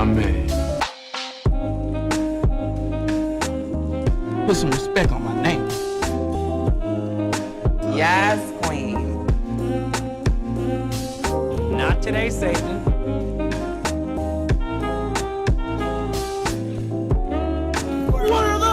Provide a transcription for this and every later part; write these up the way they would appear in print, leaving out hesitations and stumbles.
my man. Put some respect on my name. Yes, queen. Not today, Satan. What are those?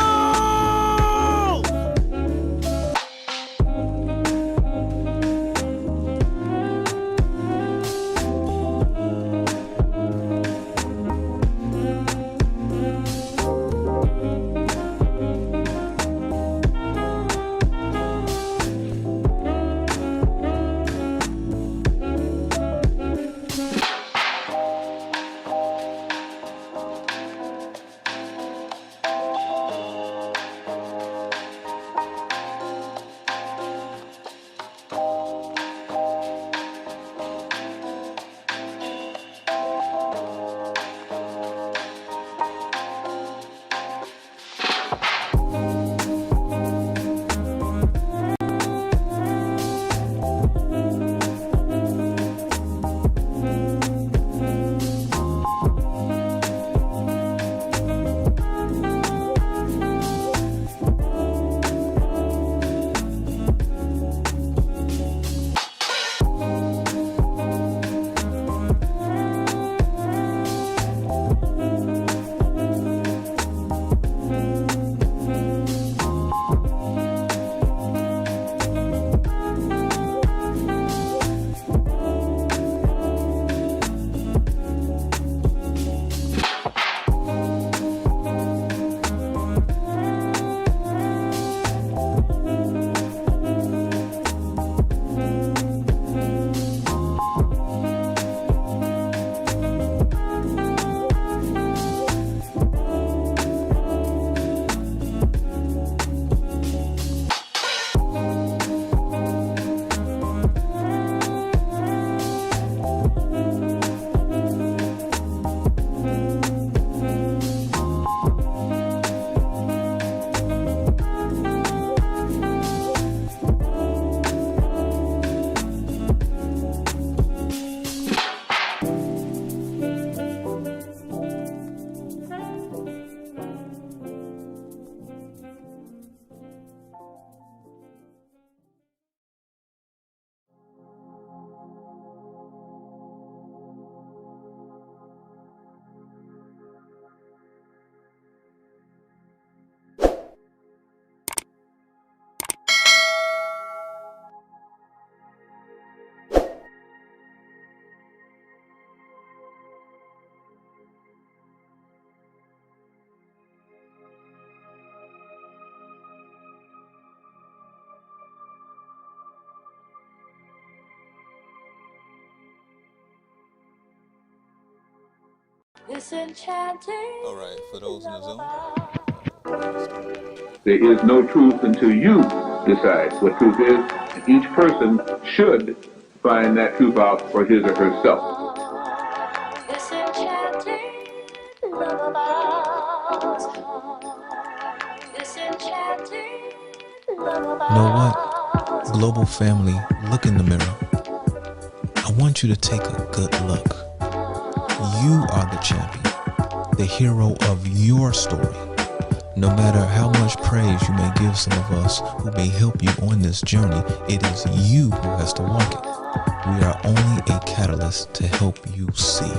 All right, for those in the Zoom. There is no truth until you decide what truth is, and each person should find that truth out for his or herself. Know what? Global family, look in the mirror. I want you to take a good look. You are the champion, the hero of your story. No matter how much praise you may give some of us who may help you on this journey, it is you who has to walk it. We are only a catalyst to help you see.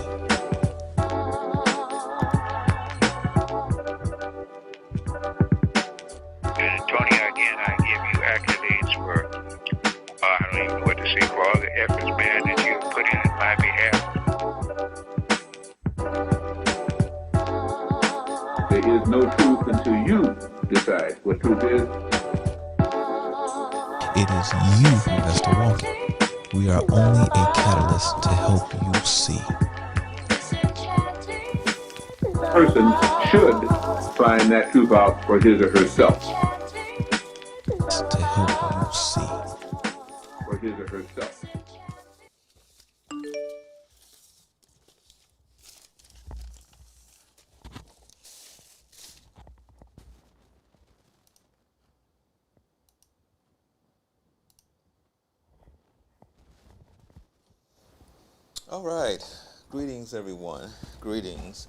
Tony, again, I give you accolades for, I don't even know what to say, for all the efforts, man, that you put in my behalf. There is no truth until you decide what truth is. It is you who has to walk it. We are only a catalyst to help you see. Person should find that truth out for his or herself. To help you see. For his or herself. All right, greetings everyone, greetings.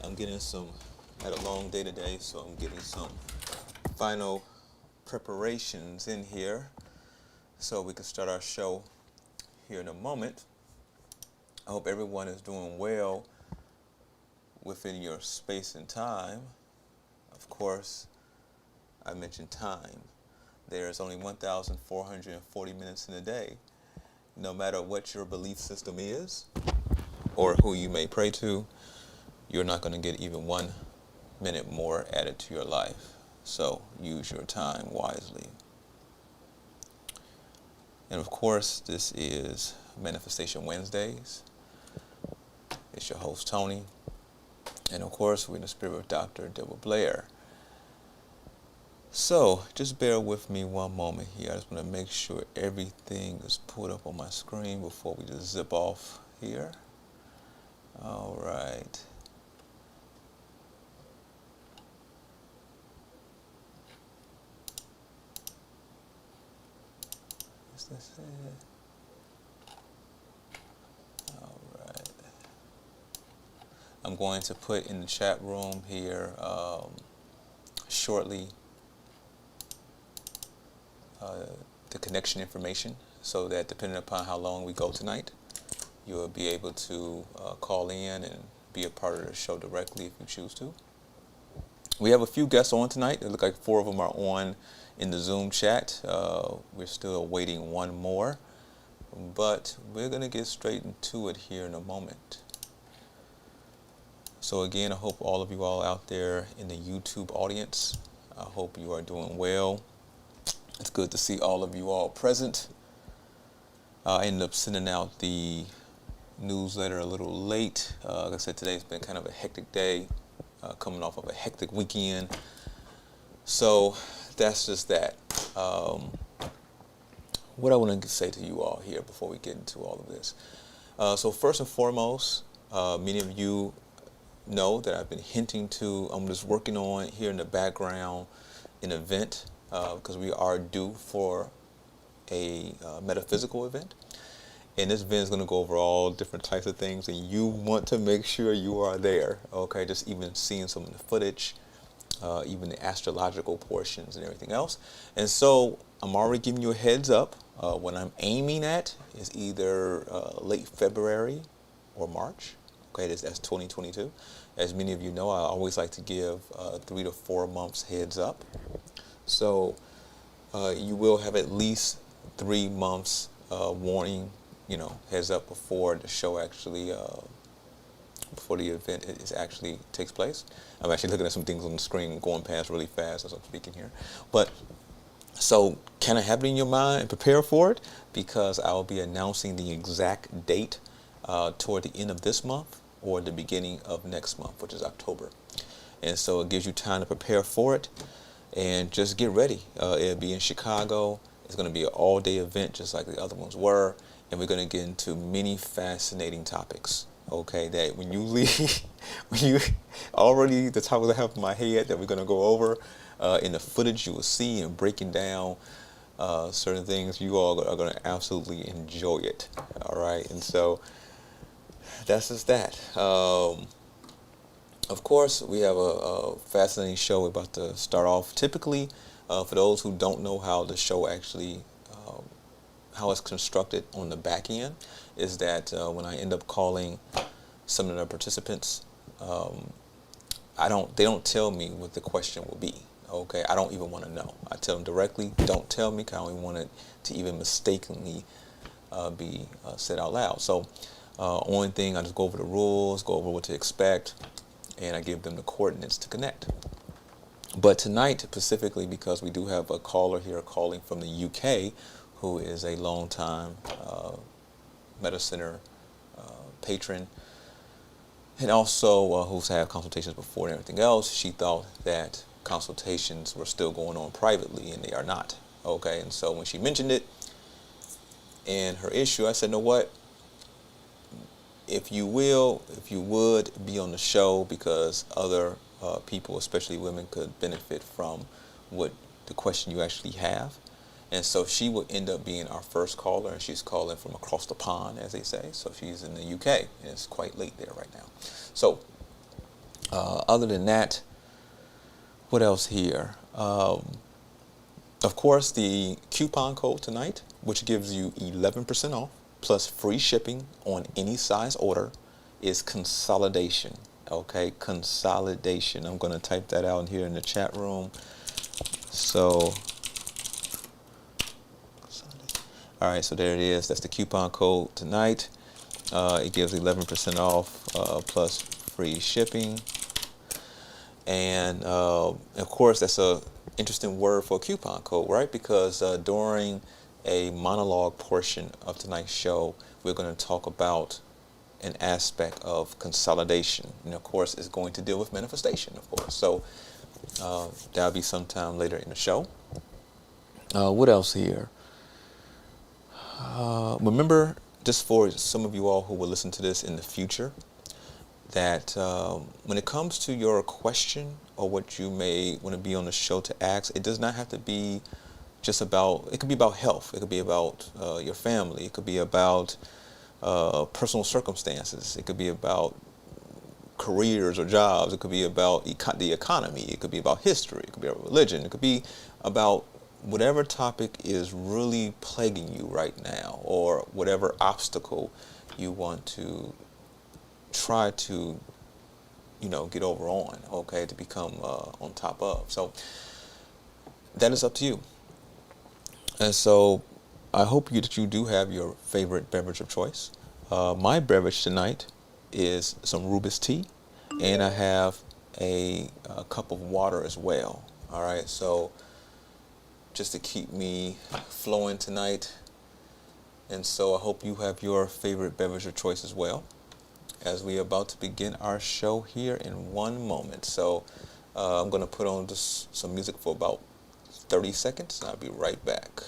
I had a long day today, so I'm getting some final preparations in here so we can start our show here in a moment. I hope everyone is doing well within your space and time. Of course, I mentioned time. There's only 1,440 minutes in a day. No matter what your belief system is or who you may pray to, you're not going to get even 1 minute more added to your life. So use your time wisely. And of course, this is Manifestation Wednesdays. It's your host, Tony. And of course, we're in the spirit of Dr. Deborah Blair. So, just bear with me one moment here. I just want to make sure everything is pulled up on my screen before we just zip off here. All right. Is this it? All right. I'm going to put in the chat room here shortly the connection information, so that depending upon how long we go tonight, you'll be able to call in and be a part of the show directly if you choose to. We have a few guests on tonight. It looks like 4 of them are on in the Zoom chat. We're still awaiting one more, but we're going to get straight into it here in a moment. So again, I hope all of you all out there in the YouTube audience, I hope you are doing well. It's good to see all of you all present. I ended up sending out the newsletter a little late. Like I said, today's been kind of a hectic day, coming off of a hectic weekend. So that's just that. What I want to say to you all here before we get into all of this. So first and foremost, many of you know that I've been hinting to, I'm just working on here in the background an event, because we are due for a metaphysical event. And this event is going to go over all different types of things, and you want to make sure you are there, okay? Just even seeing some of the footage, even the astrological portions and everything else. And so I'm already giving you a heads up. What I'm aiming at is either late February or March. Okay, that's 2022. As many of you know, I always like to give 3 to 4 months heads up. So you will have at least 3 months warning, heads up before the show actually, before the event actually takes place. I'm actually looking at some things on the screen going past really fast as I'm speaking here. But so kind of have it in your mind and prepare for it, because I will be announcing the exact date toward the end of this month or the beginning of next month, which is October. And so it gives you time to prepare for it and just get ready. It'll be in Chicago. It's going to be an all-day event just like the other ones were. And we're going to get into many fascinating topics, okay, that when you leave, already the topics I have in my head that we're going to go over, in the footage you will see and breaking down certain things, you all are going to absolutely enjoy it, all right? And so that's just that. Of course, we have a fascinating show we're about to start off. Typically, for those who don't know how the show actually, how it's constructed on the back end, is that when I end up calling some of the participants, they don't tell me what the question will be. Okay, I don't even want to know. I tell them directly, don't tell me, because I don't even want it to even mistakenly be said out loud. So, only thing, I just go over the rules, go over what to expect, and I give them the coordinates to connect. But tonight, specifically, because we do have a caller here calling from the UK, who is a long-time Meta Center patron, and also who's had consultations before and everything else, she thought that consultations were still going on privately, and they are not. Okay, and so when she mentioned it and her issue, I said, know what? If you would be on the show, because other people, especially women, could benefit from what the question you actually have. And so she will end up being our first caller, and she's calling from across the pond, as they say. So she's in the UK, and it's quite late there right now. So other than that, what else here? Of course, the coupon code tonight, which gives you 11% off plus free shipping on any size order, is consolidation. Okay, consolidation. I'm going to type that out here in the chat room. So, all right, so there it is. That's the coupon code tonight. It gives 11% off plus free shipping. And of course, that's a interesting word for a coupon code, right? Because during a monologue portion of tonight's show, we're going to talk about an aspect of consolidation, and of course it's going to deal with manifestation, of course. So that'll be sometime later in the show. What else here? Remember, just for some of you all who will listen to this in the future, that when it comes to your question or what you may want to be on the show to ask, it does not have to be just about, it could be about health, it could be about your family, it could be about personal circumstances, it could be about careers or jobs, it could be about the economy, it could be about history, it could be about religion, it could be about whatever topic is really plaguing you right now, or whatever obstacle you want to try to, get over on, okay, to become on top of. So that is up to you. And so I hope that you do have your favorite beverage of choice. My beverage tonight is some Rooibos tea, and I have a cup of water as well. All right, so just to keep me flowing tonight. And so I hope you have your favorite beverage of choice as well, as we are about to begin our show here in one moment. So I'm going to put on just some music for about 30 seconds, and I'll be right back.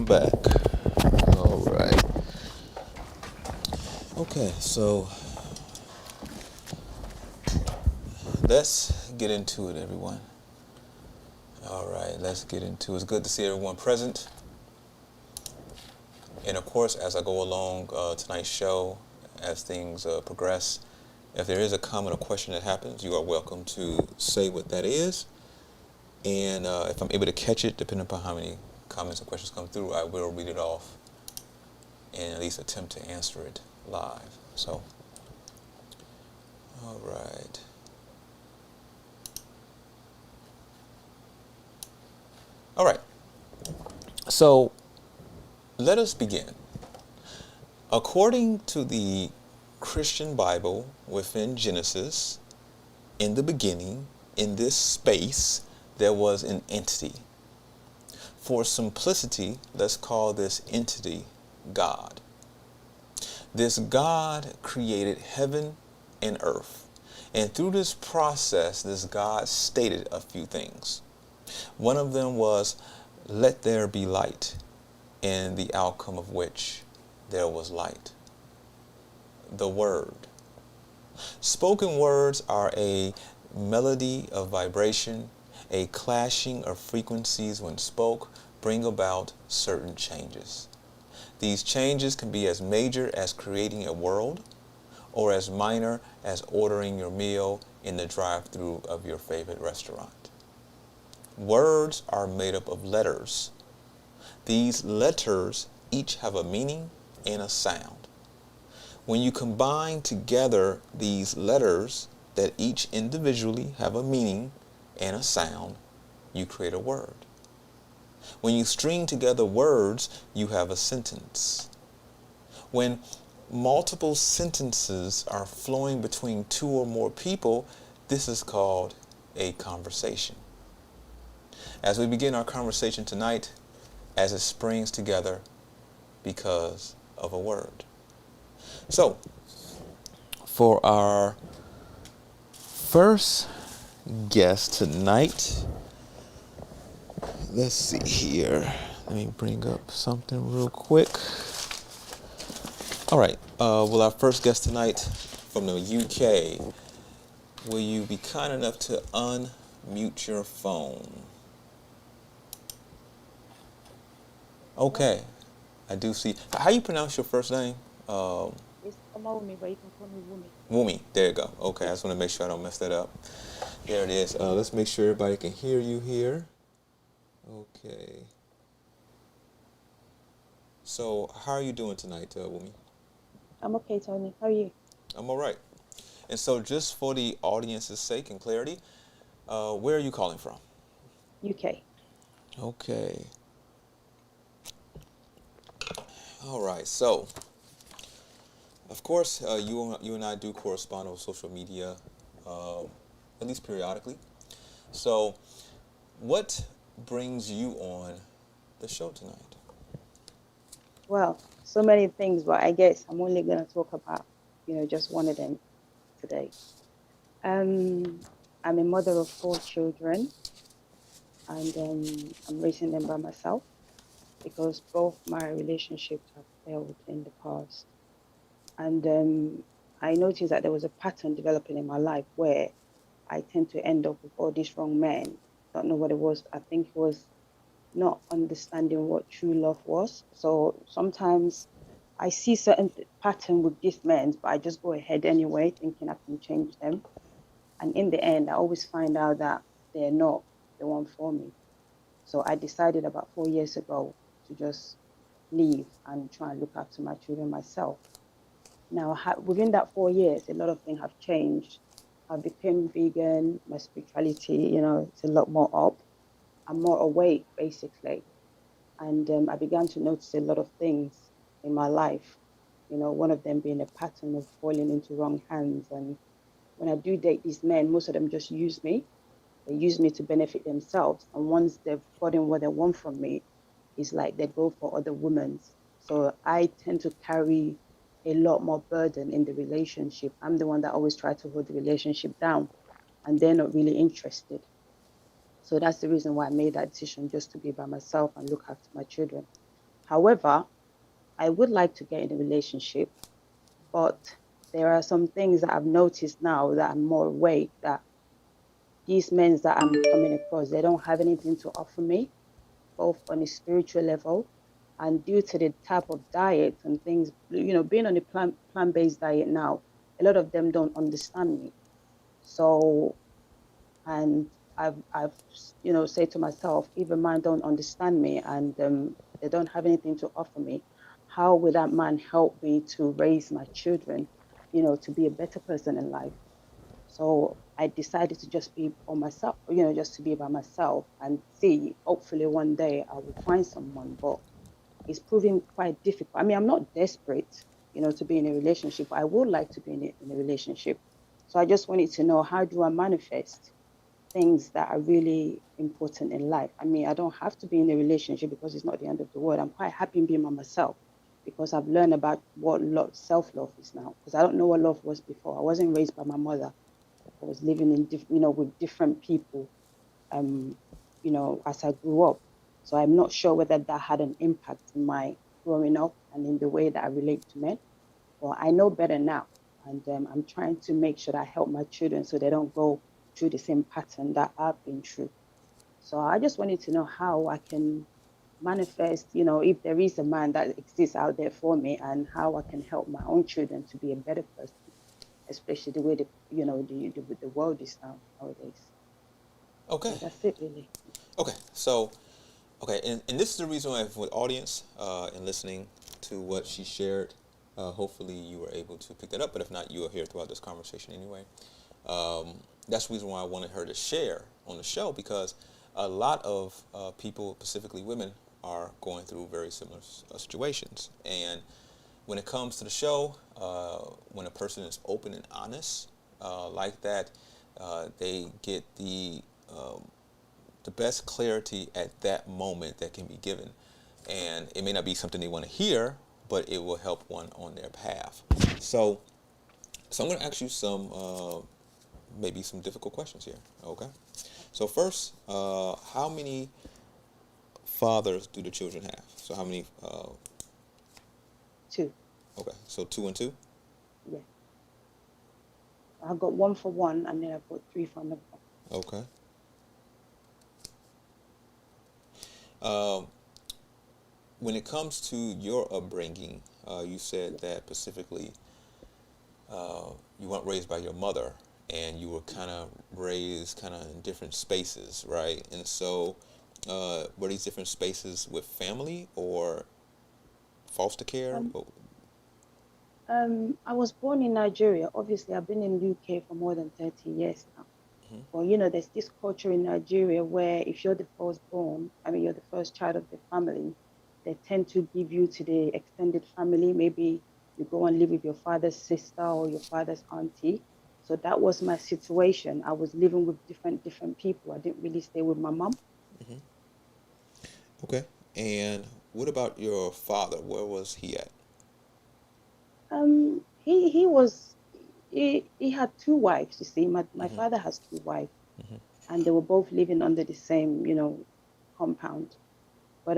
Back. All right. Okay, so let's get into it, everyone. All right, let's get into it. It's good to see everyone present. And of course, as I go along tonight's show, as things progress, if there is a comment or question that happens, you are welcome to say what that is. And if I'm able to catch it, depending upon how many comments or questions come through, I will read it off and at least attempt to answer it live. So, all right. All right. So, let us begin. According to the Christian Bible within Genesis, in the beginning, in this space, there was an entity. For simplicity, let's call this entity God. This God created heaven and earth. And through this process, this God stated a few things. One of them was, let there be light, and the outcome of which there was light. The word. Spoken words are a melody of vibration, a clashing of frequencies when spoke bring about certain changes. These changes can be as major as creating a world, or as minor as ordering your meal in the drive-thru of your favorite restaurant. Words are made up of letters. These letters each have a meaning and a sound. When you combine together these letters that each individually have a meaning and a sound, you create a word. When you string together words, you have a sentence. When multiple sentences are flowing between two or more people, this is called a conversation. As we begin our conversation tonight, as it springs together because of a word. So, for our first guest tonight, let's see here. Let me bring up something real quick. All right. Well, our first guest tonight from the UK, will you be kind enough to unmute your phone? Okay. I do see. How you pronounce your first name? It's Omaumi, but you can call me Wumi. Wumi. There you go. Okay. I just want to make sure I don't mess that up. There it is. Let's make sure everybody can hear you here. Okay. So, how are you doing tonight, Wumi? I'm okay, Tony. How are you? I'm all right. And so, just for the audience's sake and clarity, where are you calling from? UK. Okay. All right. So, of course, you and I do correspond on social media, at least periodically. So, what brings you on the show tonight? Well, so many things, but I guess I'm only going to talk about, just one of them today. I'm a mother of 4 children, and I'm raising them by myself because both my relationships have failed in the past. And I noticed that there was a pattern developing in my life where I tend to end up with all these wrong men. Don't know what it was. I think it was not understanding what true love was. So sometimes I see certain pattern with these men, but I just go ahead anyway, thinking I can change them. And in the end, I always find out that they're not the one for me. So I decided about 4 years ago to just leave and try and look after my children myself. Now, within that 4 years, a lot of things have changed. I became vegan, my spirituality, it's a lot more up. I'm more awake, basically. And I began to notice a lot of things in my life, one of them being a pattern of falling into wrong hands. And when I do date these men, most of them just use me. They use me to benefit themselves. And once they've gotten what they want from me, it's like they go for other women. So I tend to carry a lot more burden in the relationship. I'm the one that always tries to hold the relationship down, and they're not really interested. So that's the reason why I made that decision, just to be by myself and look after my children. However, I would like to get in a relationship, but there are some things that I've noticed now that I'm more awake, that these men that I'm coming across, they don't have anything to offer me, both on a spiritual level and due to the type of diet and things, being on a plant-based diet now, a lot of them don't understand me. So, and I've said to myself, if a man don't understand me and they don't have anything to offer me, how will that man help me to raise my children, to be a better person in life? So I decided to just be on myself, just to be by myself and see, hopefully one day I will find someone, but it's proving quite difficult. I mean, I'm not desperate, to be in a relationship. I would like to be in a relationship. So I just wanted to know, how do I manifest things that are really important in life? I mean, I don't have to be in a relationship because it's not the end of the world. I'm quite happy being by myself because I've learned about what self-love is now. Because I don't know what love was before. I wasn't raised by my mother. I was living in, with different people, as I grew up. So I'm not sure whether that had an impact in my growing up and in the way that I relate to men. But I know better now. And I'm trying to make sure that I help my children so they don't go through the same pattern that I've been through. So I just wanted to know how I can manifest, if there is a man that exists out there for me, and how I can help my own children to be a better person, especially the way the world is nowadays. Okay. So that's it, really. Okay. So, okay, and this is the reason why for the audience and listening to what she shared, hopefully you were able to pick that up. But if not, you will hear throughout this conversation anyway. That's the reason why I wanted her to share on the show, because a lot of people, specifically women, are going through very similar situations. And when it comes to the show, when a person is open and honest like that, they get the best clarity at that moment that can be given. And it may not be something they want to hear, but it will help one on their path. So I'm going to ask you some, maybe some difficult questions here, okay? So first, how many fathers do the children have? So how many? 2. Okay, so 2 and 2? Yeah. I've got 1 for one, and then I've got 3 for another one. Okay. When it comes to your upbringing, you said that specifically you weren't raised by your mother, and you were kind of raised kind of in different spaces, right? And so were these different spaces with family or foster care? I was born in Nigeria. Obviously, I've been in UK for more than 30 years now. Well, there's this culture in Nigeria where if you're the firstborn, you're the first child of the family, they tend to give you to the extended family. Maybe you go and live with your father's sister or your father's auntie. So that was my situation. I was living with different people. I didn't really stay with my mom. Okay. And what about your father? Where was he at? He had 2 wives. You see, my father has 2 wives, and they were both living under the same compound. But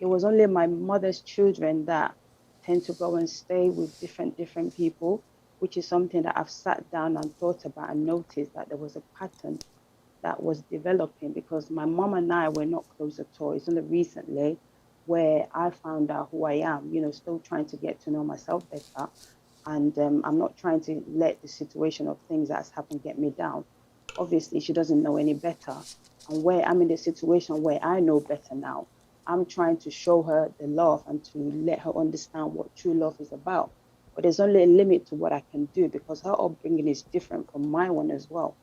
it was only my mother's children that tend to go and stay with different people, which is something that I've sat down and thought about and noticed that there was a pattern that was developing, because my mom and I were not close at all. It's only recently where I found out who I am, still trying to get to know myself better. And I'm not trying to let the situation of things that's happened get me down. Obviously, she doesn't know any better. And where I'm in the situation where I know better now, I'm trying to show her the love and to let her understand what true love is about. But there's only a limit to what I can do, because her upbringing is different from my one as well.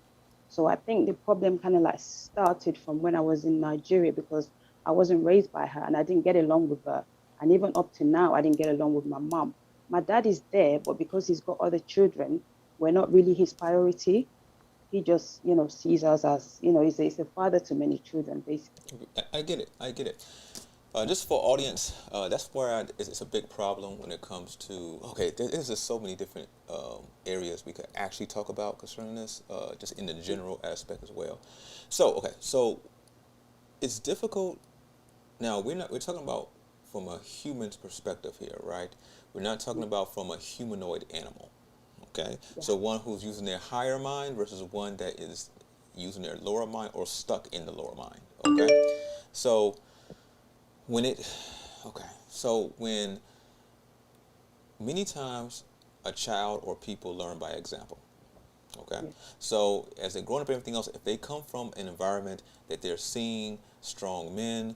So I think the problem kind of like started from when I was in Nigeria, because I wasn't raised by her and I didn't get along with her. And even up to now, I didn't get along with my mom. My dad is there, but because he's got other children, we're not really his priority. He just, sees us as, he's a father to many children, basically. I get it. Just for audience, that's where it's a big problem when it comes to, okay, there's just so many different areas we could actually talk about concerning this, just in the general aspect as well. So, okay, so it's difficult. Now, we're talking about from a human's perspective here, right? We're not talking about from a humanoid animal, Okay, Yeah. so one who's using their higher mind versus one that is using their lower mind or stuck in the lower mind. Okay, so when many times a child or people learn by example. Okay, Yeah. so as they're growing up and everything else, if they come from an environment that they're seeing strong men,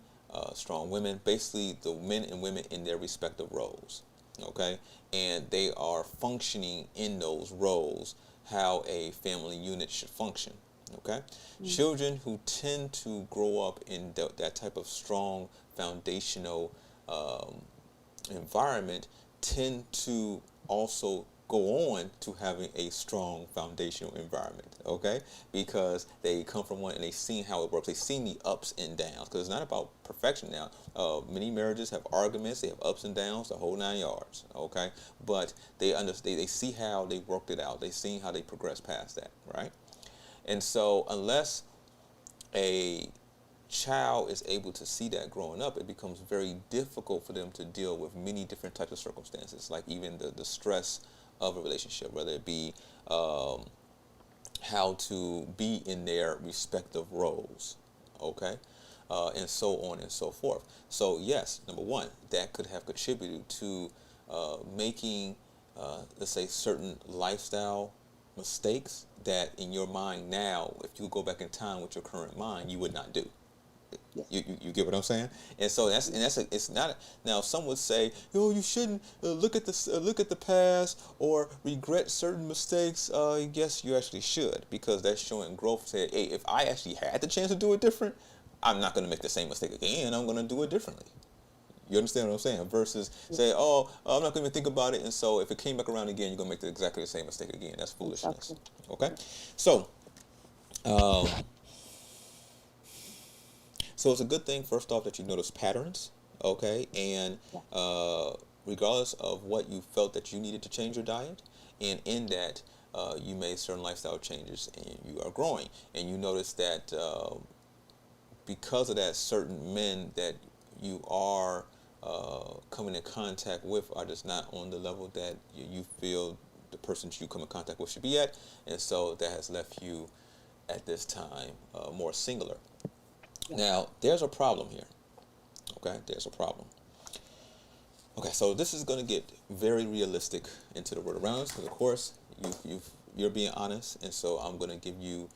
strong women, basically the men and women in their respective roles, okay, and they are functioning in those roles, how a family unit should function, okay. Children who tend to grow up in that type of strong foundational environment tend to also go on to having a strong foundational environment, okay? Because they come from one and they've seen how it works. They've seen the ups and downs, because it's not about perfection now. Many marriages have arguments, they have ups and downs, the whole 9 yards, okay? But they understand, they see how they worked it out. They've seen how they progressed past that, right? And so unless a child is able to see that growing up, it becomes very difficult for them to deal with many different types of circumstances, like even the stress of a relationship, whether it be how to be in their respective roles, okay, and so on and so forth. So yes, number one, that could have contributed to making, let's say, certain lifestyle mistakes that in your mind now, if you go back in time with your current mind, you would not do. You get what I'm saying? And so it's not. Now some would say, you shouldn't look at the past or regret certain mistakes. Yes, you actually should, because that's showing growth. Say, hey, if I actually had the chance to do it different, I'm not going to make the same mistake again. I'm going to do it differently. You understand what I'm saying? Versus say, I'm not going to think about it, and so if it came back around again, you're going to make exactly the same mistake again. That's foolishness. Exactly. Okay, so. So it's a good thing, first off, that you notice patterns, okay? And regardless of what you felt that you needed to change your diet, and in that you made certain lifestyle changes and you are growing. And you notice that because of that, certain men that you are coming in contact with are just not on the level that you feel the person you come in contact with should be at. And so that has left you at this time more singular. Now, there's a problem here, okay? There's a problem. Okay, so this is going to get very realistic into the world around us, because, of course, you're being honest, and so I'm going to give you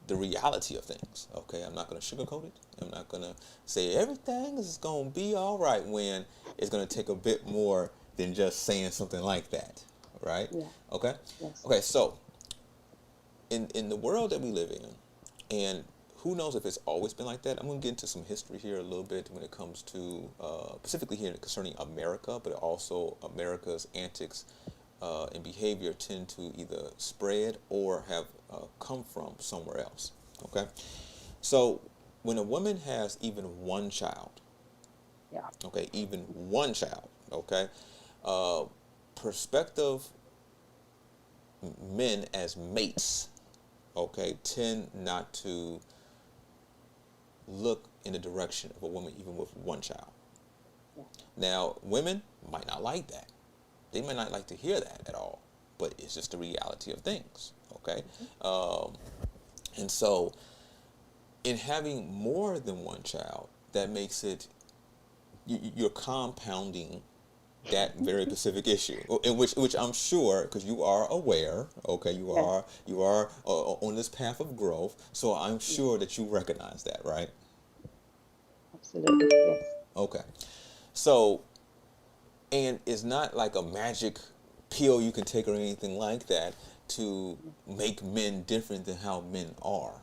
the reality of things, okay? I'm not going to sugarcoat it. I'm not going to say everything is going to be all right, when it's going to take a bit more than just saying something like that, right? Yeah. Okay? Yes. Okay, so in the world that we live in, and who knows if it's always been like that. I'm going to get into some history here a little bit when it comes to, specifically here concerning America, but also America's antics and behavior tend to either spread or have come from somewhere else, okay? So when a woman has even one child, okay, even one child, okay, prospective men as mates, okay, tend not to look in the direction of a woman even with one child. Now, women might not like that. They might not like to hear that at all, but it's just the reality of things, okay? And so in having more than one child, that makes it, you're compounding that very specific issue, in which I'm sure, because you are aware, okay, you are on this path of growth, so I'm sure that you recognize that, right? Absolutely, yes. Okay, so, and it's not like a magic pill you can take or anything like that to make men different than how men are.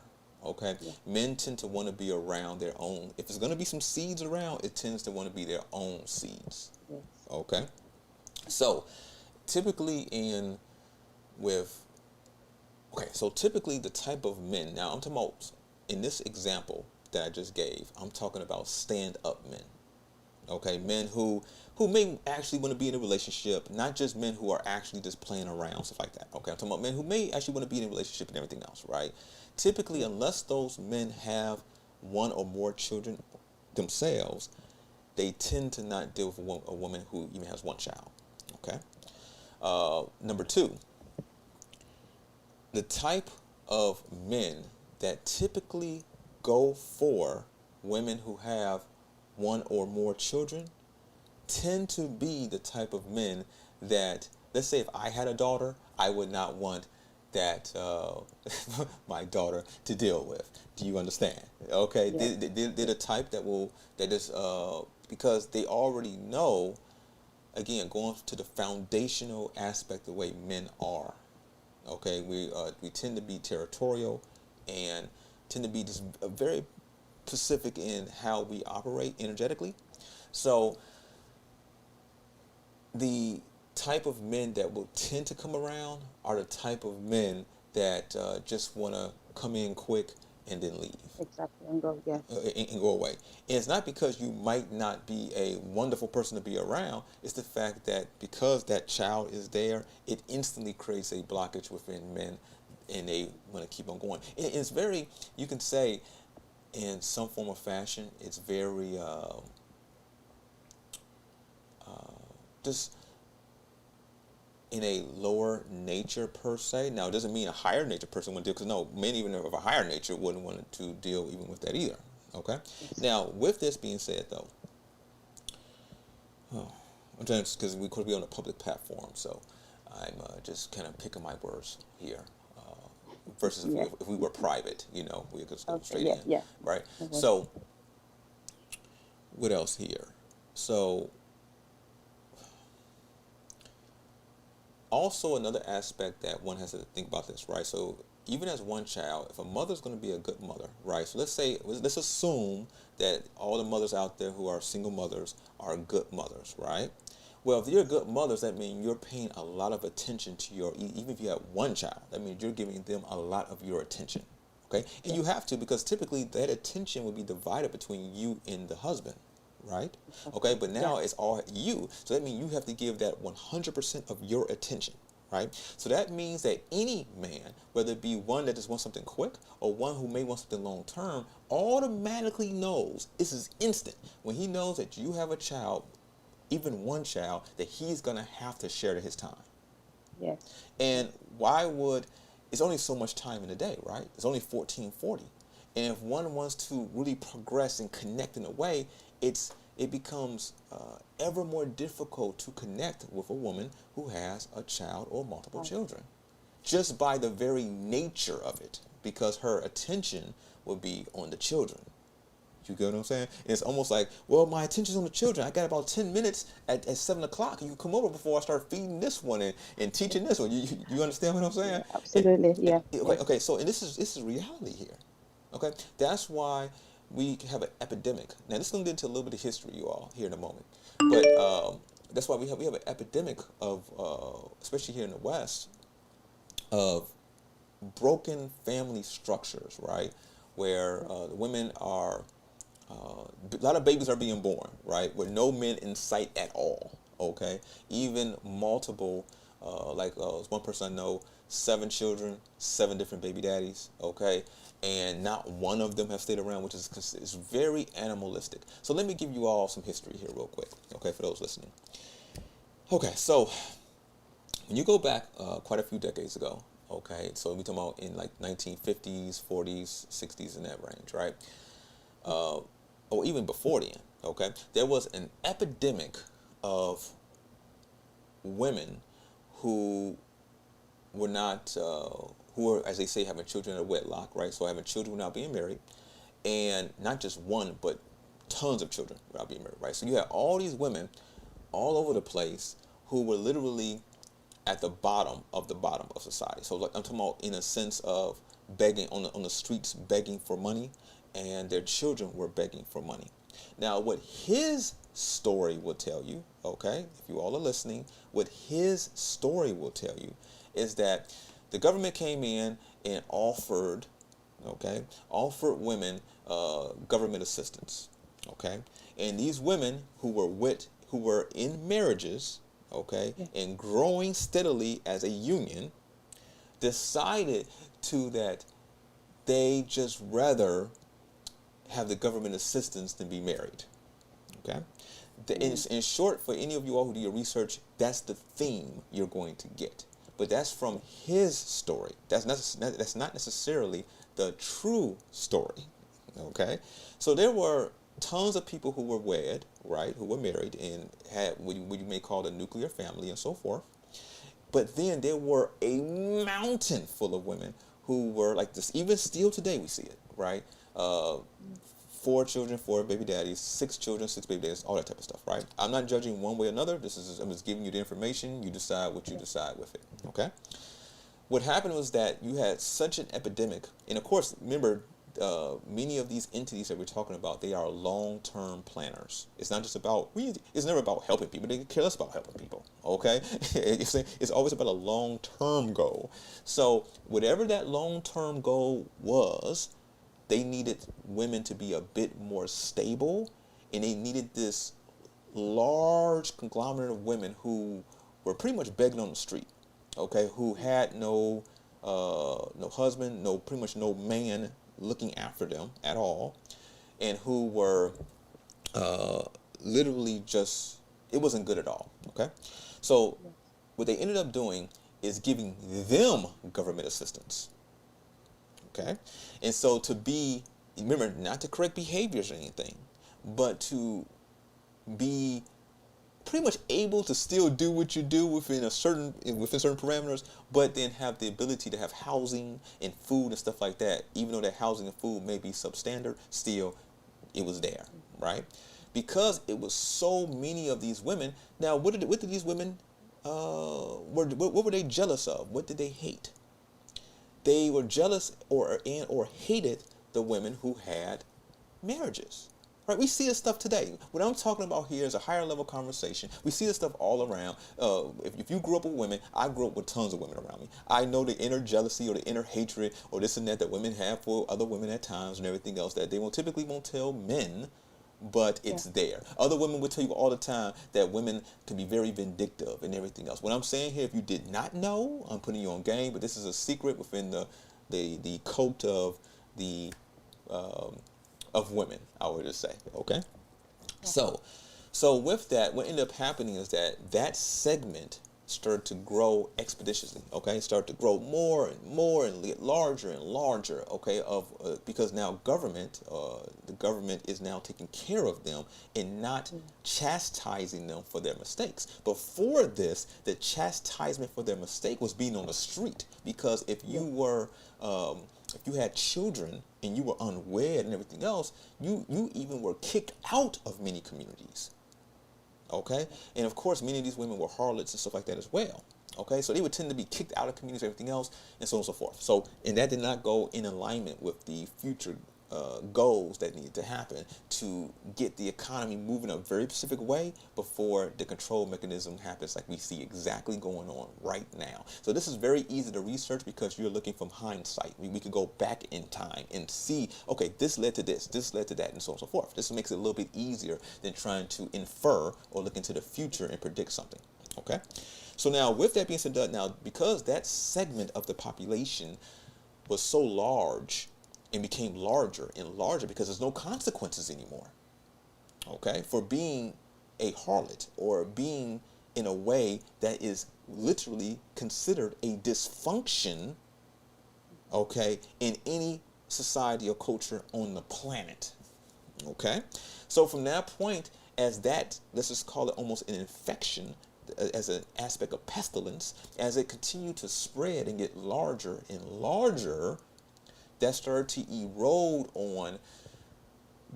Okay, men tend to want to be around their own. If there's going to be some seeds around, it tends to want to be their own seeds. Yes. Okay, so typically typically the type of men. Now I'm talking about, in this example that I just gave, I'm talking about stand-up men. Okay, men who may actually want to be in a relationship, not just men who are actually just playing around, stuff like that. Okay, I'm talking about men who may actually want to be in a relationship and everything else, right? Typically, unless those men have one or more children themselves, they tend to not deal with a woman who even has one child. Okay, Number two, the type of men that typically go for women who have one or more children tend to be the type of men that, let's say if I had a daughter, I would not want that my daughter to deal with. Do you understand? Okay, Yeah. they're the type that is because they already know. Again, going to the foundational aspect of the way men are. Okay, we tend to be territorial and tend to be just very specific in how we operate energetically. So the type of men that will tend to come around are the type of men that just want to come in quick and then leave. Exactly. And go, yes. And go away. And it's not because you might not be a wonderful person to be around. It's the fact that because that child is there, it instantly creates a blockage within men, and they want to keep on going. It's very, you can say, in some form of fashion, it's very just in a lower nature per se. Now, it doesn't mean a higher nature person wouldn't deal, because no, men even of a higher nature wouldn't want to deal even with that either. Okay? Now, with this being said, though, because we could be on a public platform, so I'm just kind of picking my words here. Versus if we were private, we could just go straight in. Yeah. Right? Mm-hmm. So, what else here? So, also another aspect that one has to think about this, right? So even as one child, if a mother's going to be a good mother, right? So let's assume that all the mothers out there who are single mothers are good mothers, right? Well, if you're good mothers, that means you're paying a lot of attention to even if you have one child, that means you're giving them a lot of your attention, okay? And you have to, because typically that attention will be divided between you and the husband, right? Okay, but now it's all you. So that means you have to give that 100% of your attention, right? So that means that any man, whether it be one that just wants something quick or one who may want something long term, automatically knows, this is instant, when he knows that you have a child, even one child, that he's going to have to share his time. Yes. And it's only so much time in a day, right? It's only 1440. And if one wants to really progress and connect in a way, it becomes ever more difficult to connect with a woman who has a child or multiple children, just by the very nature of it, because her attention will be on the children. You get what I'm saying? And it's almost like, well, my attention's on the children. I got about 10 minutes at 7 o'clock. You come over before I start feeding this one and teaching this one. You understand what I'm saying? Yeah, absolutely, yeah. Okay, so and this is reality here. Okay, that's why we have an epidemic. Now, this is going to get into a little bit of history, you all, here in a moment. But that's why we have an epidemic of, especially here in the West, of broken family structures, right? Where the women are, a lot of babies are being born, right? With no men in sight at all, okay? Even multiple, one person I know, 7 children, 7 different baby daddies, okay? And not one of them have stayed around, which is very animalistic. So let me give you all some history here real quick, okay, for those listening. Okay, so when you go back quite a few decades ago, okay, so we're talking about in like 1950s, 40s, 60s, in that range, right? Or even before then, okay, there was an epidemic of women who were not, who were, as they say, having children in a wedlock, right? So having children without being married, and not just one, but tons of children without being married, right? So you had all these women all over the place who were literally at the bottom of society. So like I'm talking about in a sense of begging on the streets, begging for money, and their children were begging for money. Now, what his story will tell you, okay, if you all are listening, what his story will tell you is that the government came in and offered women government assistance, okay, and these women who were in marriages, okay, and growing steadily as a union, decided that they just rather have the government assistance than be married, okay? In short, for any of you all who do your research, that's the theme you're going to get. But that's from his story. That's not necessarily the true story. Okay? So there were tons of people who were wed, right, who were married and had what you may call a nuclear family and so forth. But then there were a mountain full of women who were like this. Even still today we see it, right? 4 children, 4 baby daddies, 6 children, 6 baby daddies, all that type of stuff, right? I'm not judging one way or another. I'm just giving you the information. You decide what you decide with it, okay? What happened was that you had such an epidemic, and of course, remember, many of these entities that we're talking about, they are long-term planners. It's not just about, it's never about helping people. They care less about helping people, okay? It's always about a long-term goal. So whatever that long-term goal was, they needed women to be a bit more stable, and they needed this large conglomerate of women who were pretty much begging on the street, okay, who had no husband, pretty much no man looking after them at all, and who were literally just, it wasn't good at all, okay? So what they ended up doing is giving them government assistance. Okay, and so remember, not to correct behaviors or anything, but to be pretty much able to still do what you do within certain parameters, but then have the ability to have housing and food and stuff like that. Even though that housing and food may be substandard, still it was there, right? Because it was so many of these women. Now, what did these women what were they jealous of? What did they hate? They were jealous or hated the women who had marriages. Right? We see this stuff today. What I'm talking about here is a higher level conversation. We see this stuff all around. If you grew up with women, I grew up with tons of women around me. I know the inner jealousy or the inner hatred or this and that women have for other women at times and everything else that they typically won't tell men, but it's there. Other women will tell you all the time that women can be very vindictive and everything else. What I'm saying here, if you did not know, I'm putting you on game, but this is a secret within the cult of the of women, I would just say, okay? So with that, what ended up happening is that segment started to grow expeditiously, okay? Started to grow more and more and get larger and larger, okay? Because now the government is now taking care of them and not chastising them for their mistakes. Before this, the chastisement for their mistake was being on the street, because if you were if you had children and you were unwed and everything else, you even were kicked out of many communities. Okay, and of course, many of these women were harlots and stuff like that as well. Okay, so they would tend to be kicked out of communities and everything else, and so on and so forth. So, and that did not go in alignment with the future goals that needed to happen to get the economy moving a very specific way before the control mechanism happens, like we see exactly going on right now. So this is very easy to research because you're looking from hindsight. We could go back in time and see, okay, this led to this led to that, and so on and so forth. This makes it a little bit easier than trying to infer or look into the future and predict something. Okay, so now with that being said, now because that segment of the population was so large and became larger and larger because there's no consequences anymore, okay, for being a harlot or being in a way that is literally considered a dysfunction, okay, in any society or culture on the planet, okay? So from that point, as that, let's just call it almost an infection, as an aspect of pestilence, as it continued to spread and get larger and larger, that started to erode on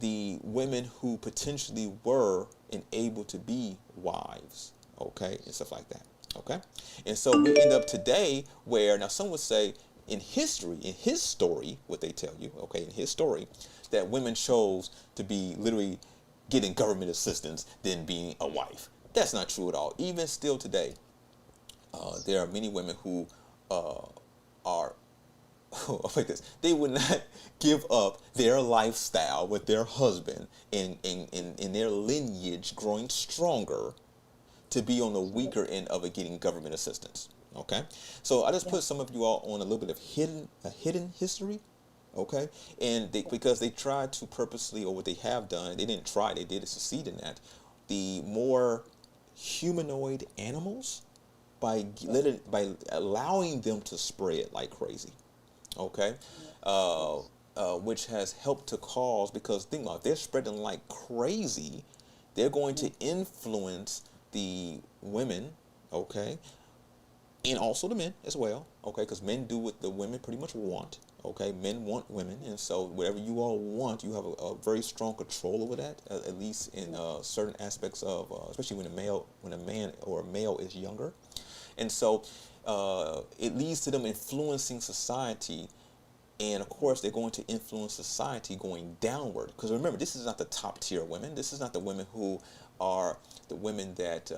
the women who potentially were and able to be wives, okay, and stuff like that, okay? And so we end up today where, now some would say in history, in his story, what they tell you, okay, in his story, that women chose to be literally getting government assistance than being a wife. That's not true at all. Even still today, there are many women who are like this. They would not give up their lifestyle with their husband and their lineage growing stronger to be on the weaker end of it getting government assistance. Okay, so I just put some of you all on a little bit of hidden history. Okay, and because they tried to purposely, or what they have done, they didn't try, they did succeed in that. the more humanoid animals by allowing them to spread like crazy. Okay, which has helped to cause, because think about it, they're spreading like crazy, they're going to influence the women, okay, and also the men as well, okay, because men do what the women pretty much want, okay, men want women, and so whatever you all want, you have a very strong control over that, at least in certain aspects of, especially when a man or a male is younger, and so it leads to them influencing society. And of course, they're going to influence society going downward. Because remember, this is not the top tier women. This is not the women who are the women that,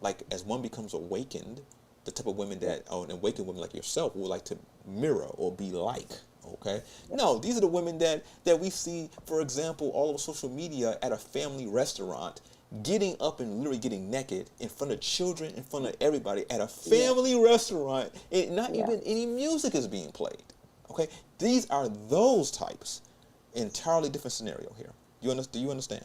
like, as one becomes awakened, the type of women that, an awakened woman like yourself, would like to mirror or be like. Okay? No, these are the women that we see, for example, all over social media at a family restaurant, getting up and literally getting naked in front of children, in front of everybody at a family restaurant, and not even any music is being played. Okay, these are those types. Entirely different scenario here. Do you understand?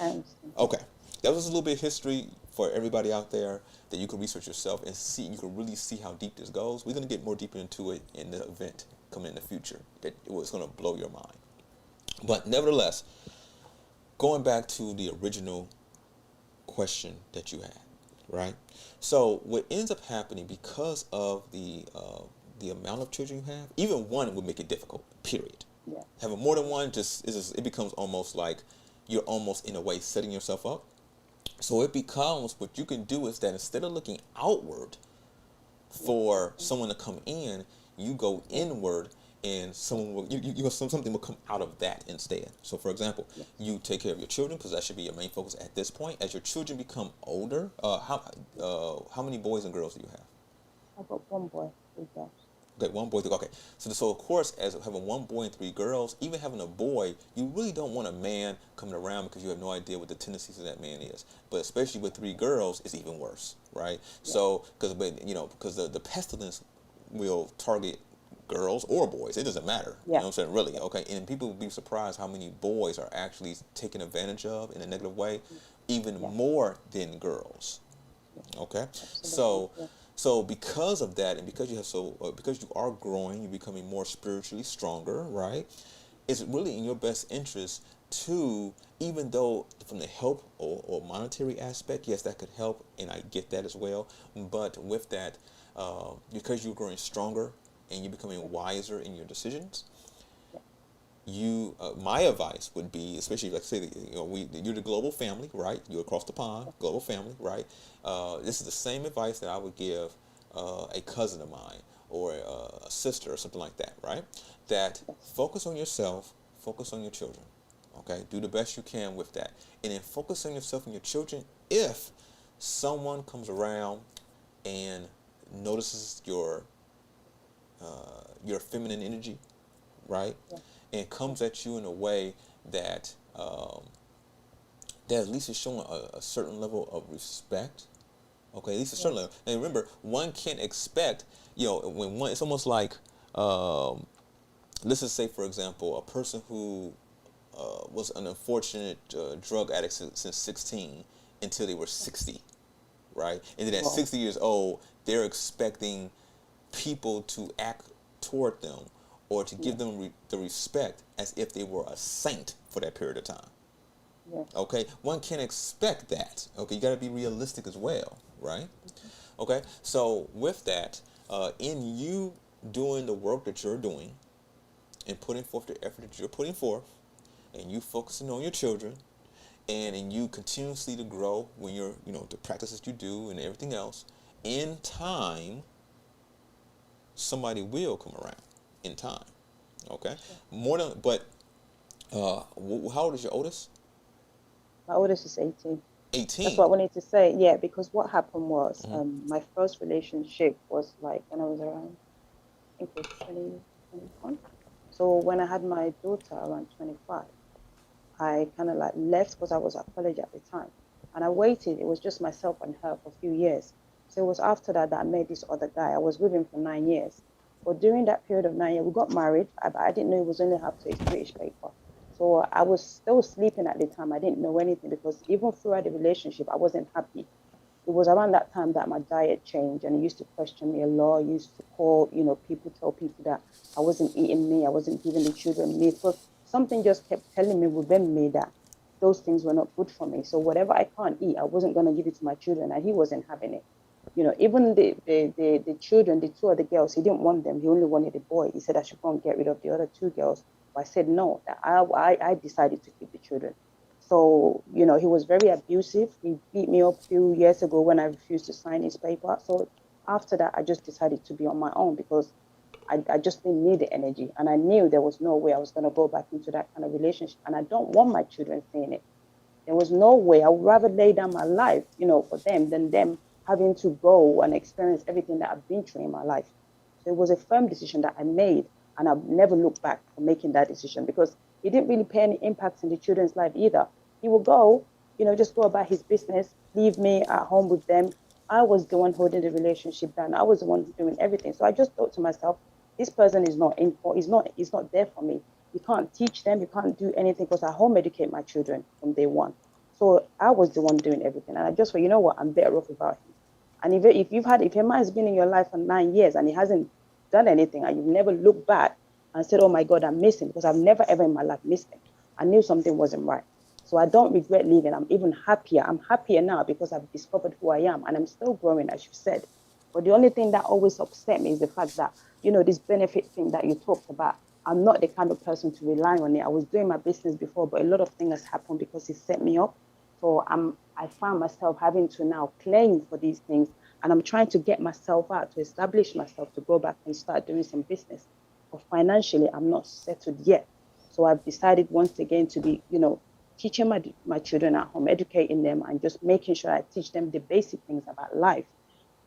I understand. Okay, that was a little bit of history for everybody out there that you can research yourself and see. You can really see how deep this goes. We're going to get more deeper into it in the event coming in the future. That it was going to blow your mind. But nevertheless, going back to the original question that you had, right? So what ends up happening because of the amount of children you have, even one would make it difficult, period. Yeah. Having more than one it becomes almost like you're almost in a way setting yourself up. So it becomes, what you can do is that instead of looking outward for someone to come in, you go inward, and something will come out of that instead. So for example, you take care of your children, because that should be your main focus at this point. As your children become older, how many boys and girls do you have? I've got one boy, 3 girls. Okay, one boy, okay. So of course, as having one boy and 3 girls, even having a boy, you really don't want a man coming around because you have no idea what the tendencies of that man is. But especially with 3 girls, it's even worse, right? Yeah. So, because the pestilence will target girls or boys. It doesn't matter. You know what I'm saying? Really, okay? And people will be surprised how many boys are actually taken advantage of in a negative way, even more than girls. Okay? Absolutely. So because of that, and because because you are growing, you're becoming more spiritually stronger, right? It's really in your best interest to, even though from the help or monetary aspect, yes, that could help, and I get that as well. But with that, because you're growing stronger and you're becoming wiser in your decisions, my advice would be, especially like say, you're the global family, right? You're across the pond, global family, right? This is the same advice that I would give a cousin of mine or a sister or something like that, right? That focus on yourself, focus on your children, okay? Do the best you can with that. And then focus on yourself and your children. If someone comes around and notices your feminine energy, right? And comes at you in a way that that at least is showing a certain level of respect. Okay, at least a certain level. And remember, one can't expect, when one, it's almost like, let's just say, for example, a person who was an unfortunate drug addict since 16 until they were 60, right? And then at 60 years old, they're expecting people to act toward them or to give them the respect as if they were a saint for that period of time. Okay, one can't expect that. Okay, you got to be realistic as well, right? Okay, so with that, in you doing the work that you're doing and putting forth the effort that you're putting forth, and you focusing on your children, and in you continuously to grow when you're, the practices you do and everything else, in time, somebody will come around in time. Okay, how old is your oldest? My oldest is 18. 18? That's what I wanted to say. Yeah, because what happened was my first relationship was like when I was around, I think it was 20, 21. So when I had my daughter around 25, I kind of like left because I was at college at the time. And I waited. It was just myself and her for a few years. So it was after that I met this other guy. I was with him for 9 years. But during that period of 9 years, we got married. I didn't know he was only half to his British paper. So I was still sleeping at the time. I didn't know anything because even throughout the relationship, I wasn't happy. It was around that time that my diet changed, and he used to question me a lot. He used to call, people tell people that I wasn't eating meat, I wasn't giving the children meat, because something just kept telling me within me that those things were not good for me. So whatever I can't eat, I wasn't going to give it to my children, and he wasn't having it. Even the children, the two other girls, he didn't want them. He only wanted a boy. He said I should go and get rid of the other two girls. But I said no, that I decided to keep the children. So, he was very abusive. He beat me up a few years ago when I refused to sign his paper. So after that, I just decided to be on my own because I just didn't need the energy. And I knew there was no way I was going to go back into that kind of relationship. And I don't want my children seeing it. There was no way. I would rather lay down my life, for them than them having to go and experience everything that I've been through in my life. So it was a firm decision that I made, and I've never looked back on making that decision because he didn't really pay any impacts in the children's life either. He would go, just go about his business, leave me at home with them. I was the one holding the relationship down. I was the one doing everything. So I just thought to myself, this person is not in for, he's not there for me. You can't teach them, you can't do anything because I home educate my children from day one. So I was the one doing everything. And I just thought, you know what, I'm better off without him. And if your man has been in your life for 9 years and he hasn't done anything and you've never looked back and said, oh my God, I'm missing, because I've never ever in my life missed him. I knew something wasn't right. So I don't regret leaving. I'm even happier. I'm happier now because I've discovered who I am, and I'm still growing, as you said. But the only thing that always upset me is the fact that, this benefit thing that you talked about, I'm not the kind of person to rely on it. I was doing my business before, but a lot of things has happened because it set me up. So I found myself having to now claim for these things, and I'm trying to get myself out, to establish myself, to go back and start doing some business. But financially, I'm not settled yet. So I've decided once again to be, teaching my children at home, educating them, and just making sure I teach them the basic things about life.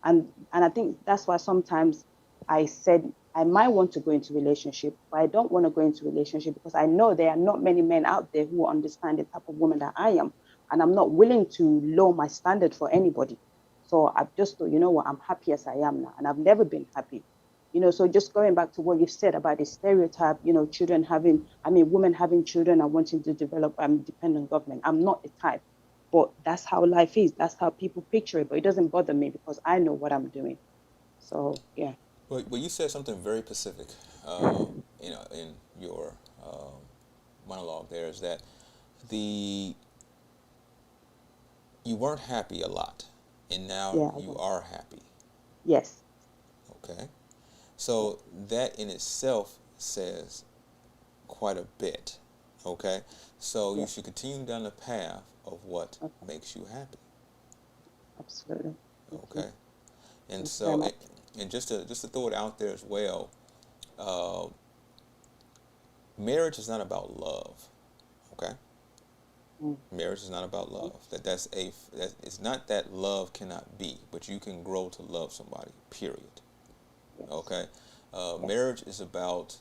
And I think that's why sometimes I said I might want to go into relationship, but I don't want to go into relationship because I know there are not many men out there who understand the type of woman that I am. And I'm not willing to lower my standard for anybody. So I've just thought, you know what, I'm happy as I am now. And I've never been happy. So just going back to what you've said about the stereotype, women having children and wanting to develop dependent government. I'm not the type. But that's how life is. That's how people picture it. But it doesn't bother me because I know what I'm doing. So, yeah. Well, you said something very specific, in your monologue there, is that you weren't happy a lot, and now you are happy. Yes. Okay. So that in itself says quite a bit. Okay. So you should continue down the path of what makes you happy. Absolutely. Okay. And so, and just to throw it out there as well, marriage is not about love. Okay. Marriage is not about love. It's not that love cannot be, but you can grow to love somebody. Period. Okay. Marriage is about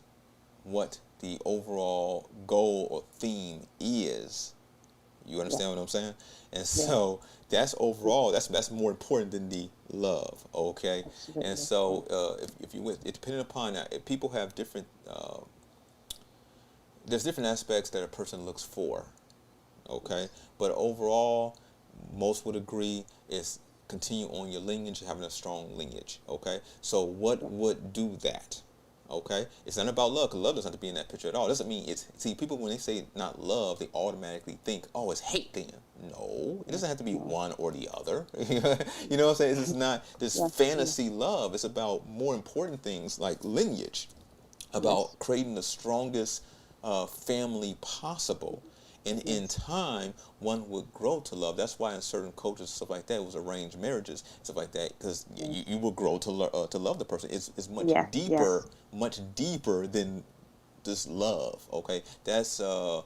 what the overall goal or theme is. You understand what I'm saying? And so that's overall, that's more important than the love, okay? Absolutely. And so if you it depending upon that, if people have different, there's different aspects that a person looks for, okay? But overall, most would agree is continue on your lineage, having a strong lineage, okay? So what would do that? Okay, it's not about love, because love doesn't have to be in that picture at all. It doesn't mean see, people, when they say not love, they automatically think, oh, it's hate then. No, it doesn't have to be one or the other. You know what I'm saying? It's not this fantasy love. It's about more important things like lineage, about creating the strongest family possible. And in time, one would grow to love. That's why in certain cultures, stuff like that, it was arranged marriages, stuff like that, because you will grow to love the person. It's much deeper, much deeper than just love. Okay, that's a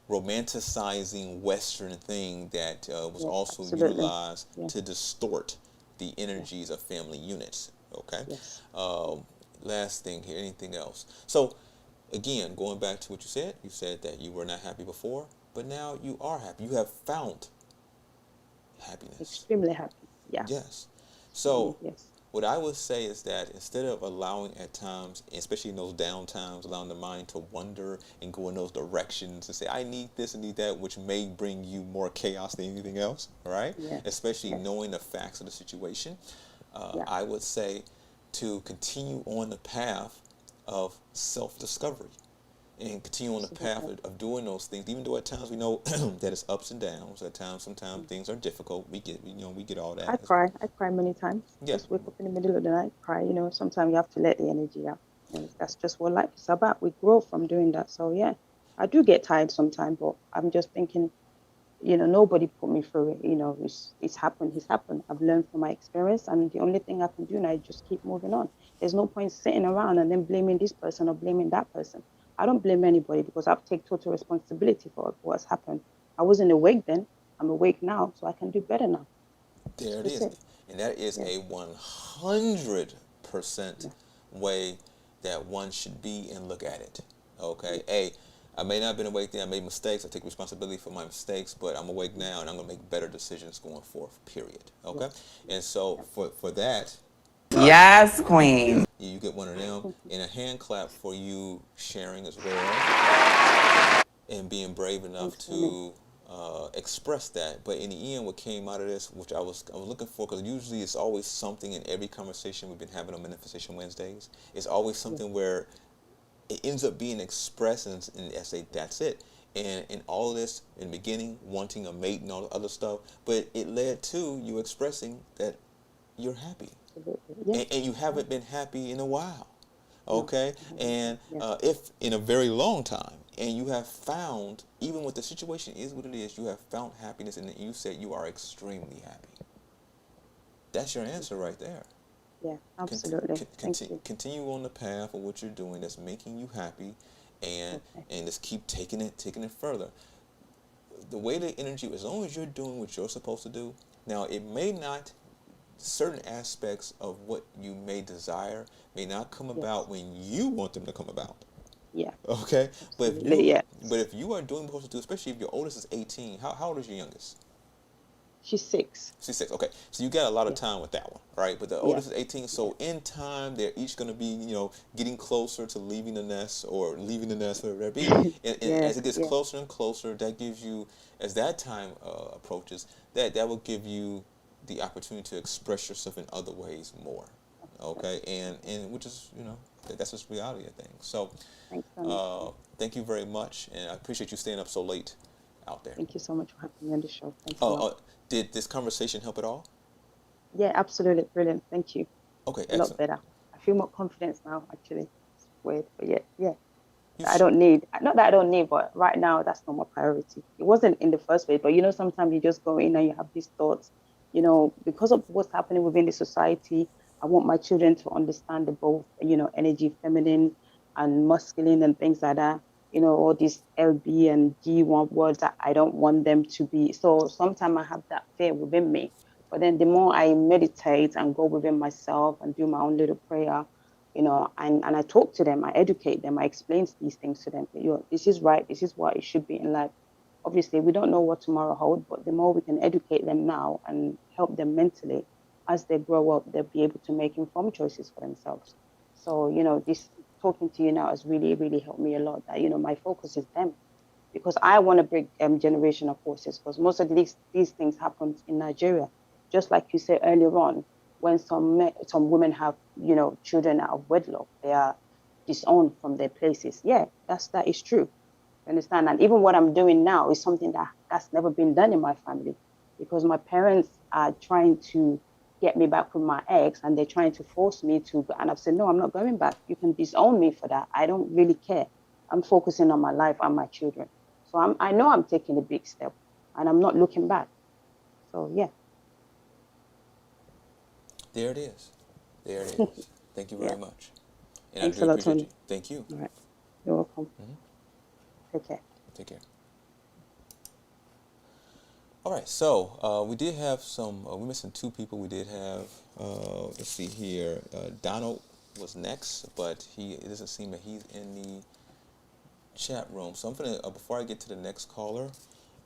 romanticizing Western thing that was also utilized to distort the energies of family units. Okay, last thing here. Anything else? So. Again, going back to what you said that you were not happy before, but now you are happy. You have found happiness. Extremely happy. Yeah. Yes. So What I would say is that instead of allowing at times, especially in those down times, allowing the mind to wander and go in those directions and say, I need this and need that, which may bring you more chaos than anything else, right? Yeah. Especially Yes. knowing the facts of the situation. Yeah. I would say to continue on the path of self-discovery and continue on the path of doing those things, even though at times we know that it's ups and downs. At times, sometimes things are difficult. We get all that. I cry. I cry many times. Yeah. Just wake up in the middle of the night, cry. Sometimes you have to let the energy out. That's just what life is about. We grow from doing that. So yeah, I do get tired sometimes, but I'm just thinking, nobody put me through it. It's happened. It's happened. I've learned from my experience, and the only thing I can do now is just keep moving on. There's no point sitting around and then blaming this person or blaming that person. I don't blame anybody because I've taken total responsibility for what's happened. I wasn't awake then. I'm awake now, so I can do better now. There it That's is. it. And that is Yeah. a 100% way that one should be and look at it. Okay? Hey, I may not have been awake then. I made mistakes. I take responsibility for my mistakes, but I'm awake now and I'm going to make better decisions going forth, period. Okay? And so for that, Yes, queen. you get one of them. And a hand clap for you sharing as well and being brave enough to express that. But in the end, what came out of this, which I was looking for, because usually it's always something in every conversation we've been having on Metaphysical Wednesdays. It's always something where it ends up being expressed, and I say that's it. And in all of this, in the beginning, wanting a mate and all the other stuff, but it led to you expressing that you're happy. Yeah. And you haven't been happy in a while, okay? And if in a very long time, and you have found, even when the situation is what it is, you have found happiness, and you said you are extremely happy. That's your answer right there. Yeah, absolutely. Thank you. Continue on the path of what you're doing that's making you happy, and just keep taking it further. The way the energy, as long as you're doing what you're supposed to do, now it may not, certain aspects of what you may desire may not come about when you want them to come about. Yeah. Okay? But Absolutely, if you are doing what you're supposed to do, especially if your oldest is 18, how old is your youngest? She's 6. She's 6. Okay. So you got a lot of time with that one, right? But the oldest is 18, so in time they're each going to be, getting closer to leaving the nest or leaving the nest, whatever that be. And as it gets closer and closer, that gives you, as that time approaches, that will give you the opportunity to express yourself in other ways more. Okay? And which is, that's just reality of things. So thank you very much, and I appreciate you staying up so late out there. Thank you so much for having me on the show. Thanks a lot. Did this conversation help at all? Yeah, absolutely. Brilliant. Thank you. Okay, A excellent. lot better. I feel more confidence now, actually. It's weird, but yeah. I don't need, not that I don't need, but right now that's not my priority. It wasn't in the first place, but sometimes you just go in and you have these thoughts, because of what's happening within the society. I want my children to understand the both, energy, feminine and masculine and things like that. All these LB and G1 words that I don't want them to be. So sometimes I have that fear within me. But then the more I meditate and go within myself and do my own little prayer, and I talk to them, I educate them, I explain these things to them. This is right, this is what it should be in life. Obviously, we don't know what tomorrow holds, but the more we can educate them now and help them mentally, as they grow up, they'll be able to make informed choices for themselves. So, this talking to you now has really, really helped me a lot. That, my focus is them, because I want to break generational forces, because most of these things happen in Nigeria. Just like you said earlier on, when some women have, children out of wedlock, they are disowned from their places. Yeah, that is true. Understand? And even what I'm doing now is something that's never been done in my family, because my parents are trying to get me back with my ex, and they're trying to force me to, and I've said, no, I'm not going back. You can disown me for that. I don't really care. I'm focusing on my life and my children. So I know I'm taking a big step, and I'm not looking back. So yeah. There it is. There it is. Thank you very much. And Thanks I do a lot, appreciate Tony. you. Thank you. All right. You're welcome. Take care. Take care. All right, so we did have some, we're missing 2 people. We did have, let's see here, Donald was next, but it doesn't seem that he's in the chat room. So I'm going to, before I get to the next caller,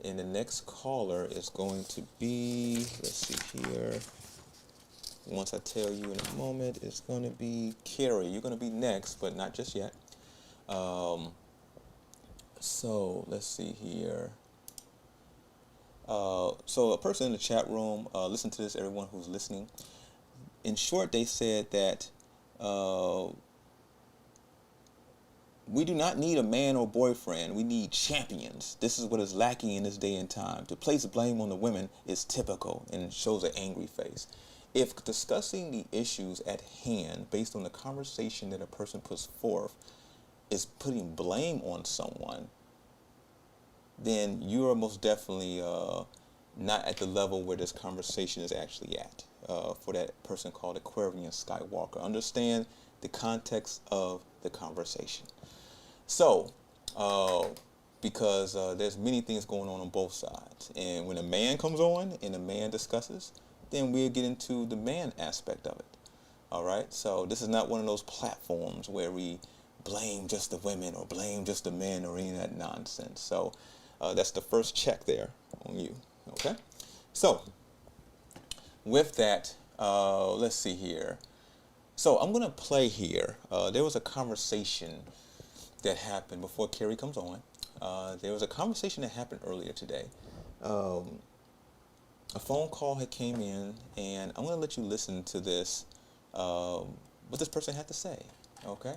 and the next caller is going to be, let's see here, once I tell you in a moment, it's going to be Carrie. You're going to be next, but not just yet. So let's see here. So a person in the chat room, listen to this, everyone who's listening. In short, they said that we do not need a man or boyfriend. We need champions. This is what is lacking in this day and time. To place blame on the women is typical and shows an angry face. If discussing the issues at hand based on the conversation that a person puts forth is putting blame on someone, then you are most definitely not at the level where this conversation is actually at. For that person called Aquarian Skywalker, understand the context of the conversation. So, because there's many things going on both sides, and when a man comes on and a man discusses, then we'll get into the man aspect of it. All right. So this is not one of those platforms where we blame just the women or blame just the men or any of that nonsense. So that's the first check there on you. Okay. So with that, let's see here. So I'm going to play here. There was a conversation that happened before Carrie comes on. There was a conversation that happened earlier today. A phone call had came in, and I'm going to let you listen to this, what this person had to say. Okay?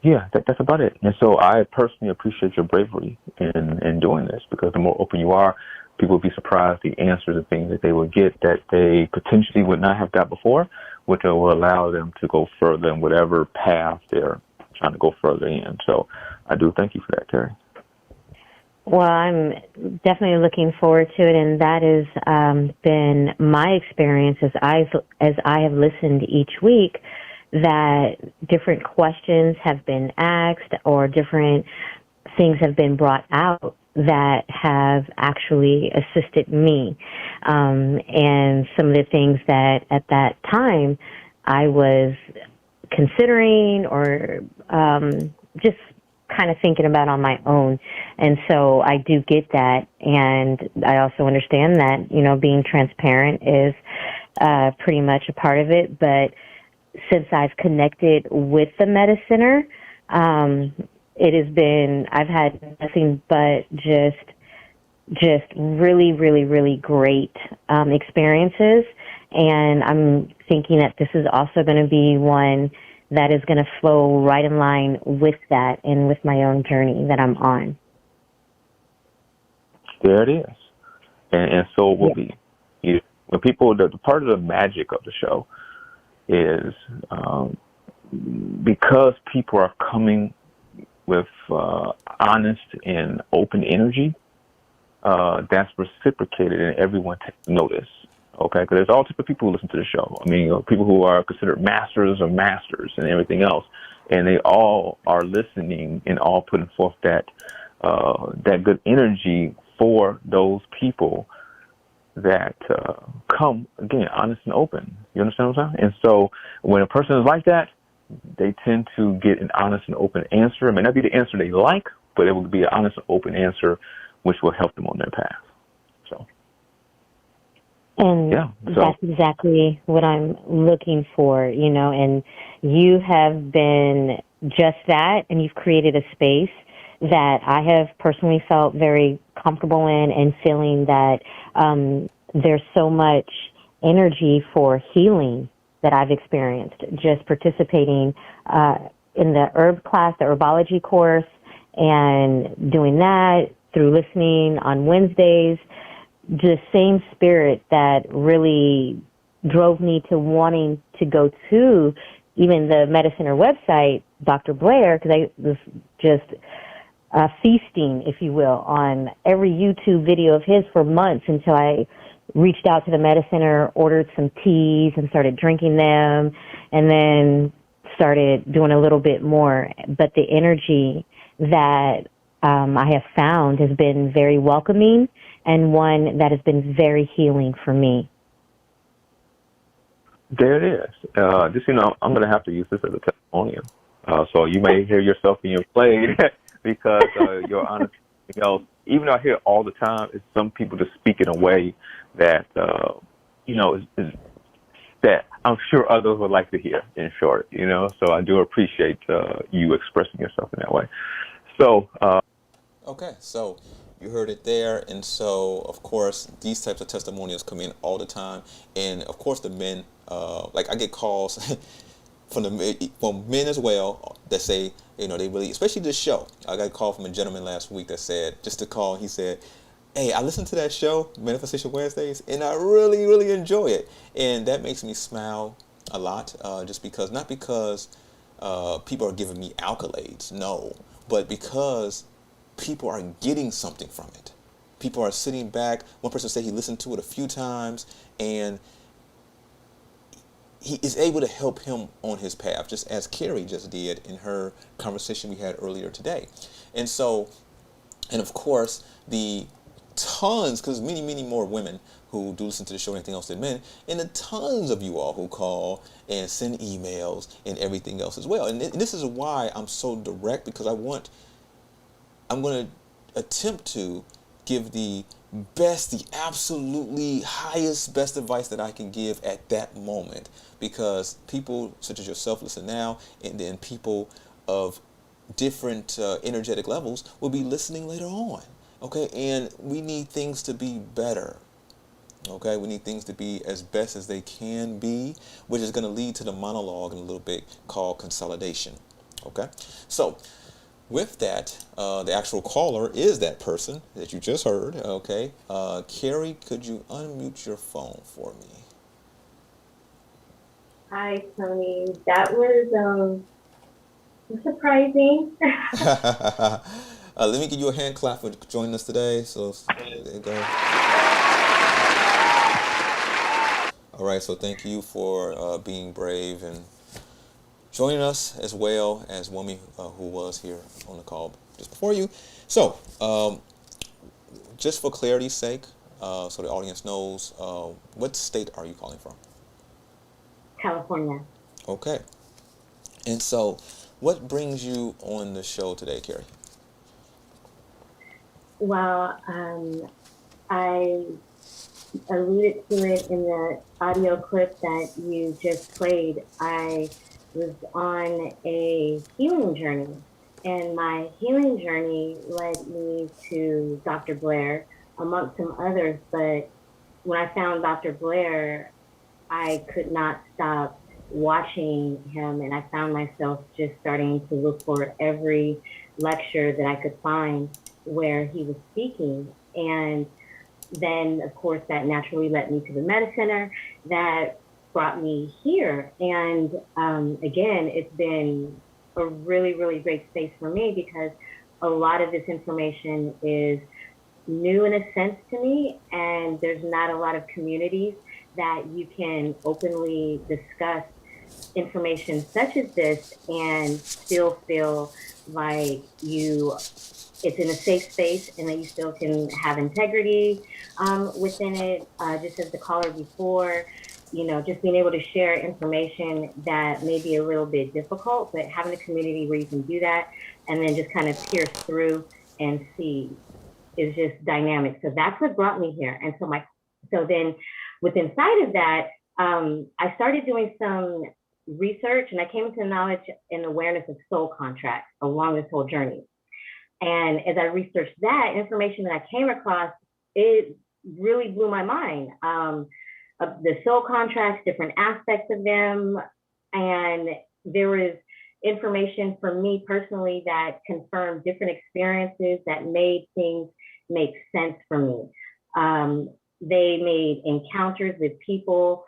Yeah, that's about it. And so I personally appreciate your bravery in doing this, because the more open you are, people will be surprised the answers and things that they will get that they potentially would not have got before, which will allow them to go further in whatever path they're trying to go further in. So I do thank you for that, Terry. Well, I'm definitely looking forward to it, and that has been my experience as I have listened each week, that different questions have been asked or different things have been brought out that have actually assisted me. And some of the things that at that time I was considering or just kind of thinking about on my own. And so I do get that. And I also understand that, you know, being transparent is pretty much a part of it. But since I've connected with the Meta Center, it has been, I've had nothing but just really, really, really great experiences. And I'm thinking that this is also going to be one that is going to flow right in line with that and with my own journey that I'm on. There it is. And so it will be. When people, the part of the magic of the show is because people are coming with honest and open energy, that's reciprocated and everyone takes notice. Okay, because there's all types of people who listen to the show. I mean, people who are considered masters of masters and everything else, and they all are listening and all putting forth that good energy for those people that come, again, honest and open. You understand what I'm saying? And so when a person is like that, they tend to get an honest and open answer. It may not be the answer they like, but it will be an honest and open answer which will help them on their path. So. And that's exactly what I'm looking for, you know, and you have been just that, and you've created a space that I have personally felt very comfortable in, and feeling that there's so much energy for healing that I've experienced just participating in the herb class, the herbology course, and doing that through listening on Wednesdays. The same spirit that really drove me to wanting to go to even the Meta Center website, Dr. Blair, because I was just feasting, if you will, on every YouTube video of his for months until I reached out to the Meta Center, ordered some teas and started drinking them, and then started doing a little bit more. But the energy that I have found has been very welcoming, and one that has been very healing for me. There it is. Just, you know, I'm going to have to use this as a testimonial. So you may hear yourself being played because you're honest. You know, even though I hear it all the time, it's some people just speak in a way that is that I'm sure others would like to hear, in short, so I do appreciate you expressing yourself in that way. So, okay, so you heard it there, and so of course these types of testimonials come in all the time, and of course the men, like I get calls from men as well that say, they really, especially this show. I got a call from a gentleman last week that said, just a call, he said, hey, I listened to that show, Manifestation Wednesdays, and I really, really enjoy it. And that makes me smile a lot, just because, not because people are giving me accolades, no, but because people are getting something from it. People are sitting back. One person said he listened to it a few times, and he is able to help him on his path, just as Carrie just did in her conversation we had earlier today. And so, and of course, the tons, because many, many more women who do listen to the show than anything else than men, and the tons of you all who call and send emails and everything else as well. And this is why I'm so direct, because I'm going to attempt to give the best, the absolutely highest, best advice that I can give at that moment, because people such as yourself listen now, and then people of different energetic levels will be listening later on. Okay, and we need things to be better. Okay, we need things to be as best as they can be, which is going to lead to the monologue in a little bit called consolidation. Okay, so with that, the actual caller is that person that you just heard. Okay, Carrie, could you unmute your phone for me? Hi, Tony. That was surprising. Let me give you a hand clap for joining us today. So there you go. All right, so thank you for being brave and joining us, as well as Wumi, who was here on the call just before you. So, just for clarity's sake, so the audience knows, what state are you calling from? California. Okay. And so, what brings you on the show today, Carrie? Well, I alluded to it in the audio clip that you just played. I was on a healing journey, and my healing journey led me to Dr. Blair, amongst some others. But when I found Dr. Blair, I could not stop watching him, and I found myself just starting to look for every lecture that I could find where he was speaking. And then, of course, that naturally led me to the Meta Center that brought me here. And again, it's been a really, really great space for me, because a lot of this information is new in a sense to me, and there's not a lot of communities that you can openly discuss information such as this and still feel like it's in a safe space, and that you still can have integrity within it. Just as the caller before, just being able to share information that may be a little bit difficult, but having a community where you can do that and then just kind of pierce through and see is just dynamic. So that's what brought me here. And so then within inside of that, I started doing some research, and I came into knowledge and awareness of soul contracts along this whole journey. And as I researched that information that I came across, it really blew my mind. Of the soul contracts, different aspects of them. And there was information for me personally that confirmed different experiences that made things make sense for me. They made encounters with people,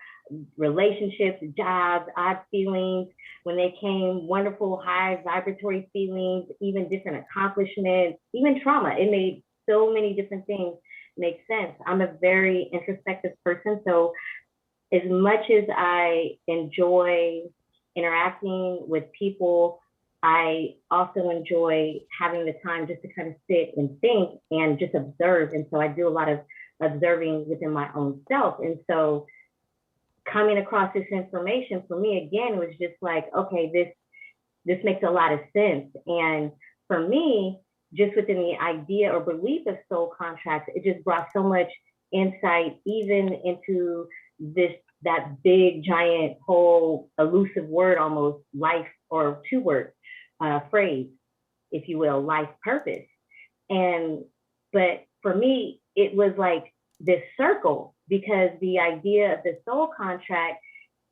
relationships, jobs, odd feelings, when they came, wonderful high vibratory feelings, even different accomplishments, even trauma. It made so many different things make sense. I'm a very introspective person, so as much as I enjoy interacting with people, I also enjoy having the time just to kind of sit and think and just observe. And so I do a lot of observing within my own self. And so coming across this information for me, again, was just like, okay, this makes a lot of sense. And for me, just within the idea or belief of soul contracts, it just brought so much insight even into that big giant whole elusive word, almost life, or two word phrase, if you will, life purpose. But for me, it was like this circle, because the idea of the soul contract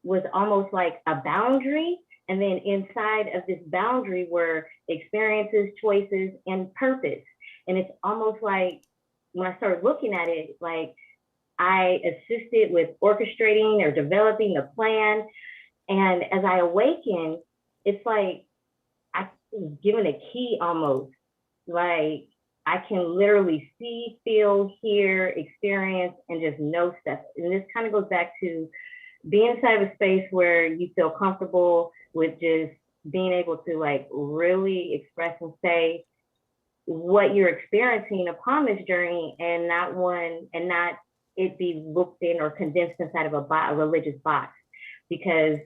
was almost like a boundary. And then inside of this boundary were experiences, choices, and purpose. And it's almost like, when I started looking at it, like I assisted with orchestrating or developing the plan. And as I awakened, it's like I was given a key almost. Like I can literally see, feel, hear, experience, and just know stuff. And this kind of goes back to being inside of a space where you feel comfortable with just being able to like really express and say what you're experiencing upon this journey, and not it be looked in or condensed inside of a religious box. Because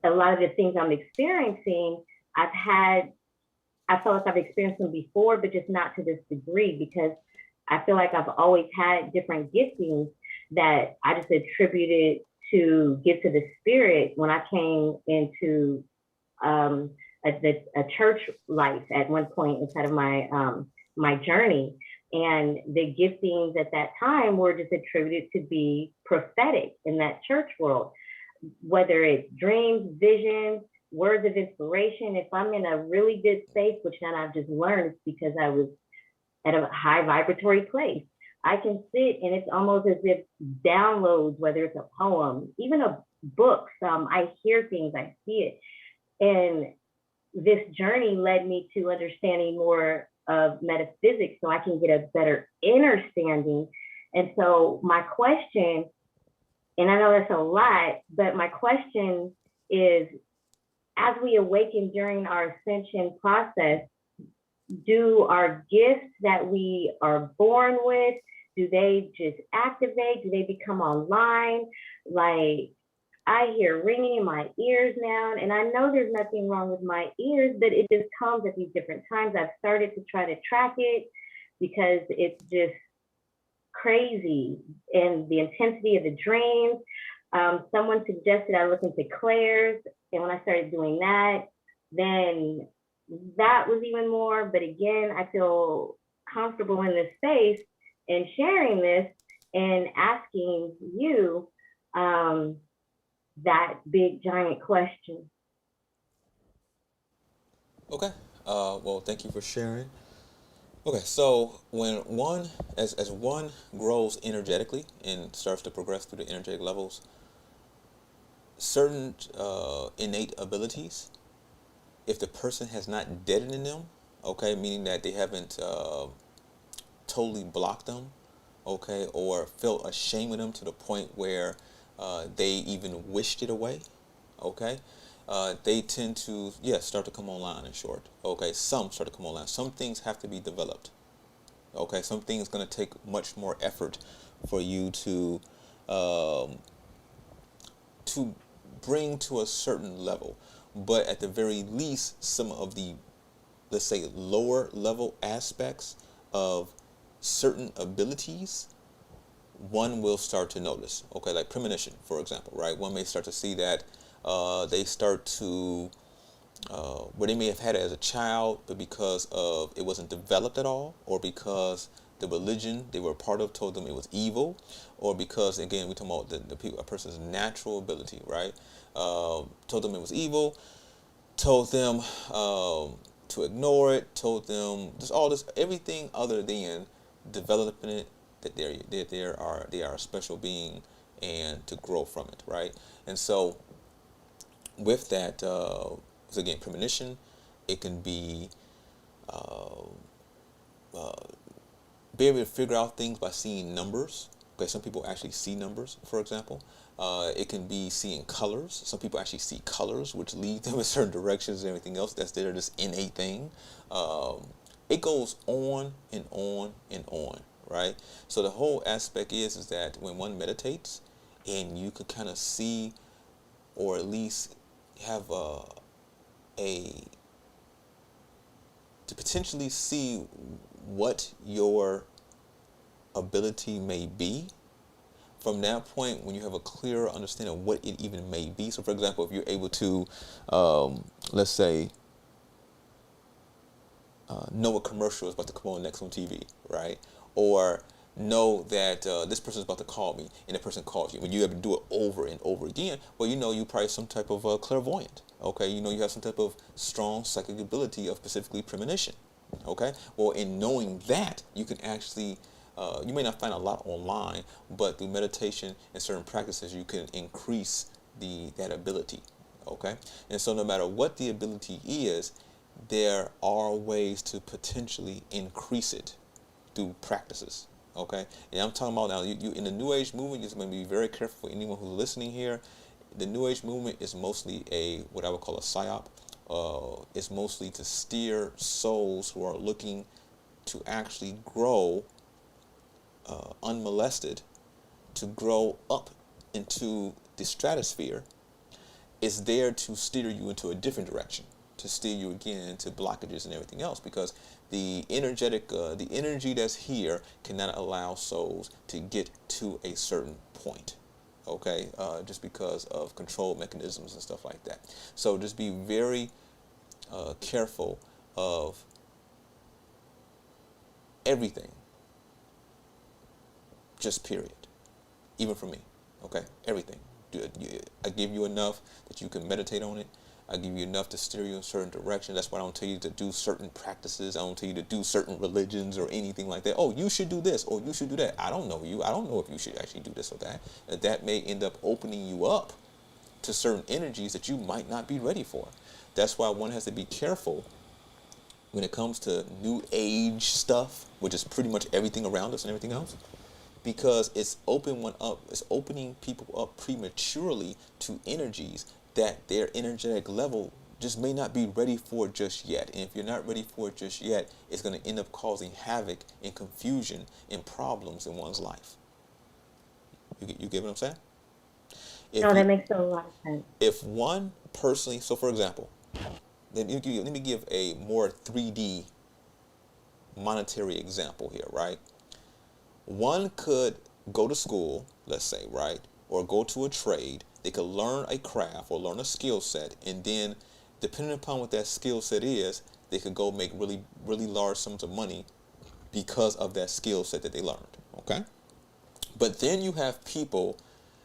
a lot of the things I'm experiencing, I feel like I've experienced them before, but just not to this degree, because I feel like I've always had different giftings that I just attributed to gifts of the spirit when I came into a church life at one point inside of my journey. And the giftings at that time were just attributed to be prophetic in that church world, whether it's dreams, visions, words of inspiration. If I'm in a really good space, which then I've just learned it's because I was at a high vibratory place, I can sit and it's almost as if downloads, whether it's a poem, even a book, I hear things, I see it. And this journey led me to understanding more of metaphysics so I can get a better understanding. And so my question, and I know that's a lot, but my question is, as we awaken during our ascension process, do our gifts that we are born with, do they just activate? Do they become online? Like, I hear ringing in my ears now, and I know there's nothing wrong with my ears, but it just comes at these different times. I've started to try to track it because it's just crazy, and the intensity of the dreams. Someone suggested I look into clairs, and when I started doing that, then that was even more. But again, I feel comfortable in this space and sharing this and asking you that big giant question. Okay. Well, thank you for sharing. Okay, so when one, as one grows energetically and starts to progress through the energetic levels, certain innate abilities, if the person has not deadened them, okay, meaning that they haven't totally blocked them, okay, or felt ashamed of them to the point where they even wished it away, okay, they tend to, start to come online, in short. Okay, some start to come online. Some things have to be developed. Okay, some things going to take much more effort for you to bring to a certain level. But at the very least, some of the, let's say, lower level aspects of certain abilities, one will start to notice. Okay, like premonition, for example, right? One may start to see that they start to, where they may have had it as a child, but because of it wasn't developed at all, or because the religion they were a part of told them it was evil, or because, again, we're talking about the people, a person's natural ability, right? Told them it was evil, told them to ignore it, told them just all this, everything other than developing it, that they are a special being and to grow from it, right? And so with that, so again, premonition, it can be be able to figure out things by seeing numbers. Okay, some people actually see numbers, for example. It can be seeing colors. Some people actually see colors, which lead them in certain directions and everything else. That's their just innate thing. It goes on and on and on, right? So the whole aspect is that when one meditates, and you could kind of see, or at least have to potentially see what your ability may be. from that point, when you have a clearer understanding of what it even may be, so for example, if you're able to, let's say, know a commercial is about to come on next on TV, right? Or know that this person is about to call me, and the person calls you. When you have to do it over and over again, well, you know you probably some type of clairvoyant, okay? You know you have some type of strong psychic ability of specifically premonition, okay? Well, in knowing that, you can actually, you may not find a lot online, but through meditation and certain practices, you can increase that ability, okay? And so no matter what the ability is, there are ways to potentially increase it through practices. Okay, and I'm talking about now. You in the New Age movement, you're going to be very careful for anyone who's listening here. The New Age movement is mostly what I would call a psyop. It's mostly to steer souls who are looking to actually grow unmolested, to grow up into the stratosphere. It's there to steer you into a different direction, to steer you again into blockages and everything else, because the energy that's here cannot allow souls to get to a certain point, okay, just because of control mechanisms and stuff like that. So just be very careful of everything, just period, even for me, okay, everything. I give you enough that you can meditate on it. I give you enough to steer you in a certain direction. That's why I don't tell you to do certain practices. I don't tell you to do certain religions or anything like that. Oh, you should do this or you should do that. I don't know you. I don't know if you should actually do this or that. And that may end up opening you up to certain energies that you might not be ready for. That's why one has to be careful when it comes to New Age stuff, which is pretty much everything around us and everything else, because it's opening people up prematurely to energies that their energetic level just may not be ready for just yet. And if you're not ready for it just yet, it's going to end up causing havoc and confusion and problems in one's life. You get what I'm saying? That makes a lot of sense. If one personally, so for example, let me give a more 3D monetary example here, right? One could go to school, let's say, right? Or go to a trade. They could learn a craft or learn a skill set, and then depending upon what that skill set is, they could go make really, really large sums of money because of that skill set that they learned, okay? But then you have people,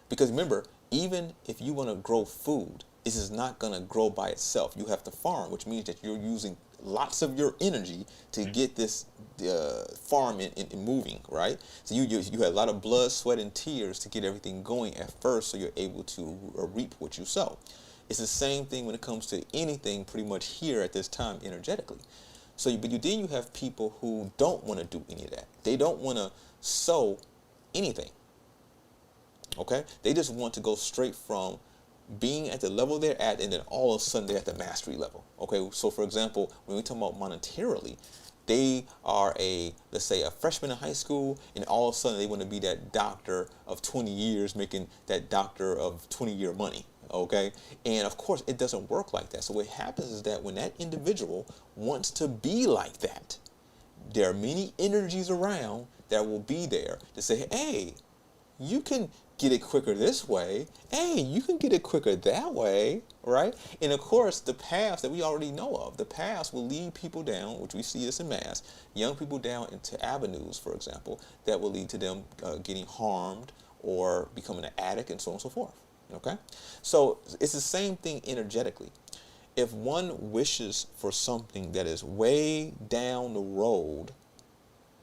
because remember, even if you want to grow food, this is not going to grow by itself. You have to farm, which means that you're using lots of your energy to get this farm in moving, right? So you had a lot of blood, sweat, and tears to get everything going at first, so you're able to reap what you sow. It's the same thing when it comes to anything pretty much here at this time energetically. So, then you have people who don't want to do any of that. They don't want to sow anything, okay? They just want to go straight from being at the level they're at, and then all of a sudden they're at the mastery level. Okay, so for example, when we talk about monetarily, they are let's say a freshman in high school, and all of a sudden they want to be that doctor of 20 years making that doctor of 20-year money. Okay, and of course it doesn't work like that. So what happens is that when that individual wants to be like that, there are many energies around that will be there to say, hey, you can get it quicker this way. Hey, you can get it quicker that way, right? And of course, the paths that we already know of, the paths will lead people down, which we see this in mass, young people down into avenues, for example, that will lead to them getting harmed or becoming an addict and so on and so forth, okay? So it's the same thing energetically. If one wishes for something that is way down the road,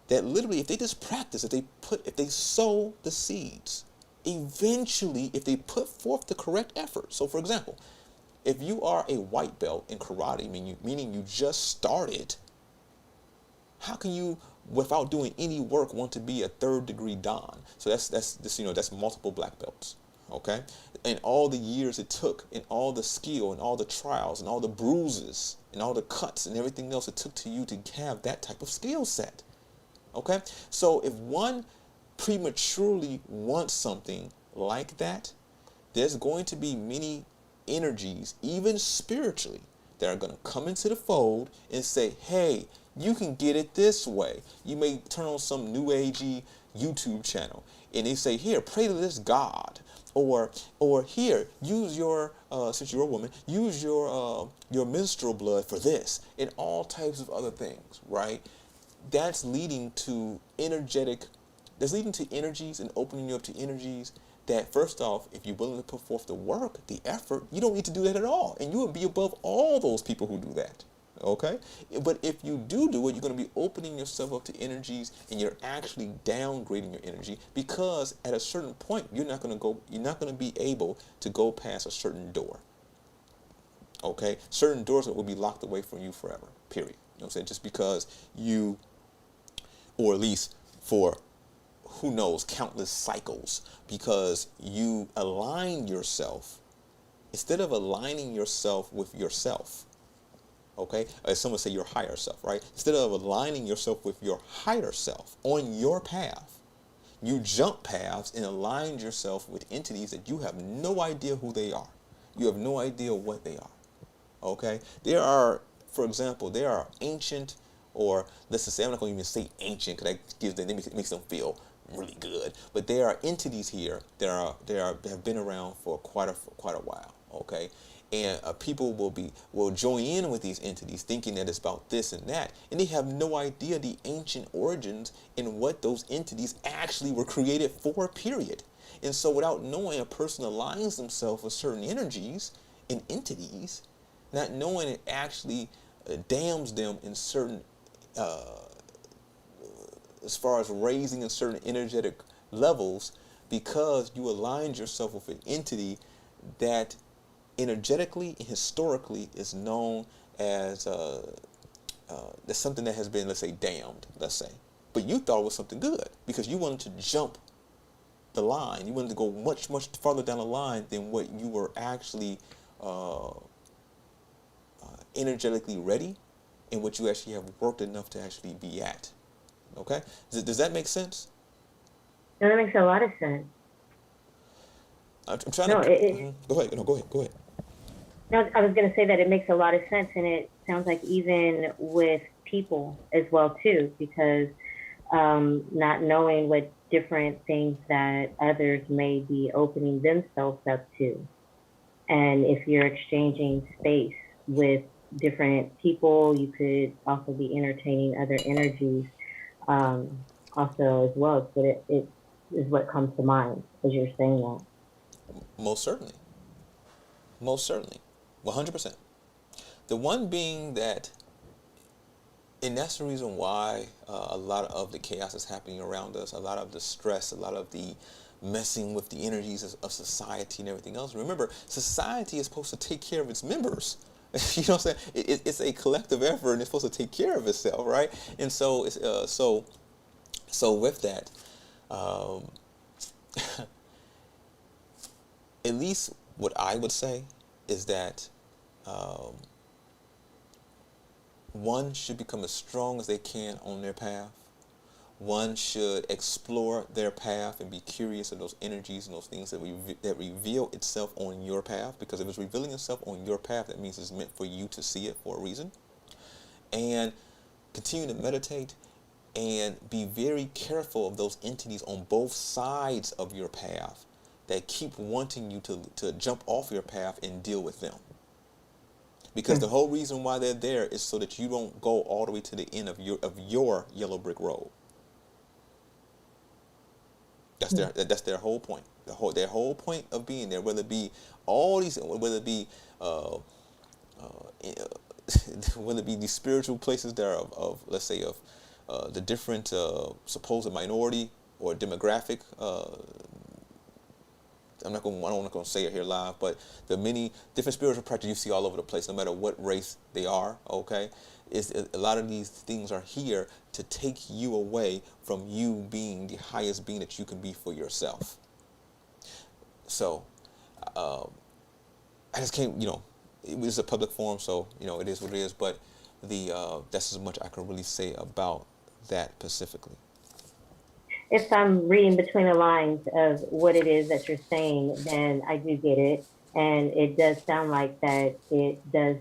that literally, if they just practice, if they sow the seeds, eventually, if they put forth the correct effort. So, for example, if you are a white belt in karate, meaning you just started, how can you, without doing any work, want to be a third-degree dan? So that's multiple black belts, okay? And all the years it took, and all the skill, and all the trials, and all the bruises, and all the cuts, and everything else it took to you to have that type of skill set. Okay, so if one prematurely wants something like that, there's going to be many energies, even spiritually, that are going to come into the fold and say, hey, you can get it this way. You may turn on some new agey YouTube channel, and they say, here, pray to this God, or here, use your since you're a woman, use your menstrual blood for this, and all types of other things, right? That's leading to that's leading to energies and opening you up to energies that, first off, if you're willing to put forth the work, the effort, you don't need to do that at all, and you will be above all those people who do that. Okay, but if you do it, you're going to be opening yourself up to energies, and you're actually downgrading your energy, because at a certain point you're not going to be able to go past a certain door. Okay, certain doors will be locked away from you forever. Period. You know what I'm saying? Just because you, or at least for who knows, countless cycles, because you align yourself instead of aligning yourself with yourself. Okay, as someone say, your higher self, right? Instead of aligning yourself with your higher self on your path, you jump paths and align yourself with entities that you have no idea who they are. You have no idea what they are. Okay, there are, for example, there are ancient, or let's just say, I'm not going to even say ancient because that gives them, it makes them feel really good. But there are entities here that have been around for quite a while. Okay. And people will join in with these entities thinking that it's about this and that, and they have no idea the ancient origins and what those entities actually were created for, period. And so without knowing, a person aligns themselves with certain energies and entities, not knowing it actually damns them in certain, as far as raising in certain energetic levels, because you aligned yourself with an entity that energetically and historically is known as there's something that has been, let's say, damned, let's say. But you thought it was something good because you wanted to jump the line. You wanted to go much, much farther down the line than what you were actually energetically ready, and what you actually have worked enough to actually be at. Okay? Does that make sense? That makes a lot of sense. I'm trying to... Go ahead. No, go ahead. No, I was going to say that it makes a lot of sense, and it sounds like even with people as well too, because not knowing what different things that others may be opening themselves up to, and if you're exchanging space with different people, you could also be entertaining other energies also as well. So it is what comes to mind as you're saying that. Most certainly. 100%. The one being that, and that's the reason why a lot of the chaos is happening around us, a lot of the stress, a lot of the messing with the energies of society and everything else. Remember, society is supposed to take care of its members. You know what I'm saying? It's a collective effort, and it's supposed to take care of itself, right? And so, it's, so with that, at least what I would say is that one should become as strong as they can on their path. One should explore their path and be curious of those energies and those things that reveal itself on your path. Because if it's revealing itself on your path, that means it's meant for you to see it for a reason. And continue to meditate and be very careful of those entities on both sides of your path that keep wanting you to jump off your path and deal with them. Because the whole reason why they're there is so that you don't go all the way to the end of your yellow brick road. That's their whole point. Their whole point of being there, whether it be all these, whether it be these spiritual places that are of let's say of the different supposed minority or demographic. I don't want to say it here live, but the many different spiritual practices you see all over the place, no matter what race they are. Okay, a lot of these things are here to take you away from you being the highest being that you can be for yourself. So, I just can't, it was a public forum, so it is what it is. But that's as much I can really say about that specifically. If I'm reading between the lines of what it is that you're saying, then I do get it. And it does sound like that it does,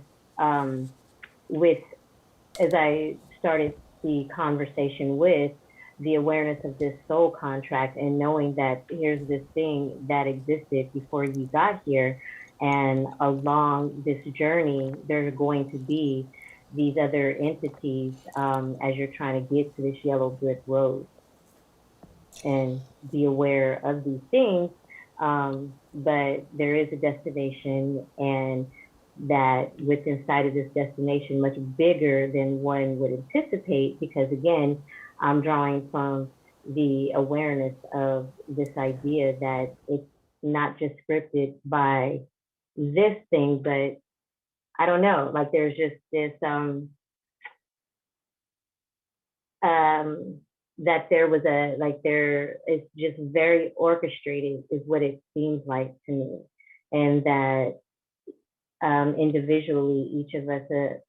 as I started the conversation with, the awareness of this soul contract and knowing that here's this thing that existed before you got here. And along this journey, there's going to be these other entities as you're trying to get to this yellow brick road, and be aware of these things. But there is a destination, and that what's inside of this destination much bigger than one would anticipate, because again, I'm drawing from the awareness of this idea that it's not just scripted by this thing, but I don't know, like there's just this that there was a, like there, it's just very orchestrated is what it seems like to me. And that individually, each of us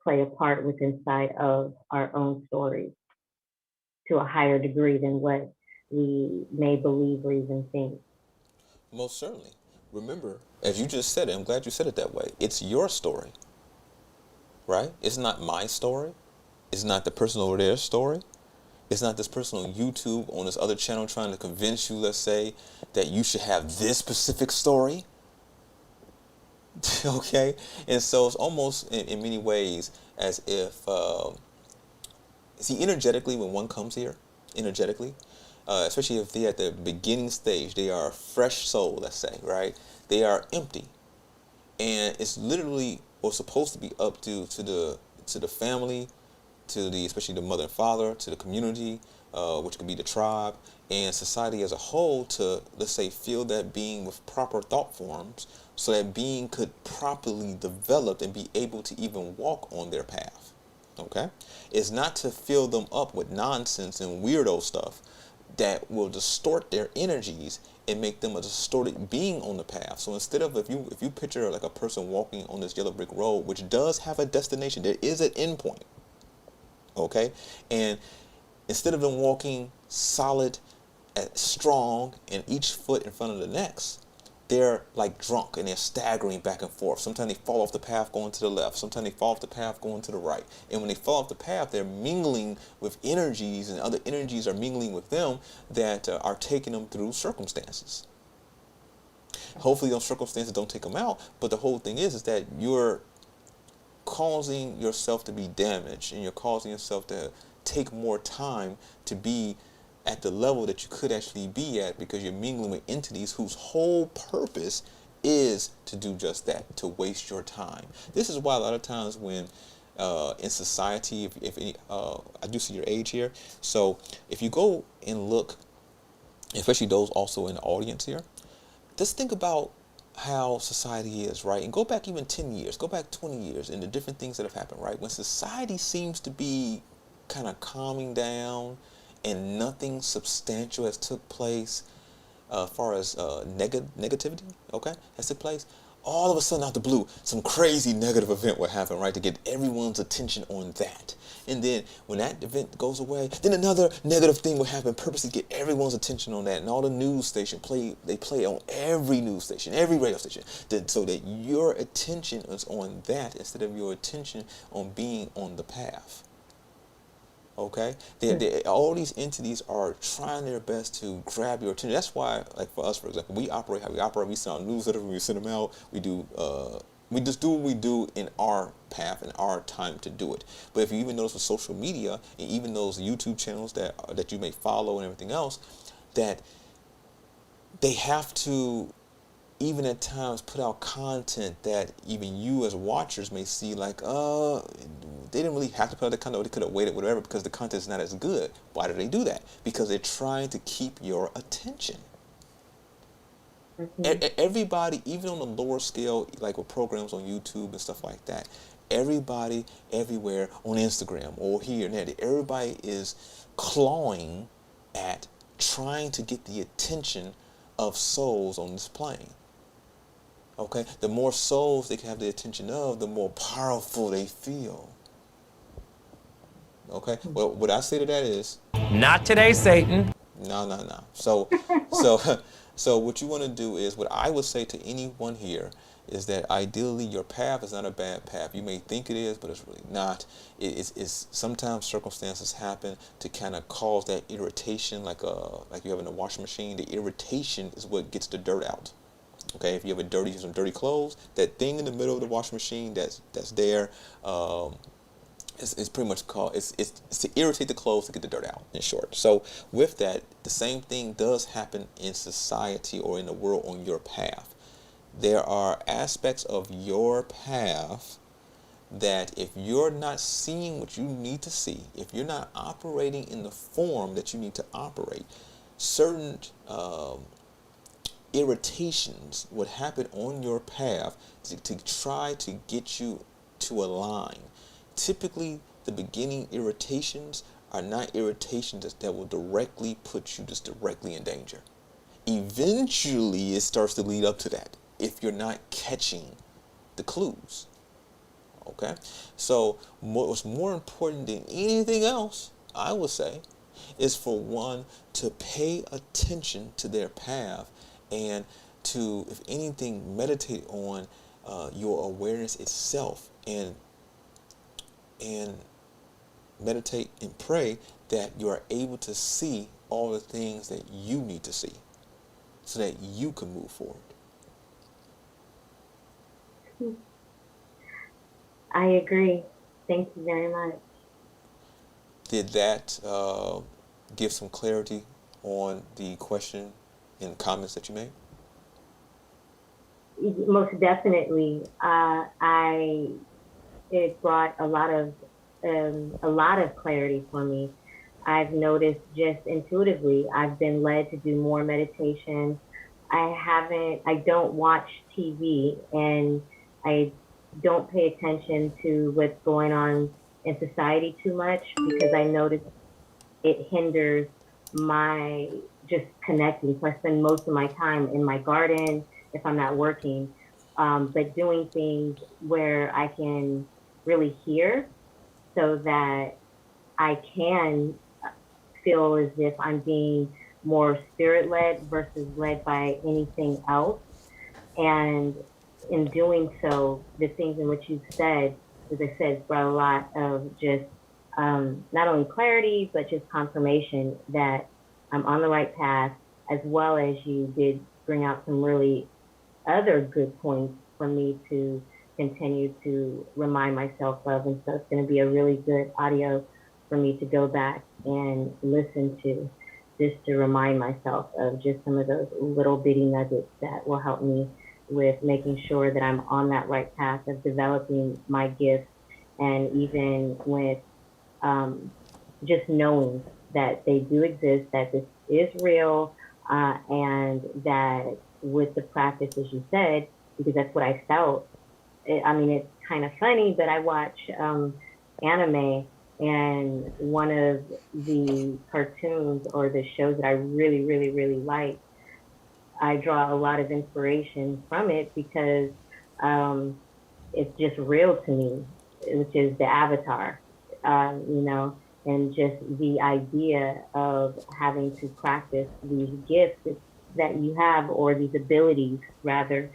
play a part within inside of our own stories to a higher degree than what we may believe or even think. Most certainly. Remember, as you just said it, I'm glad you said it that way. It's your story, right? It's not my story. It's not the person over there's story. It's not this person on YouTube, on this other channel trying to convince you, let's say, that you should have this specific story. Okay? And so it's almost in many ways as if, see, energetically, when one comes here, energetically, especially if they're at the beginning stage, they are a fresh soul, let's say, right? They are empty. And it's literally, or supposed to be up to the family, to the, especially the mother and father, to the community, which could be the tribe, and society as a whole, to, let's say, fill that being with proper thought forms so that being could properly develop and be able to even walk on their path. Okay? It's not to fill them up with nonsense and weirdo stuff that will distort their energies and make them a distorted being on the path. So instead of, if you picture like a person walking on this yellow brick road, which does have a destination, there is an end point. Okay? And instead of them walking solid, strong, and each foot in front of the next, they're like drunk and they're staggering back and forth. Sometimes they fall off the path going to the left. Sometimes they fall off the path going to the right. And when they fall off the path, they're mingling with energies, and other energies are mingling with them that are taking them through circumstances. Hopefully those circumstances don't take them out, but the whole thing is that you're causing yourself to be damaged, and you're causing yourself to take more time to be at the level that you could actually be at, because you're mingling with entities whose whole purpose is to do just that, to waste your time. This is why a lot of times when in society, if any, I do see your age here, so if you go and look, especially those also in the audience here, just think about how society is, right? And go back even 10 years, go back 20 years, and the different things that have happened, right? When society seems to be kind of calming down and nothing substantial has took place as far as negativity, okay, has took place, all of a sudden out the blue, some crazy negative event will happen, right, to get everyone's attention on that. And then when that event goes away, then another negative thing will happen, purposely get everyone's attention on that. And all the news stations play on every news station, every radio station, so that your attention is on that instead of your attention on being on the path. Okay, all these entities are trying their best to grab your attention. That's why, like for us, for example, we operate how we operate. We send out newsletters, we send them out. We do, we just do what we do in our path and our time to do it. But if you even notice with social media and even those YouTube channels that you may follow and everything else, that they have to even at times put out content that even you as watchers may see like, they didn't really have to put out the content, they could have waited, whatever, because the content is not as good. Why do they do that? Because they're trying to keep your attention. Everybody, even on the lower scale, like with programs on YouTube and stuff like that, everybody, everywhere, on Instagram or here and there, everybody is clawing at trying to get the attention of souls on this plane. Okay, the more souls they can have the attention of, the more powerful they feel. Okay, well, what I say to that is, not today, Satan. No. So what you want to do is, what I would say to anyone here is that ideally your path is not a bad path. You may think it is, but it's really not. It's sometimes circumstances happen to kind of cause that irritation, like you have in a washing machine. The irritation is what gets the dirt out. Okay, if you have some dirty clothes, that thing in the middle of the washing machine that's there, it's pretty much called, it's to irritate the clothes to get the dirt out, in short. So with that, the same thing does happen in society or in the world on your path. There are aspects of your path that if you're not seeing what you need to see, if you're not operating in the form that you need to operate, certain irritations would happen on your path to try to get you to align. Typically, the beginning irritations are not irritations that will directly put you just directly in danger. Eventually, it starts to lead up to that if you're not catching the clues. Okay? So, what's more important than anything else, I would say, is for one to pay attention to their path and to, if anything, meditate on your awareness itself and meditate and pray that you are able to see all the things that you need to see so that you can move forward. I agree. Thank you very much. Did that give some clarity on the question and comments that you made? Most definitely. It brought a lot of clarity for me. I've noticed just intuitively, I've been led to do more meditation. I don't watch TV, and I don't pay attention to what's going on in society too much because I notice it hinders my just connecting. So I spend most of my time in my garden if I'm not working, but doing things where I can really hear so that I can feel as if I'm being more spirit-led versus led by anything else. And in doing so, the things in which you said, as I said, brought a lot of just not only clarity, but just confirmation that I'm on the right path, as well as you did bring out some really other good points for me to continue to remind myself of. And so it's going to be a really good audio for me to go back and listen to, just to remind myself of just some of those little bitty nuggets that will help me with making sure that I'm on that right path of developing my gifts, and even with just knowing that they do exist, that this is real, and that with the practice, as you said, because that's what I felt. I mean, it's kind of funny, but I watch anime, and one of the cartoons or the shows that I really, really, really like, I draw a lot of inspiration from it because it's just real to me, which is the avatar, and just the idea of having to practice these gifts that you have, or these abilities rather,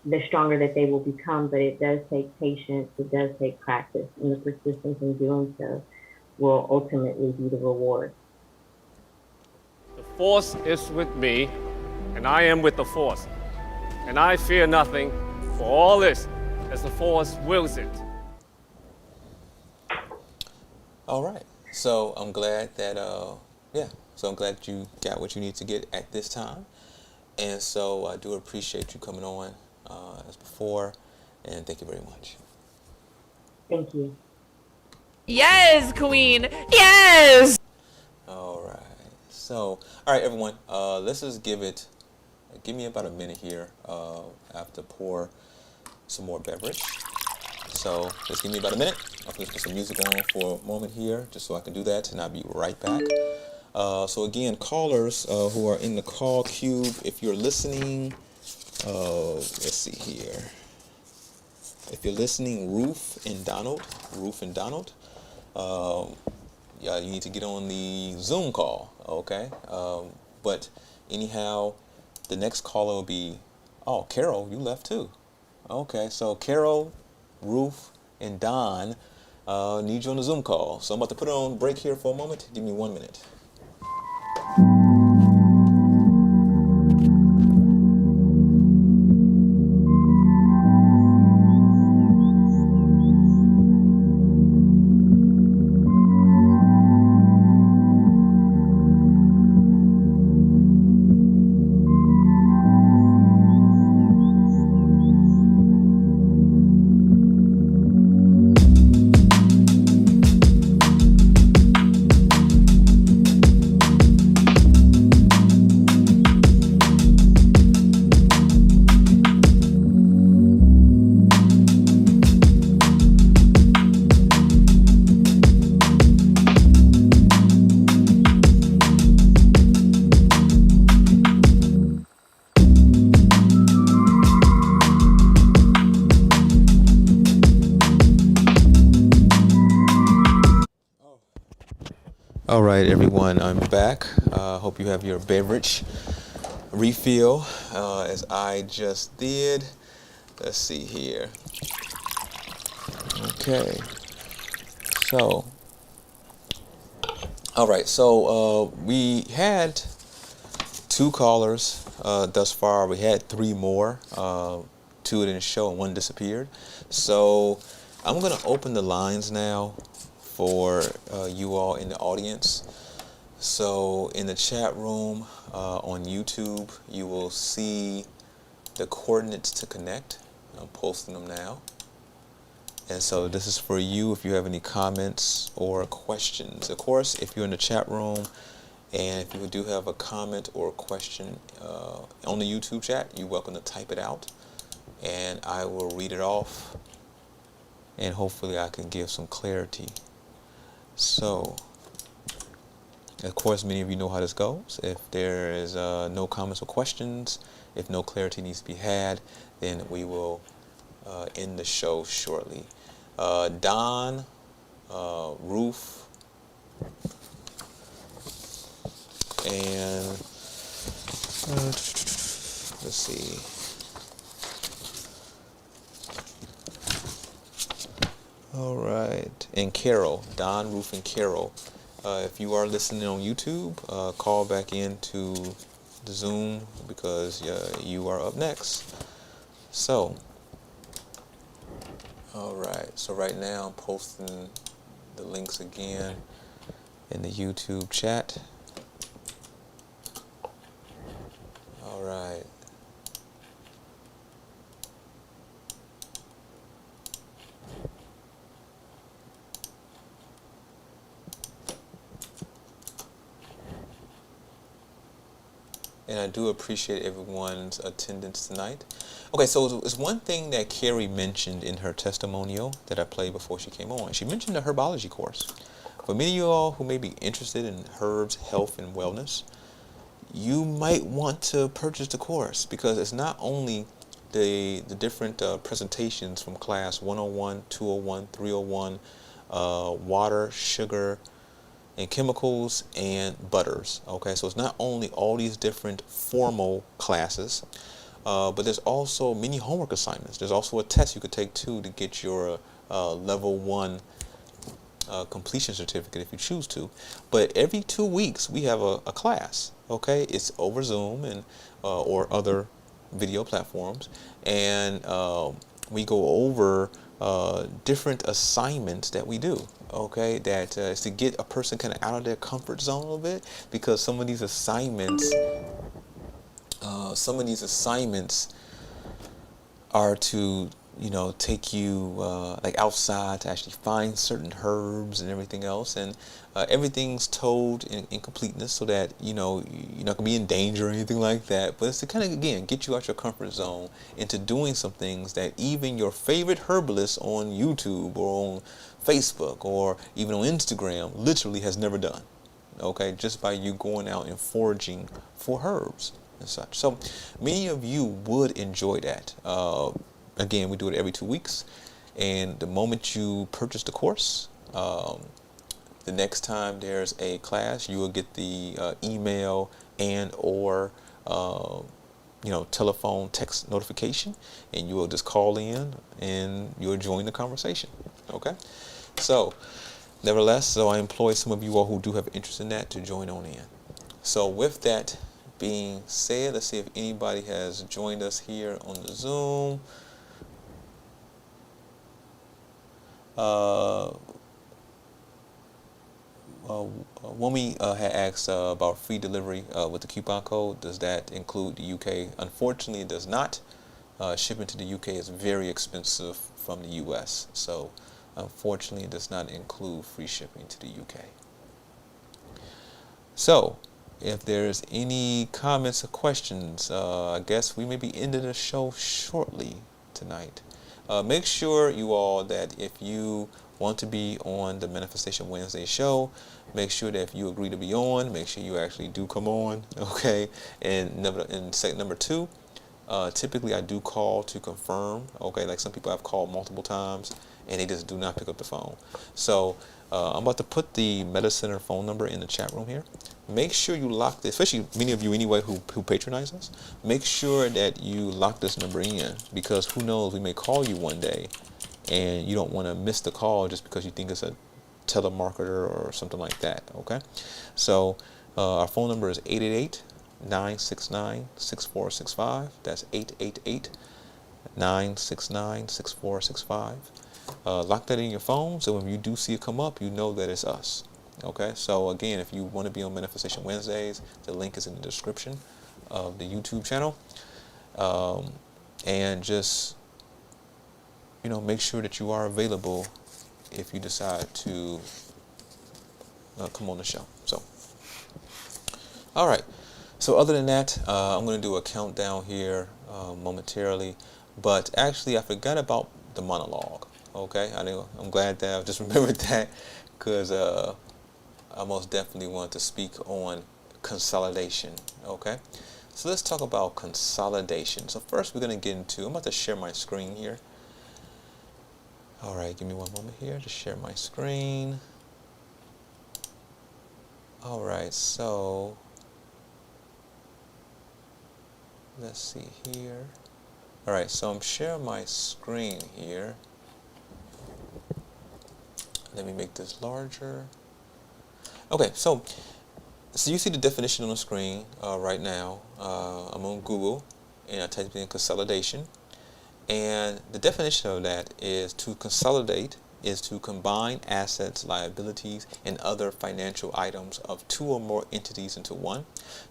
the stronger that they will become. But it does take patience, it does take practice, and the persistence in doing so will ultimately be the reward. The force is with me, and I am with the force. And I fear nothing, for all this, as the force wills it. All right. So I'm glad that, so I'm glad you got what you need to get at this time. And so I do appreciate you coming on as before, and thank you very much. Thank you. Yes, Queen. Yes. All right. So, all right, everyone. Let's just give me about a minute here. I have to pour some more beverage. So just give me about a minute. I'll just put some music on for a moment here, just so I can do that, and I'll be right back. So again, callers who are in the call cube, if you're listening, let's see here. If you're listening, Ruth and Donald, yeah, you need to get on the Zoom call, okay? But anyhow, the next caller will be, oh, Carol, you left too. Okay, so Carol, Ruth, and Don need you on the Zoom call. So I'm about to put it on break here for a moment. Give me 1 minute. All right, everyone, I'm back. Hope you have your beverage refill, as I just did. Let's see here. Okay. So, all right. So we had 2 callers thus far. We had 3 more. 2 didn't show and 1 disappeared. So I'm gonna open the lines now for you all in the audience. So in the chat room on YouTube, you will see the coordinates to connect. I'm posting them now. And so this is for you if you have any comments or questions. Of course, if you're in the chat room and if you do have a comment or a question on the YouTube chat, you're welcome to type it out and I will read it off and hopefully I can give some clarity. So, of course, many of you know how this goes. If there is no comments or questions, if no clarity needs to be had, then we will end the show shortly. Don, Ruth, and let's see. All right, and Carol, Don, Ruth, and Carol. If you are listening on YouTube, call back into the Zoom because you are up next. So, all right. So right now I'm posting the links again in the YouTube chat. All right. And I do appreciate everyone's attendance tonight. Okay, so it's one thing that Carrie mentioned in her testimonial that I played before she came on. She mentioned the herbology course. For many of you all who may be interested in herbs, health, and wellness, you might want to purchase the course because it's not only the different presentations from class 101, 201, 301, water, sugar, and chemicals and butters. Okay, so it's not only all these different formal classes, but there's also many homework assignments. There's also a test you could take too to get your level 1 completion certificate if you choose to. But every 2 weeks we have a class. Okay, it's over Zoom and or other video platforms, and we go over different assignments that we do. Okay, that is to get a person kind of out of their comfort zone a little bit, because some of these assignments are to, you know, take you like outside to actually find certain herbs and everything else, and everything's told in completeness so that, you know, you're not gonna be in danger or anything like that. But it's to kind of, again, get you out your comfort zone into doing some things that even your favorite herbalist on YouTube or on Facebook or even on Instagram literally has never done. Okay, just by you going out and foraging for herbs and such. So many of you would enjoy that. Again, we do it every 2 weeks, and the moment you purchase the course, the next time there's a class, you will get the email and or telephone text notification, and you will just call in and you'll join the conversation. Okay, so nevertheless, so I employ some of you all who do have interest in that to join on in. So with that being said, let's see if anybody has joined us here on the Zoom. Womi had asked about free delivery with the coupon code. Does that include the UK? Unfortunately, it does not. Shipping to the UK is very expensive from the US, so unfortunately, it does not include free shipping to the UK. So, if there's any comments or questions, I guess we may be ending the show shortly tonight. Make sure you all that if you want to be on the Manifestation Wednesday show, make sure that if you agree to be on, make sure you actually do come on, okay? And number two, typically I do call to confirm, okay? Like some people I've called multiple times and they just do not pick up the phone. So I'm about to put the Meta Center phone number in the chat room here. Make sure you lock this, especially many of you anyway who patronize us. Make sure that you lock this number in, because who knows, we may call you one day and you don't want to miss the call just because you think it's a telemarketer or something like that, okay? So our phone number is 888-969-6465. That's 888-969-6465. Lock that in your phone, so when you do see it come up, you know that it's us. Okay, so again, if you want to be on Manifestation Wednesdays, the link is in the description of the YouTube channel. And just, make sure that you are available if you decide to come on the show. So, all right. So other than that, I'm going to do a countdown here momentarily. But actually, I forgot about the monologue. Okay, I'm glad that I just remembered that, because I most definitely want to speak on consolidation. Okay, so let's talk about consolidation. So first, we're going to get into, I'm about to share my screen here. All right, give me one moment here to share my screen. All right, so let's see here. All right, so I'm sharing my screen here. Let me make this larger. Okay, so you see the definition on the screen right now. I'm on Google and I typed in consolidation. And the definition of that is to consolidate is to combine assets, liabilities, and other financial items of two or more entities into one.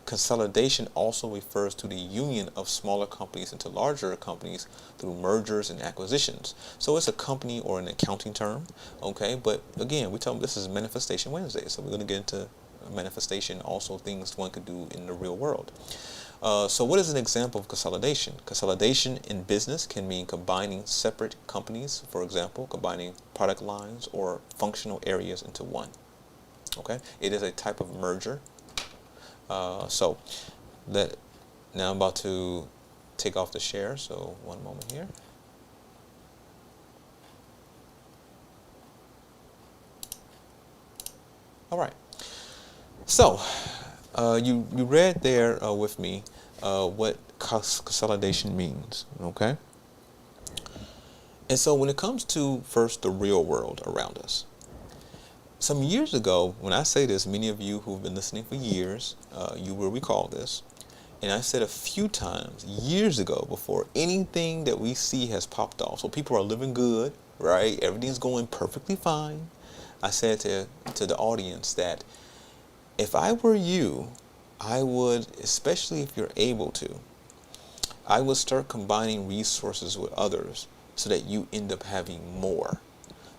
Consolidation also refers to the union of smaller companies into larger companies through mergers and acquisitions. So it's a company or an accounting term, okay? But again, we're talking, this is Manifestation Wednesday, so we're going to get into manifestation, also things one could do in the real world. So what is an example of consolidation? Consolidation in business can mean combining separate companies, for example, combining product lines or functional areas into one. Okay, it is a type of merger. Now I'm about to take off the share, so one moment here. All right, so you read there with me what consolidation means, okay? And so when it comes to first the real world around us, some years ago, when I say this, many of you who've been listening for years, you will recall this, and I said a few times years ago before anything that we see has popped off. So people are living good, right? Everything's going perfectly fine. I said to the audience that if I were you, I would, especially if you're able to, I would start combining resources with others so that you end up having more.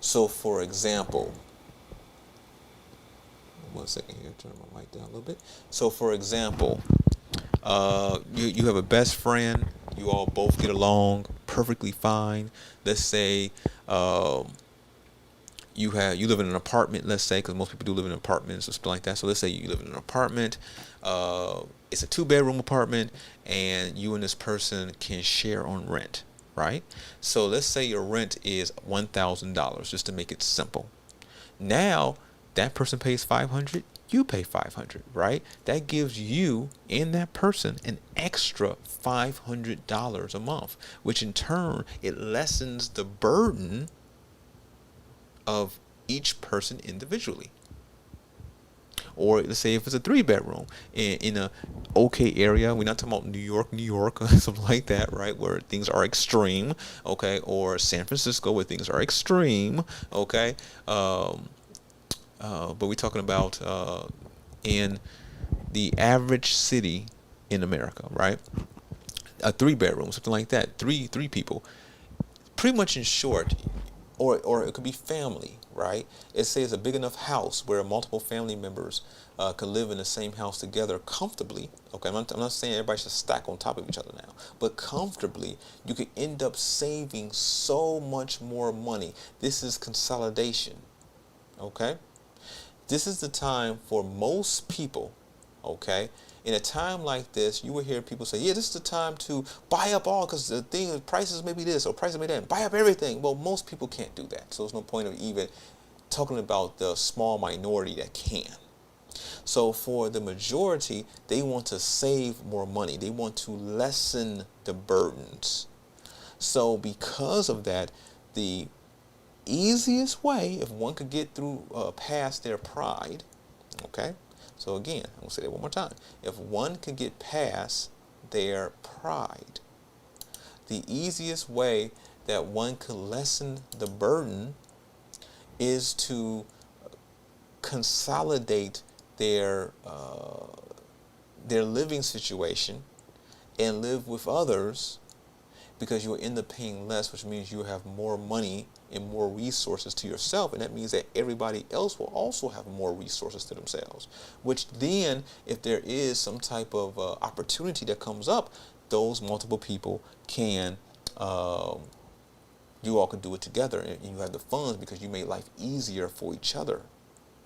So for example, one second here, turn my mic down a little bit. So for example, you have a best friend, you all both get along perfectly fine. Let's say you live in an apartment, let's say, because most people do live in apartments or something like that. So let's say you live in an apartment, it's a 2-bedroom apartment, and you and this person can share on rent, right? So let's say your rent is $1,000, just to make it simple. Now that person pays $500, you pay $500, right? That gives you and that person an extra $500 a month, which in turn, it lessens the burden of each person individually. Or let's say if it's a 3-bedroom in a okay area, we're not talking about New York, or something like that, right, where things are extreme, okay, or San Francisco where things are extreme, okay, but we're talking about in the average city in America, right, a 3-bedroom, something like that, three people, pretty much in short. Or it could be family, right? It says a big enough house where multiple family members could live in the same house together comfortably. Okay, I'm not saying everybody should stack on top of each other now, but comfortably, you could end up saving so much more money. This is consolidation, okay? This is the time for most people, okay? In a time like this, you will hear people say, yeah, this is the time to buy up all because the thing, prices may be this or prices may be that. Buy up everything. Well, most people can't do that. So there's no point of even talking about the small minority that can. So for the majority, they want to save more money. They want to lessen the burdens. So because of that, the easiest way, if one could get through past their pride, okay? So again, I'm going to say that one more time. If one can get past their pride, the easiest way that one could lessen the burden is to consolidate their living situation and live with others, because you'll end up paying less, which means you have more money and more resources to yourself, and that means that everybody else will also have more resources to themselves, which then, if there is some type of opportunity that comes up, those multiple people can, you all can do it together, and you have the funds because you made life easier for each other.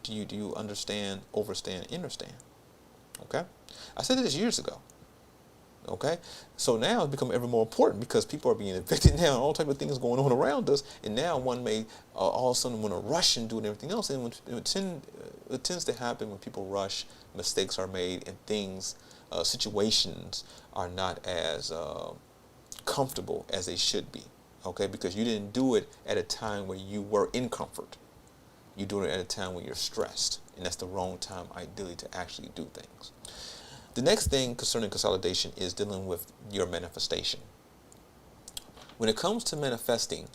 Do you understand, overstand, understand? Okay? I said this years ago. Okay, so now it's become ever more important because people are being evicted now, and all type of things going on around us, and now one may all of a sudden want to rush and do everything else, and it tends to happen when people rush, mistakes are made, and things, situations are not as comfortable as they should be. Okay, because you didn't do it at a time where you were in comfort. You do it at a time when you're stressed, and that's the wrong time, ideally, to actually do things. The next thing concerning consolidation is dealing with your manifestation. When it comes to manifesting,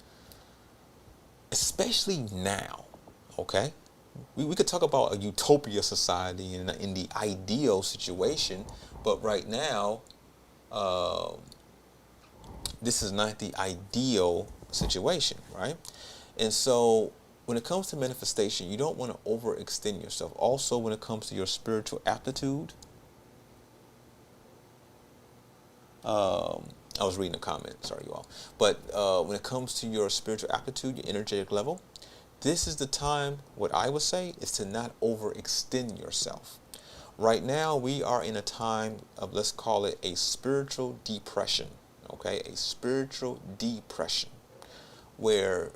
especially now, okay, we could talk about a utopia society and in the ideal situation, but right now, this is not the ideal situation, right? And so when it comes to manifestation, you don't want to overextend yourself. Also, when it comes to your spiritual aptitude, I was reading a comment, sorry you all. But when it comes to your spiritual aptitude, your energetic level, this is the time, what I would say, is to not overextend yourself. Right now, we are in a time of, let's call it a spiritual depression, okay? A spiritual depression where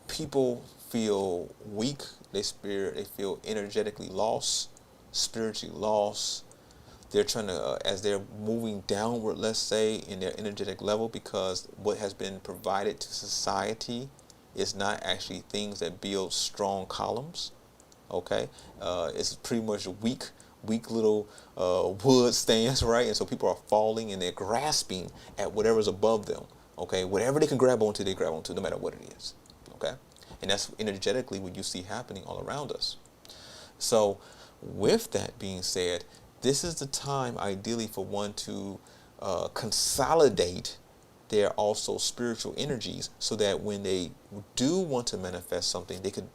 people feel weak, they feel energetically lost, spiritually lost. They're trying to, as they're moving downward, let's say, in their energetic level, because what has been provided to society is not actually things that build strong columns, okay? It's pretty much weak little wood stands, right? And so people are falling and they're grasping at whatever's above them, okay? Whatever they can grab onto, they grab onto, no matter what it is, okay? And that's energetically what you see happening all around us. So with that being said, this is the time, ideally, for one to consolidate their also spiritual energies, so that when they do want to manifest something, they could,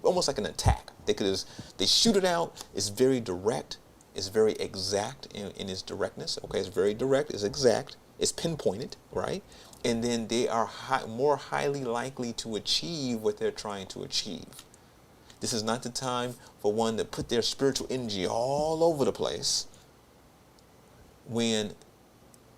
almost like an attack. They shoot it out. It's very direct. It's very exact in its directness. Okay, it's very direct. It's exact. It's pinpointed, right? And then they are more highly likely to achieve what they're trying to achieve. This is not the time for one to put their spiritual energy all over the place, when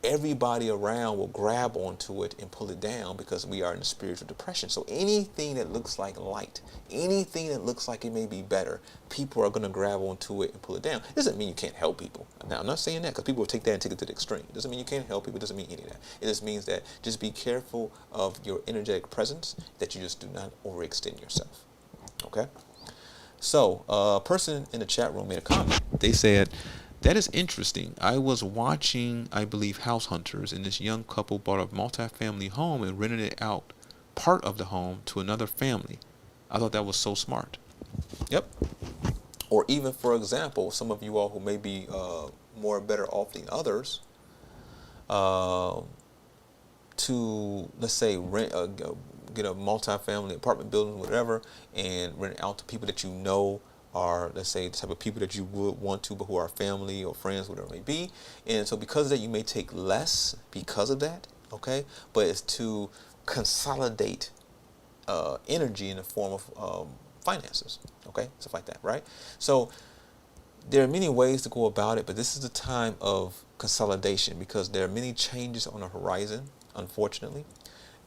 everybody around will grab onto it and pull it down because we are in a spiritual depression. So anything that looks like light, anything that looks like it may be better, people are going to grab onto it and pull it down. It doesn't mean you can't help people. Now, I'm not saying that because people will take that and take it to the extreme. It doesn't mean you can't help people. It doesn't mean any of that. It just means that just be careful of your energetic presence, that you just do not overextend yourself. Okay? So a person in the chat room made a comment. They said, that is interesting. I was watching, I believe, House Hunters, and this young couple bought a multi-family home and rented it out, part of the home, to another family. I thought that was so smart. Yep. Or even, for example, some of you all who may be more better off than others, to, let's say, rent, get a multi-family apartment building, whatever, and rent it out to people that you know are, let's say, the type of people that you would want to, but who are family or friends, whatever it may be. And so because of that, you may take less because of that, okay? But it's to consolidate energy in the form of finances, okay? Stuff like that, right? So there are many ways to go about it, but this is the time of consolidation because there are many changes on the horizon, unfortunately.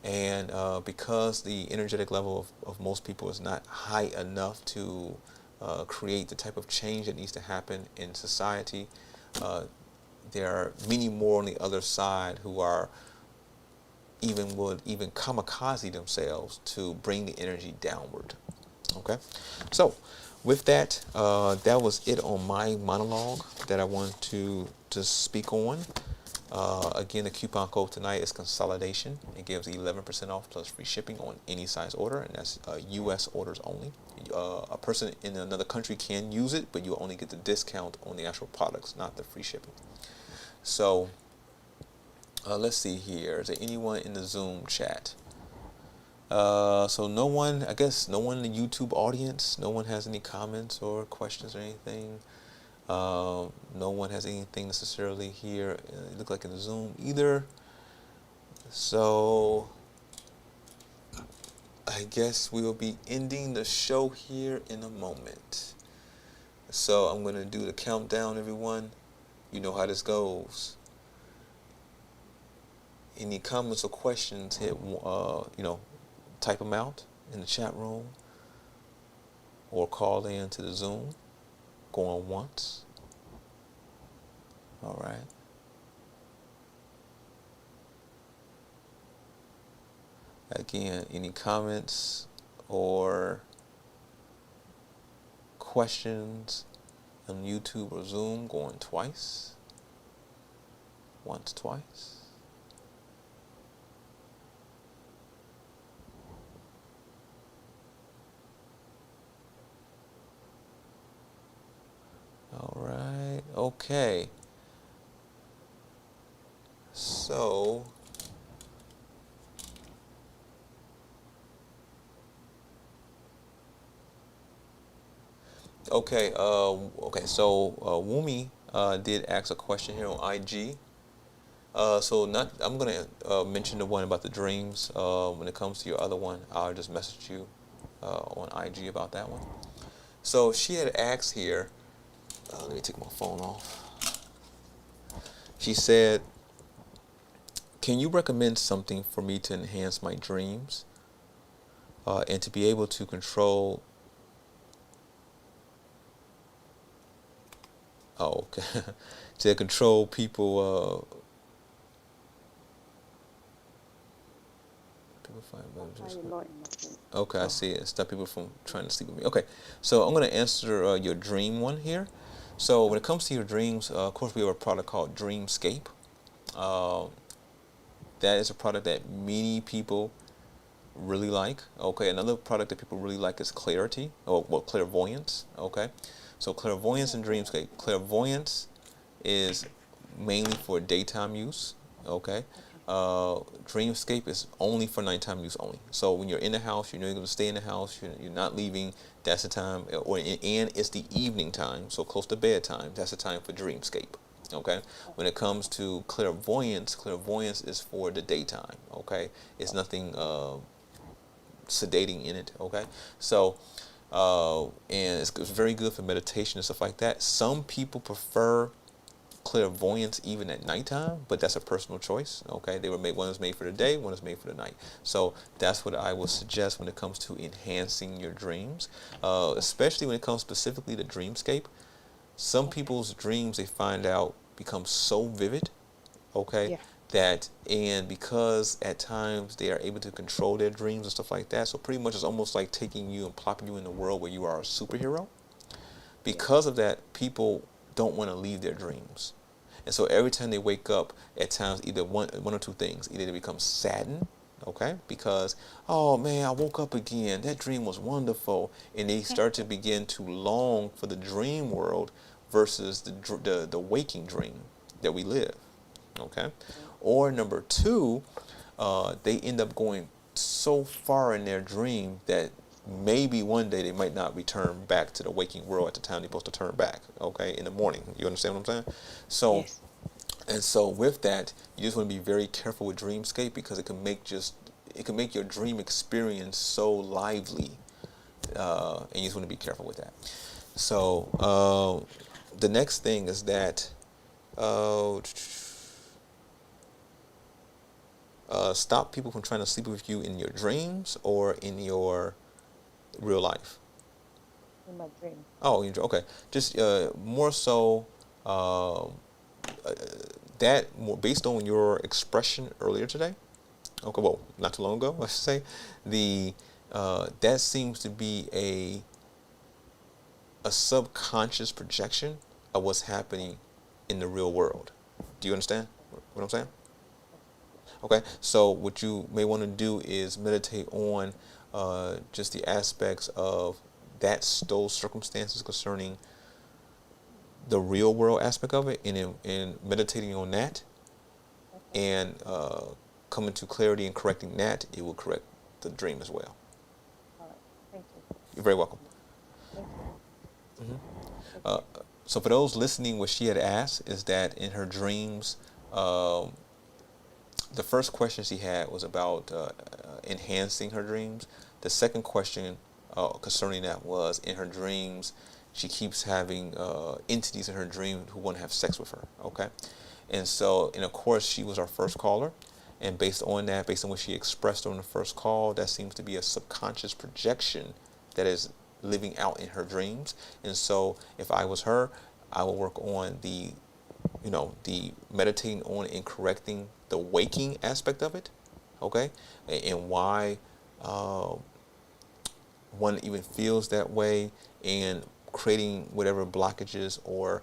And because the energetic level of most people is not high enough to create the type of change that needs to happen in society, there are many more on the other side who are would even kamikaze themselves to bring the energy downward. Okay, so with that, that was it on my monologue that I wanted to speak on. Again, the coupon code tonight is consolidation. It gives 11% off plus free shipping on any size order, and that's U.S. orders only. A person in another country can use it, but you only get the discount on the actual products, not the free shipping. So let's see here. Is there anyone in the Zoom chat? So no one, I guess no one in the YouTube audience, no one has any comments or questions or anything. No one has anything necessarily here, it looked like in the Zoom either. So I guess we will be ending the show here in a moment. So I'm going to do the countdown, everyone. You know how this goes. Any comments or questions, hit type them out in the chat room or call in to the Zoom. Going once. All right. Again, any comments or questions on YouTube or Zoom? Going twice. Once, twice. All right, okay. So, okay, so Wumi did ask a question here on IG. I'm gonna mention the one about the dreams. When it comes to your other one, I'll just message you on IG about that one. So she had asked here, let me take my phone off. She said, can you recommend something for me to enhance my dreams and to be able to control? Oh, okay. To control people. Okay, I see it. Stop people from trying to sleep with me. Okay, so I'm going to answer your dream one here. So when it comes to your dreams, of course, we have a product called Dreamscape. That is a product that many people really like. Okay, another product that people really like is Clarity, or Clairvoyance. Okay, so Clairvoyance and Dreamscape. Clairvoyance is mainly for daytime use. Okay. Dreamscape is only for nighttime use only. So when you're in the house, you know you're going to stay in the house, you're not leaving, that's the time, and it's the evening time, so close to bedtime, that's the time for Dreamscape. Okay, when it comes to clairvoyance, clairvoyance is for the daytime. Okay, it's nothing sedating in it. Okay, so and it's very good for meditation and stuff like that. Some people prefer clairvoyance even at nighttime, but that's a personal choice. Okay, they were made. One is made for the day, one is made for the night. So that's what I would suggest when it comes to enhancing your dreams, especially when it comes specifically to dreamscape. Some people's dreams, they find out, become so vivid, okay, Yeah. that, and because at times they are able to control their dreams and stuff like that, so pretty much it's almost like taking you and plopping you in the world where you are a superhero. Because of that, people don't want to leave their dreams. And so every time they wake up, at times, either one or two things. Either they become saddened, okay, because, oh man, I woke up again. That dream was wonderful. And they start to begin to long for the dream world versus the waking dream that we live, okay? Or number two, they end up going so far in their dream that maybe one day they might not return back to the waking world at the time they're supposed to turn back, okay, in the morning. You understand what I'm saying? So, Yes. and so with that, you just want to be very careful with dreamscape, because it can make your dream experience so lively, and you just want to be careful with that. So the next thing is that stop people from trying to sleep with you in your dreams or in your real life. In my dream. Oh, okay. Just more so that more based on your expression earlier today. Okay, well, not too long ago, I should say. That seems to be a subconscious projection of what's happening in the real world. Do you understand what I'm saying? Okay, so what you may want to do is meditate on just the aspects of those circumstances concerning the real world aspect of it, and in meditating on that, and coming to clarity and correcting that, it will correct the dream as well. All right. Thank you. You're very welcome. Thank you. So for those listening, what she had asked is that in her dreams, the first question she had was about enhancing her dreams. The second question concerning that was, in her dreams, she keeps having entities in her dream who want to have sex with her, okay? And so, and of course, she was our first caller. And based on that, based on what she expressed on the first call, that seems to be a subconscious projection that is living out in her dreams. And so if I was her, I would work on the meditating on and correcting the waking aspect of it, okay? And why one even feels that way, and creating whatever blockages or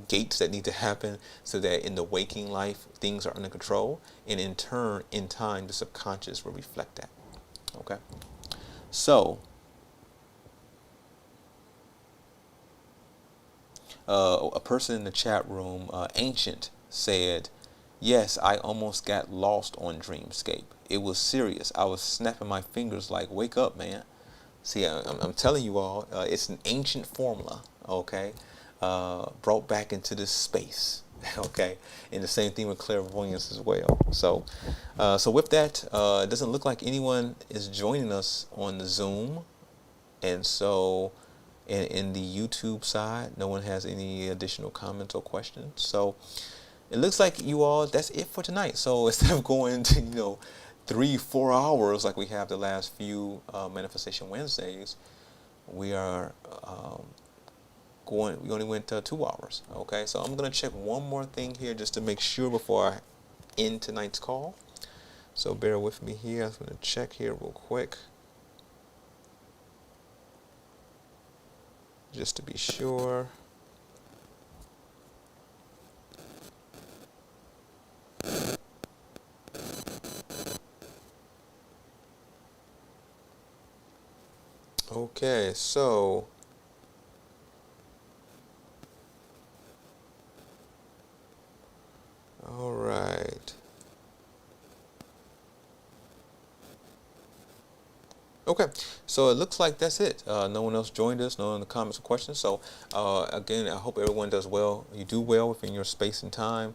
gates that need to happen so that in the waking life things are under control, and in turn, in time, the subconscious will reflect that. Okay, so a person in the chat room, Ancient, said, yes, I almost got lost on Dreamscape. It was serious. I was snapping my fingers like, wake up, man. See, I'm telling you all, it's an ancient formula, okay, brought back into this space, okay, and the same thing with clairvoyance as well. So, with that, it doesn't look like anyone is joining us on the Zoom, and so, in the YouTube side, no one has any additional comments or questions. So, it looks like you all, that's it for tonight. So instead of going to 3-4 hours like we have the last few Manifestation Wednesdays, we are we only went 2 hours. Okay, so I'm gonna check one more thing here just to make sure before I end tonight's call. So bear with me here. I'm gonna check here real quick just to be sure. Okay, so all right. Okay, so it looks like that's it. No one else joined us, no one in the comments or questions. So again, I hope everyone does well. You do well within your space and time.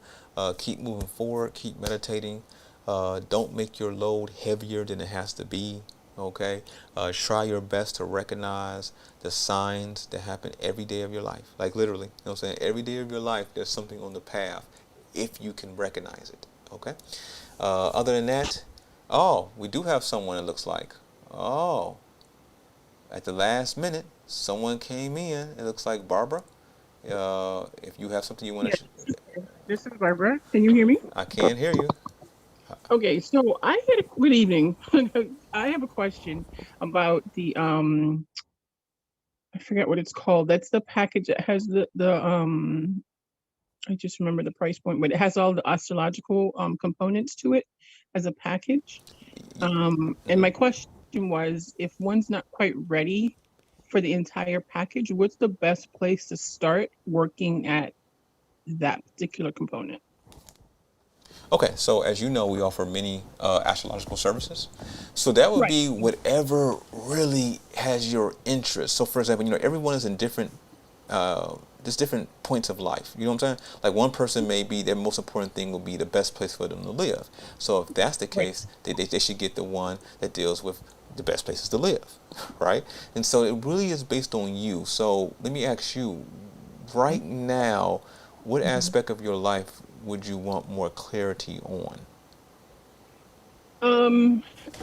Keep moving forward, keep meditating. Don't make your load heavier than it has to be. Okay, try your best to recognize the signs that happen every day of your life. Like literally, you know what I'm saying? Every day of your life, there's something on the path if you can recognize it. Okay. Other than that, oh, we do have someone it looks like. Oh, at the last minute, someone came in. It looks like Barbara. If you have something you want to, This is Barbara. Can you hear me? I can hear you. Okay, so I had a good evening. I have a question about the I forget what it's called. That's the package that has the I just remember the price point, but it has all the astrological components to it as a package. And my question was, if one's not quite ready for the entire package, what's the best place to start working at that particular component? Okay, so as you know, we offer many astrological services. So that would be whatever really has your interest. So for example, you know, everyone is in different, there's different points of life. You know what I'm saying? Like one person may be, their most important thing will be the best place for them to live. So if that's the case, they should get the one that deals with the best places to live, right? And so it really is based on you. So let me ask you, right now, what aspect of your life would you want more clarity on?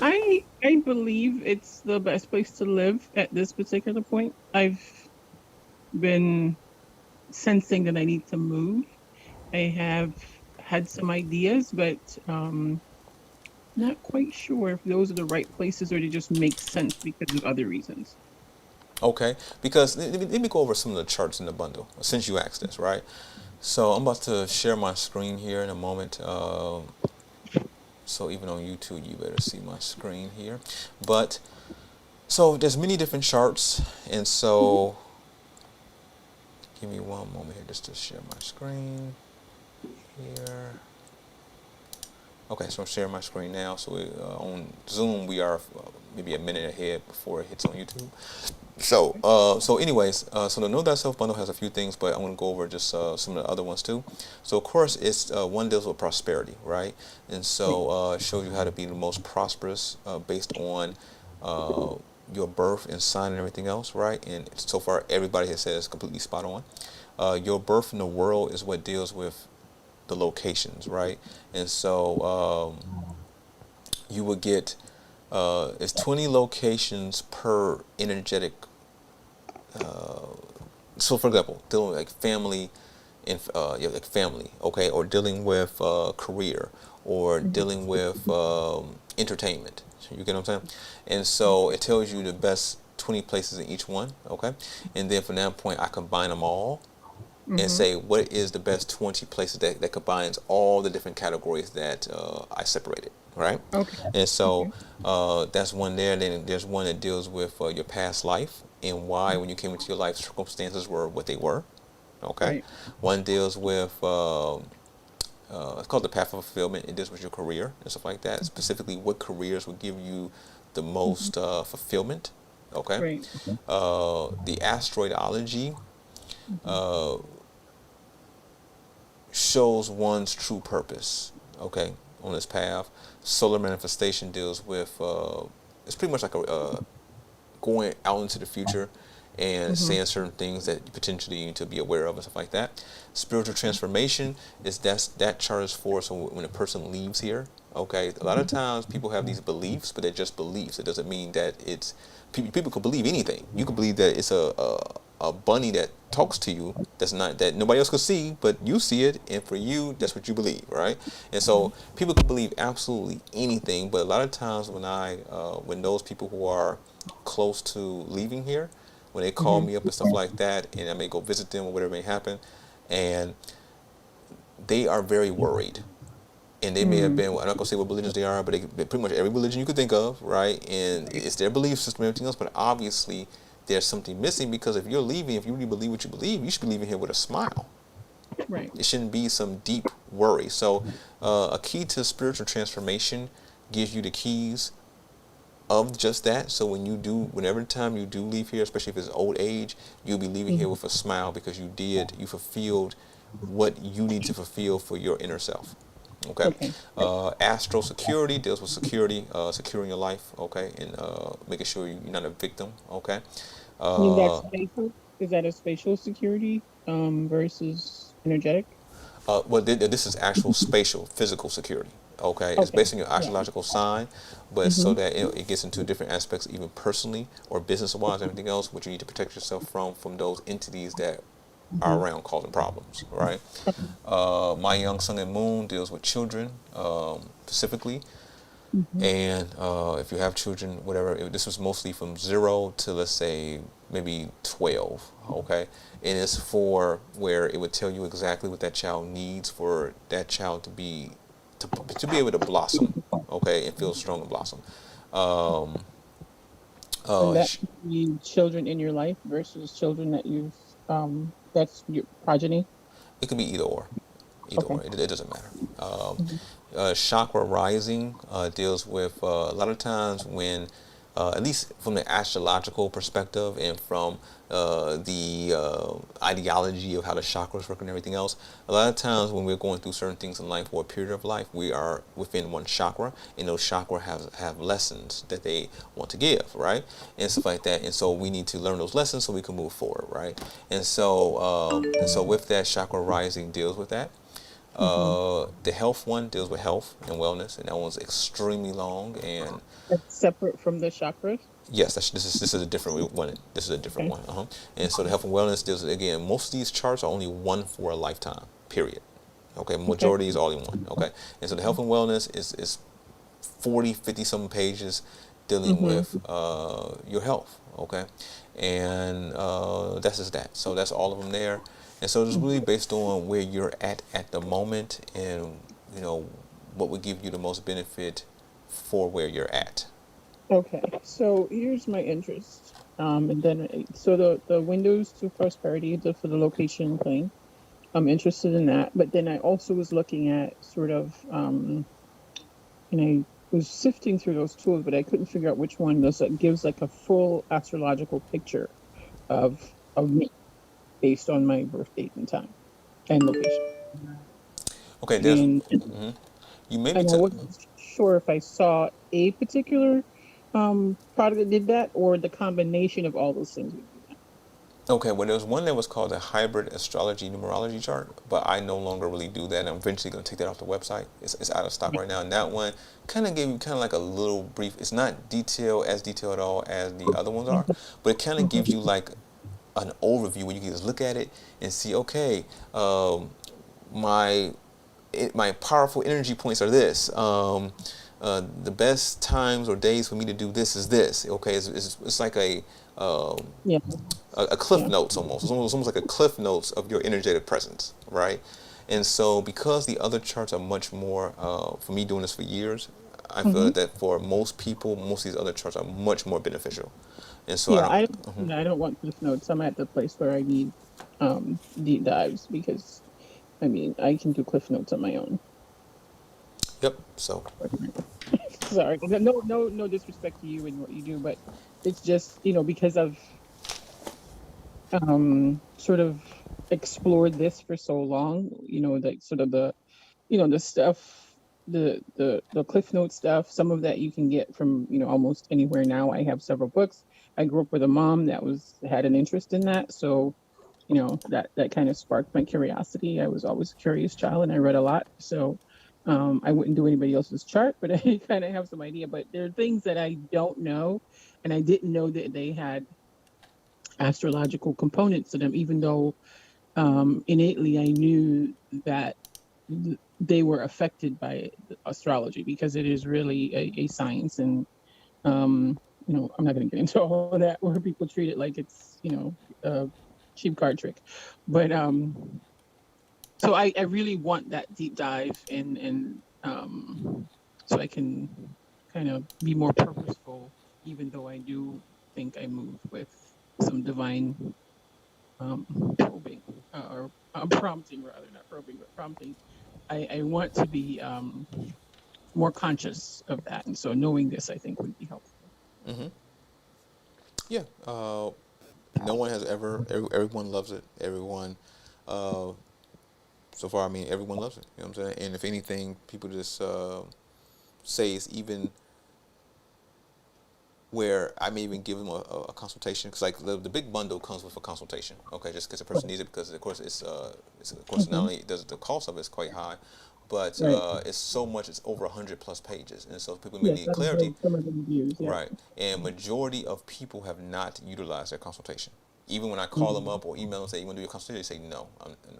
I believe it's the best place to live at this particular point. I've been sensing that I need to move. I have had some ideas, but not quite sure if those are the right places or they just make sense because of other reasons. Okay, because let me go over some of the charts in the bundle since you asked this, right? So I'm about to share my screen here in a moment. So even on YouTube, you better see my screen here. But so there's many different charts, and so give me one moment here just to share my screen here. Okay, so I'm sharing my screen now. So on Zoom, we are maybe a minute ahead before it hits on YouTube. So anyways, so the Know Thyself bundle has a few things, but I'm going to go over just some of the other ones too. So of course, it's one deals with prosperity, right? And so it shows you how to be the most prosperous based on your birth and sign and everything else, right? And so far, everybody has said it's completely spot on. Your birth in the world is what deals with the locations, right? And so you would get it's 20 locations per energetic. So for example, dealing with like family and like family, okay, or dealing with career, or dealing with entertainment. You get what I'm saying? And so it tells you the best 20 places in each one, okay? And then from that point, I combine them all and say what is the best 20 places that combines all the different categories that I separated, right? Okay. And so that's one there. Then there's one that deals with your past life and why when you came into your life circumstances were what they were, okay? Right. One deals with it's called the path of fulfillment. It deals with your career and stuff like that. Specifically, what careers will give you the most fulfillment, okay? Right. The astrology shows one's true purpose, okay, on this path. Solar manifestation deals with it's pretty much like a going out into the future and saying certain things that you potentially need to be aware of and stuff like that. Spiritual transformation is that chart is for so when a person leaves here, okay. A lot of times people have these beliefs, but they're just beliefs. It doesn't mean that it's people could believe anything. You could believe that it's a bunny that talks to you that nobody else could see, but you see it, and for you that's what you believe, right? And so people can believe absolutely anything, but a lot of times when those people who are close to leaving here, when they call me up and stuff like that, and I may go visit them or whatever may happen, and they are very worried. And they may have been, I'm not going to say what religions they are, but they pretty much every religion you could think of, right? And it's their belief system and everything else, but obviously there's something missing, because if you're leaving, if you really believe what you believe, you should be leaving here with a smile. Right. It shouldn't be some deep worry. So a key to spiritual transformation gives you the keys of just that. So whenever time you do leave here, especially if it's old age, you'll be leaving here with a smile because you fulfilled what you need to fulfill for your inner self. Okay. Astral security deals with security, securing your life. Okay, and making sure you're not a victim. Okay. I mean, that's spatial. Is that a spatial security versus energetic? Well, this is actual spatial, physical security. Okay, it's based on your astrological sign, but so that it gets into different aspects, even personally or business-wise, everything else, which you need to protect yourself from those entities that are around causing problems, right? My young sun and moon deals with children specifically, and if you have children, whatever, this was mostly from 0 to, let's say, maybe 12, okay? And it's for where it would tell you exactly what that child needs for that child to be able to blossom, okay, and feel strong and blossom. And that could be children in your life versus children that you've that's your progeny. It could be either or. It doesn't matter. Chakra rising deals with a lot of times when, at least from the astrological perspective and from the ideology of how the chakras work and everything else, a lot of times when we're going through certain things in life or a period of life, we are within one chakra, and those chakras have lessons that they want to give, right, and stuff like that. And so we need to learn those lessons so we can move forward, right? And so with that, chakra rising deals with that. The health one deals with health and wellness, and that one's extremely long. And that's separate from the chakras. Yes, this is a different one. This is a different one. And so the health and wellness deals with, again, most of these charts are only one for a lifetime. Period. Okay, majority is all in one. Okay, and so the health and wellness is 40, 50 some pages dealing with your health. Okay, and that's just that. So that's all of them there. And so it's really based on where you're at the moment, and what would give you the most benefit for where you're at. Okay, so here's my interest, and then so the windows to prosperity for the location plane, I'm interested in that. But then I also was looking at sort of, and I was sifting through those tools, but I couldn't figure out which one gives like a full astrological picture of me, based on my birth date and time and location. Okay, there's you may be. And I wasn't sure if I saw a particular product that did that, or the combination of all those things would do that. Okay, well, there was one that was called the hybrid astrology numerology chart, but I no longer really do that. And I'm eventually going to take that off the website. It's out of stock right now. And that one kind of gave you kind of like a little brief. It's not detailed at all as the other ones are, but it kind of gives you like an overview where you can just look at it and see, okay, my powerful energy points are this. The best times or days for me to do this is this. Okay, it's like a cliff notes almost. It's almost like a cliff notes of your energetic presence, right? And so because the other charts are much more, for me doing this for years, I feel that for most people, most of these other charts are much more beneficial. And so I don't want cliff notes. I'm at the place where I need deep dives, because I mean, I can do cliff notes on my own. Yep. So sorry, no disrespect to you and what you do, but it's just, because I've sort of explored this for so long, like sort of the stuff, the cliff note stuff. Some of that you can get from almost anywhere now. I have several books. I grew up with a mom that had an interest in that, so that kind of sparked my curiosity. I was always a curious child, and I read a lot. So I wouldn't do anybody else's chart, but I kind of have some idea. But there are things that I don't know, and I didn't know that they had astrological components to them, even though innately I knew that they were affected by astrology, because it is really a science. And I'm not going to get into all of that, where people treat it like it's a cheap card trick. But so I really want that deep dive, and so I can kind of be more purposeful, even though I do think I move with some divine probing, or prompting, rather, not probing, but prompting. I want to be more conscious of that, and so knowing this, I think, would be helpful. Yeah. No one has ever. Everyone loves it. Everyone so far, I mean, everyone loves it. You know what I'm saying? And if anything, people just say it's even where I may even give them a consultation, because like the big bundle comes with a consultation, okay, just because the person needs it, because of course it's of course not only does the cost of it is quite high, but it's so much, it's over 100+ pages, and so people may need clarity, some of the reviews, right? And majority of people have not utilized their consultation. Even when I call them up or email them and say, you want to do your consultation, they say no,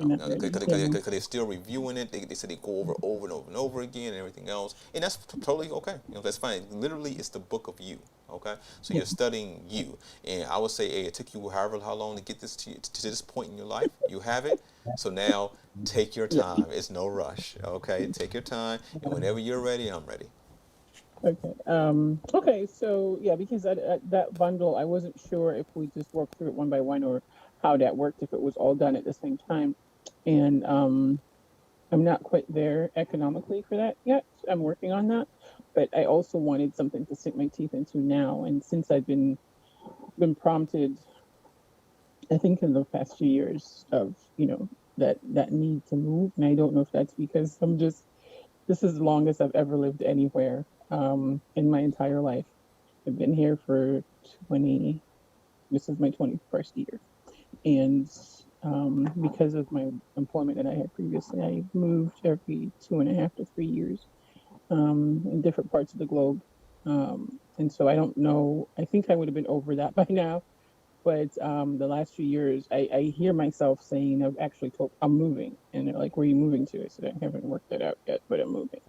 no, because they're still reviewing it. They say they go over and over and over again and everything else, and that's totally okay. You know, that's fine. Literally, it's the book of you. Okay, so you're studying you, and I would say, hey, it took you however how long to get this to this point in your life. You have it, so now take your time. It's no rush. Okay, take your time, and whenever you're ready, I'm ready. Okay. Okay. So yeah, because that bundle, I wasn't sure if we just worked through it one by one or how that worked, if it was all done at the same time. And I'm not quite there economically for that yet. I'm working on that, but I also wanted something to sink my teeth into now. And since I've been prompted, I think in the past few years of that need to move, and I don't know if that's because this is the longest I've ever lived anywhere in my entire life. I've been here for this is my 21st year. And because of my employment that I had previously, I moved every 2.5 to 3 years in different parts of the globe. And so I don't know, I think I would have been over that by now. But the last few years, I hear myself saying, I've actually told, I'm moving. And they're like, where are you moving to? I said, I haven't worked that out yet, but I'm moving.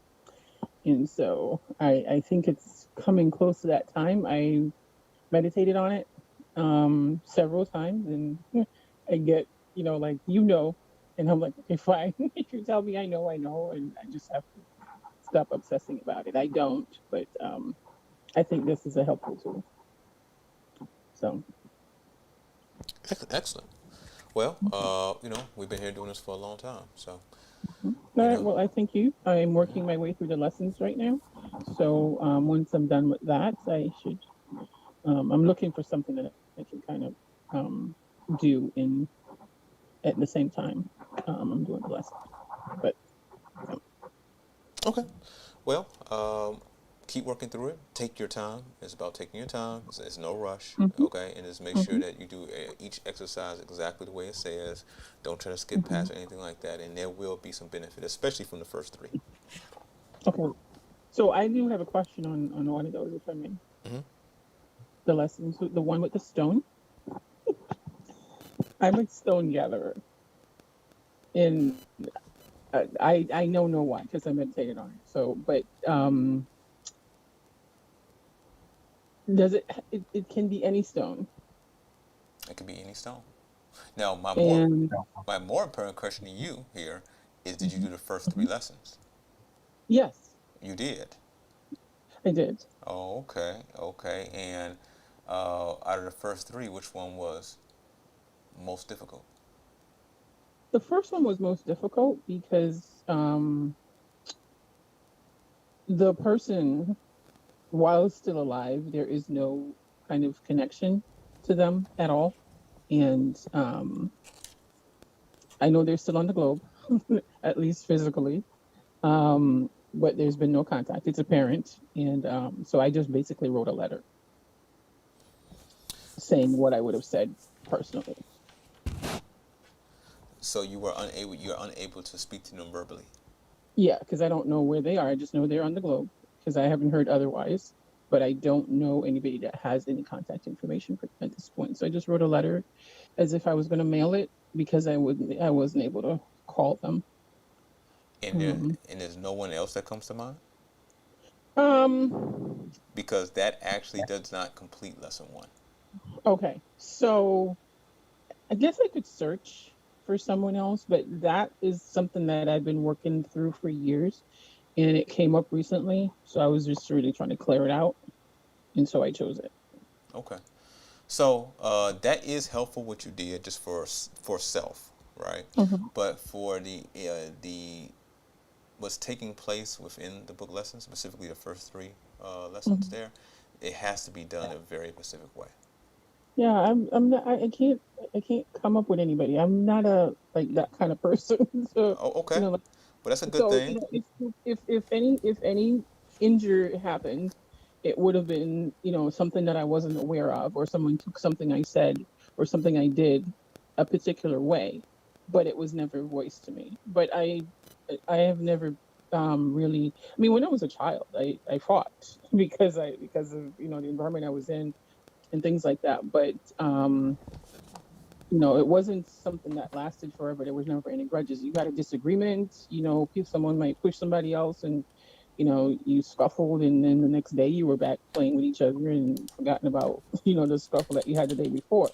And so I think it's coming close to that time. I meditated on it several times, and I get, like, and I'm like, okay, fine. If you tell me I know, and I just have to stop obsessing about it. I don't, but I think this is a helpful tool. So. Excellent. Well, we've been here doing this for a long time, so. All right. Well, I thank you. I'm working my way through the lessons right now. So once I'm done with that, I should. I'm looking for something that I can kind of do at the same time I'm doing the lessons. But okay. Well, keep working through it. Take your time. It's about taking your time. It's no rush. Okay, and just make sure that you do each exercise exactly the way it says. Don't try to skip past or anything like that, and there will be some benefit, especially from the first 3. Okay. So I do have a question on one of those, if I may. The lessons, the one with the stone. I'm a stone gatherer, and I know why, because I meditated on it. So, but does it can be any stone? It can be any stone. Now, my more important question to you here is: did you do the first 3 lessons? Yes. You did. I did. Oh, okay. And out of the first 3, which one was most difficult? The first one was most difficult because the person, while still alive, there is no kind of connection to them at all. And I know they're still on the globe, at least physically, but there's been no contact. It's apparent. And so I just basically wrote a letter saying what I would have said personally. So you're unable to speak to them verbally? Yeah, because I don't know where they are. I just know they're on the globe because I haven't heard otherwise. But I don't know anybody that has any contact information at this point. So I just wrote a letter as if I was going to mail it because I wasn't able to call them. And there's no one else that comes to mind? Because that actually does not complete lesson 1. Okay, so I guess I could search for someone else, but that is something that I've been working through for years, and it came up recently. So I was just really trying to clear it out, and so I chose it. Okay, so that is helpful what you did just for self, right? But for the what's taking place within the book lessons, specifically the first 3 lessons there, it has to be done in a very specific way. Yeah, I'm not, I can't come up with anybody. I'm not a like that kind of person. So, Oh, you okay. know, like, But that's a good so, you thing. know, if any injury happened, it would have been, you know, something that I wasn't aware of, or someone took something I said or something I did a particular way, but it was never voiced to me. But I have never really, I mean, when I was a child, I fought because of, you know, the environment I was in and things like that. But you know, it wasn't something that lasted forever. There was never any grudges. You got a disagreement, you know, someone might push somebody else, and you know, you scuffled, and then the next day you were back playing with each other and forgotten about, you know, the scuffle that you had the day before.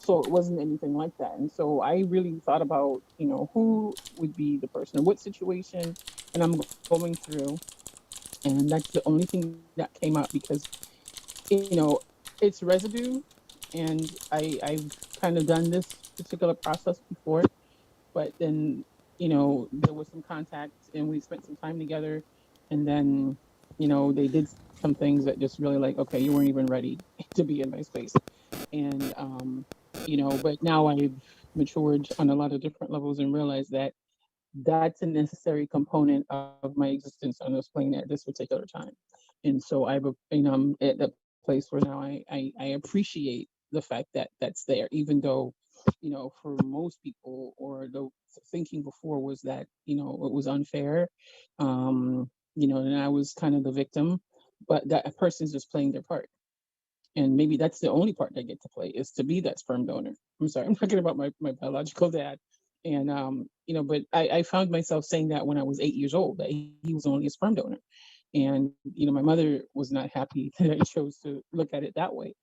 So it wasn't anything like that. And so I really thought about, you know, who would be the person or what situation, and I'm going through, and that's the only thing that came up because, you know, it's residue, and I've kind of done this particular process before, but then, you know, there was some contact and we spent some time together, and then, you know, they did some things that just really like, okay, you weren't even ready to be in my space. And you know, but now I've matured on a lot of different levels and realized that that's a necessary component of my existence on this plane at this particular time. And so you know, I'm at the place where now I appreciate the fact that that's there, even though, you know, for most people, or the thinking before was that, you know, it was unfair, you know, and I was kind of the victim, but that person's just playing their part. And maybe that's the only part they get to play, is to be that sperm donor. I'm sorry, I'm talking about my biological dad. And you know, but I found myself saying that when I was 8 years old, that he was only a sperm donor. And you know, my mother was not happy that I chose to look at it that way.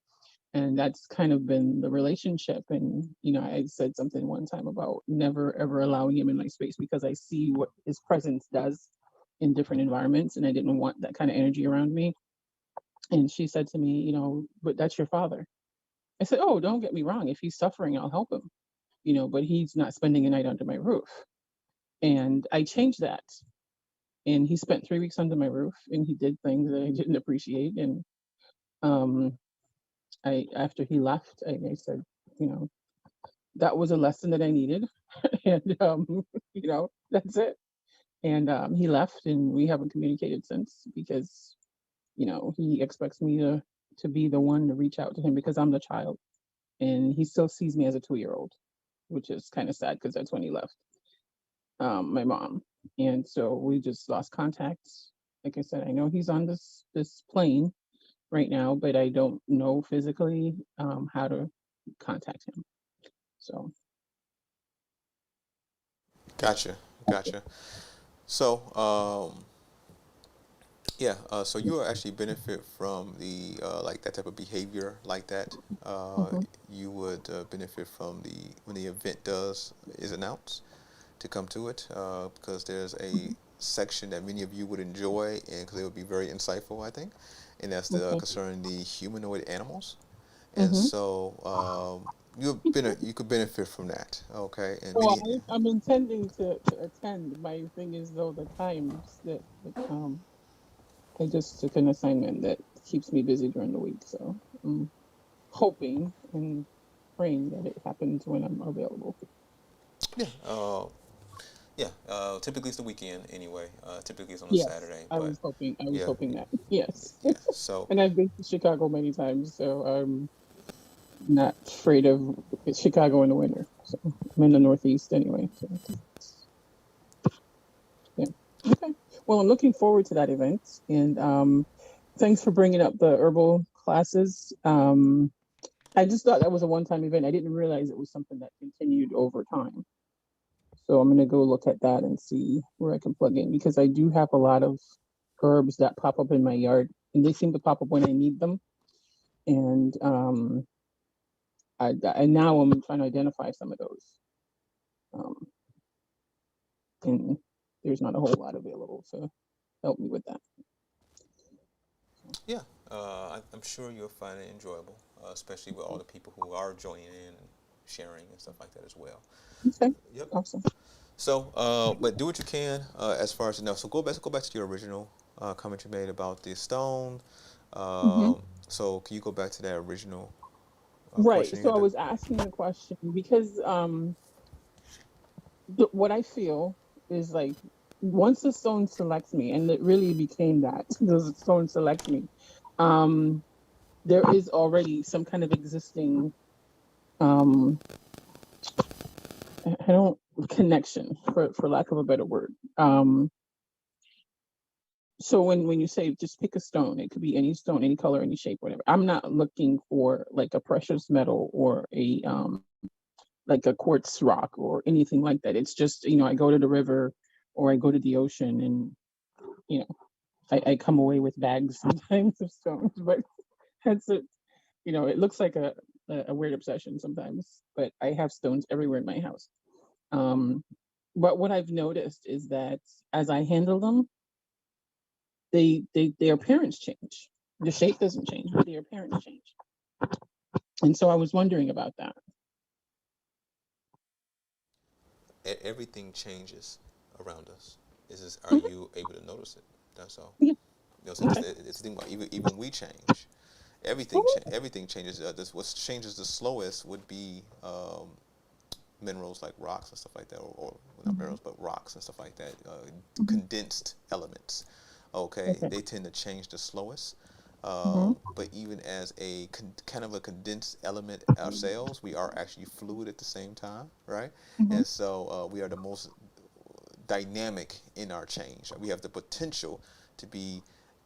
And that's kind of been the relationship. And you know, I said something one time about never ever allowing him in my space because I see what his presence does in different environments, and I didn't want that kind of energy around me. And she said to me, you know, but that's your father. I said, oh, don't get me wrong. If he's suffering, I'll help him, you know, but he's not spending a night under my roof. And I changed that. And he spent 3 weeks under my roof, and he did things that I didn't appreciate. And um, after he left, I said, you know, that was a lesson that I needed. And, you know, that's it. And he left, and we haven't communicated since because, you know, he expects me to be the one to reach out to him because I'm the child. And he still sees me as a 2-year old, which is kind of sad because that's when he left my mom. And so we just lost contact. Like I said, I know he's on this plane right now, but I don't know physically how to contact him. So Gotcha. Gotcha. So, yeah, so you will actually benefit from the like that type of behavior like that. mhm. You would benefit from the when the event is announced to come to it because there's a section that many of you would enjoy and because it would be very insightful, I think, and that's the Okay. concerning the humanoid animals. And Mm-hmm. so you could benefit from that, okay? And Well, many I'm intending to attend. My thing is though the times that I just took an assignment that keeps me busy during the week. So I'm hoping and praying that it happens when I'm available. yeah yeah typically it's the weekend anyway. Typically it's on a Yes, Saturday, I but was hoping. I was yeah hoping that. Yes, yeah. So and I've been to Chicago many times, so I'm not afraid of Chicago in the winter. So I'm in the Northeast anyway. So yeah. Okay. Well, I'm looking forward to that event, and thanks for bringing up the herbal classes. I just thought that was a one-time event. I didn't realize it was something that continued over time. So I'm gonna go look at that and see where I can plug in because I do have a lot of herbs that pop up in my yard, and they seem to pop up when I need them. And I now I'm trying to identify some of those, um, and there's not a whole lot available to help me with that. yeah, I'm sure you'll find it enjoyable, especially with all the people who are joining in and sharing and stuff like that as well. Okay, Yep. awesome. So, but do what you can as far as you know. So go back to your original comment you made about the stone. Hmm. So can you go back to that original Right. question you So had I there? was asking the question because what I feel is like once the stone selects me, and it really became that the stone selects me, there is already some kind of existing um I don't connection for lack of a better word. So when you say just pick a stone, it could be any stone, any color, any shape, whatever. I'm not looking for like a precious metal or a like a quartz rock or anything like that. It's just, I go to the river or I go to the ocean and, you know, I come away with bags sometimes of stones, but that's it. It looks like a weird obsession sometimes, but I have stones everywhere in my house. But what I've noticed is that as I handle them, their appearance change. The shape doesn't change, but their appearance change. And so I was wondering about that. Everything changes around us. Are you able to notice it? That's all. Yeah. So it's the thing about even we change. Everything changes. What changes the slowest would be minerals like rocks and stuff like that, or not minerals but rocks and stuff like that. Condensed elements. Okay, they tend to change the slowest. But even as a kind of a condensed element ourselves, we are actually fluid at the same time, right? And so we are the most dynamic in our change. We have the potential to be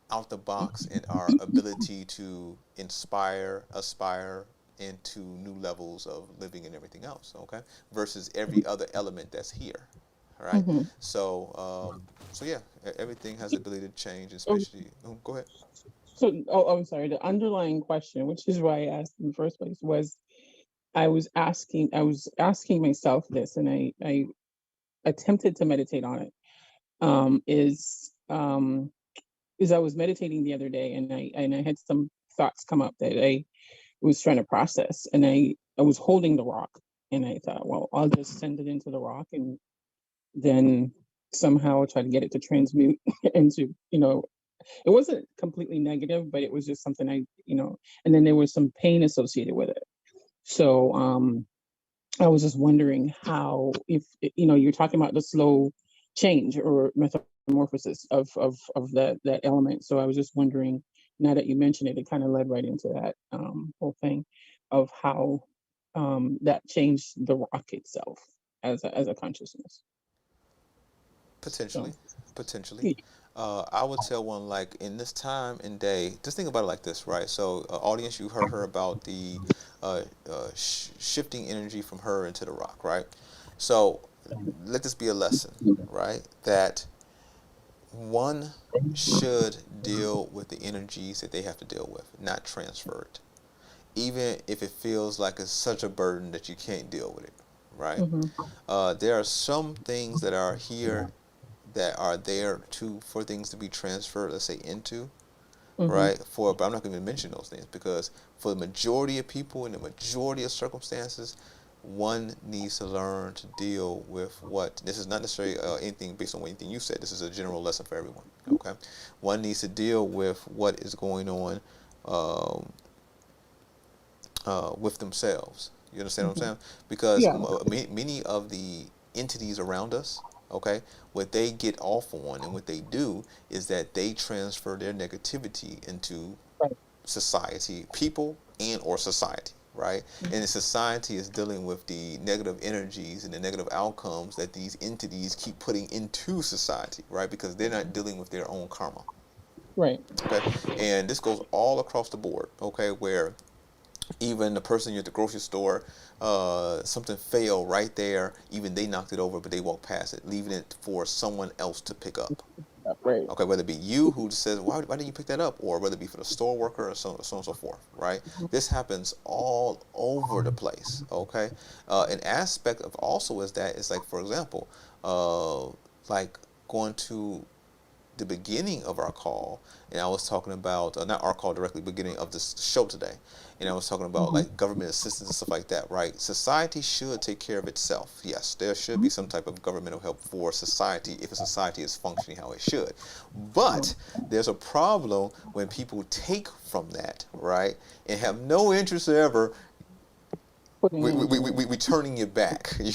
out the box in our ability to inspire, aspire into new levels of living and everything else, okay? Versus every other element that's here, all right? So, so yeah, everything has the ability to change, especially, go ahead. So, I'm sorry. The underlying question, which is why I asked in the first place, was I was asking myself this, and I attempted to meditate on it. Is I was meditating the other day, and I had some thoughts come up that I was trying to process, and I was holding the rock, and I thought, well, I'll just send it into the rock, and then somehow try to get it to transmute into, it wasn't completely negative, but it was just something and then there was some pain associated with it. So I was just wondering how, if you're talking about the slow change or metamorphosis of that element. So I was just wondering, now that you mentioned it, it kind of led right into that whole thing of how that changed the rock itself as a consciousness. Potentially, So, potentially. I would tell one, like, in this time and day, just think about it like this, right? So, audience, you heard her about the shifting energy from her into the rock, right? So let this be a lesson, right? That one should deal with the energies that they have to deal with, not transfer it, even if it feels like it's such a burden that you can't deal with it, right? There are some things that are here that are there for things to be transferred, let's say, into, right? But I'm not going to mention those things, because for the majority of people in the majority of circumstances, one needs to learn to deal with what, this is not necessarily anything based on anything you said, this is a general lesson for everyone, okay? One needs to deal with what is going on with themselves. You understand what I'm saying? Because many of the entities around us, okay, what they get off on and what they do is that they transfer their negativity into society, people, and or society, right? And the society is dealing with the negative energies and the negative outcomes that these entities keep putting into society, right? Because they're not dealing with their own karma. Right. Okay. And this goes all across the board, okay, where even the person you're at the grocery store, something failed right there, even they knocked it over, but they walked past it, leaving it for someone else to pick up. Right. Okay, whether it be you who says, why didn't you pick that up? Or whether it be for the store worker, or so on and so forth, right? This happens all over the place, okay? An aspect of also is that, it's like, for example, like going to the beginning of our call, and I was talking about, not our call directly, beginning of this show today, and I was talking about like government assistance and stuff like that, right? Society should take care of itself. Yes, there should be some type of governmental help for society if a society is functioning how it should. But there's a problem when people take from that, right, and have no interest ever we turning it back. You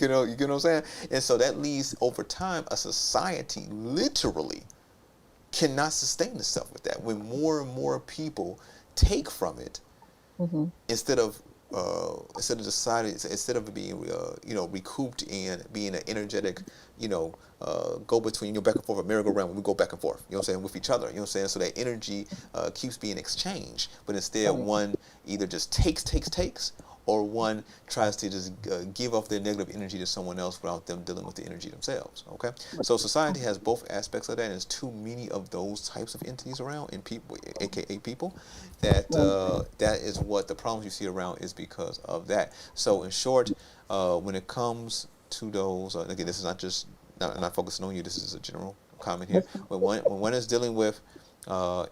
know what I'm saying? And so that leads over time a society literally cannot sustain itself with that. When more and more people take from it, instead of deciding, instead of being recouped in being an energetic, go between, back and forth, a merry-go-round, we go back and forth, you know what I'm saying, with each other, you know what I'm saying, so that energy keeps being exchanged, but instead one either just takes, or one tries to just give off their negative energy to someone else without them dealing with the energy themselves. Okay, so society has both aspects of that, and there's too many of those types of entities around, and people, aka people, that that is what the problems you see around is because of that. So in short, when it comes to those, again, this is not focusing on you. This is a general comment here. When one is dealing with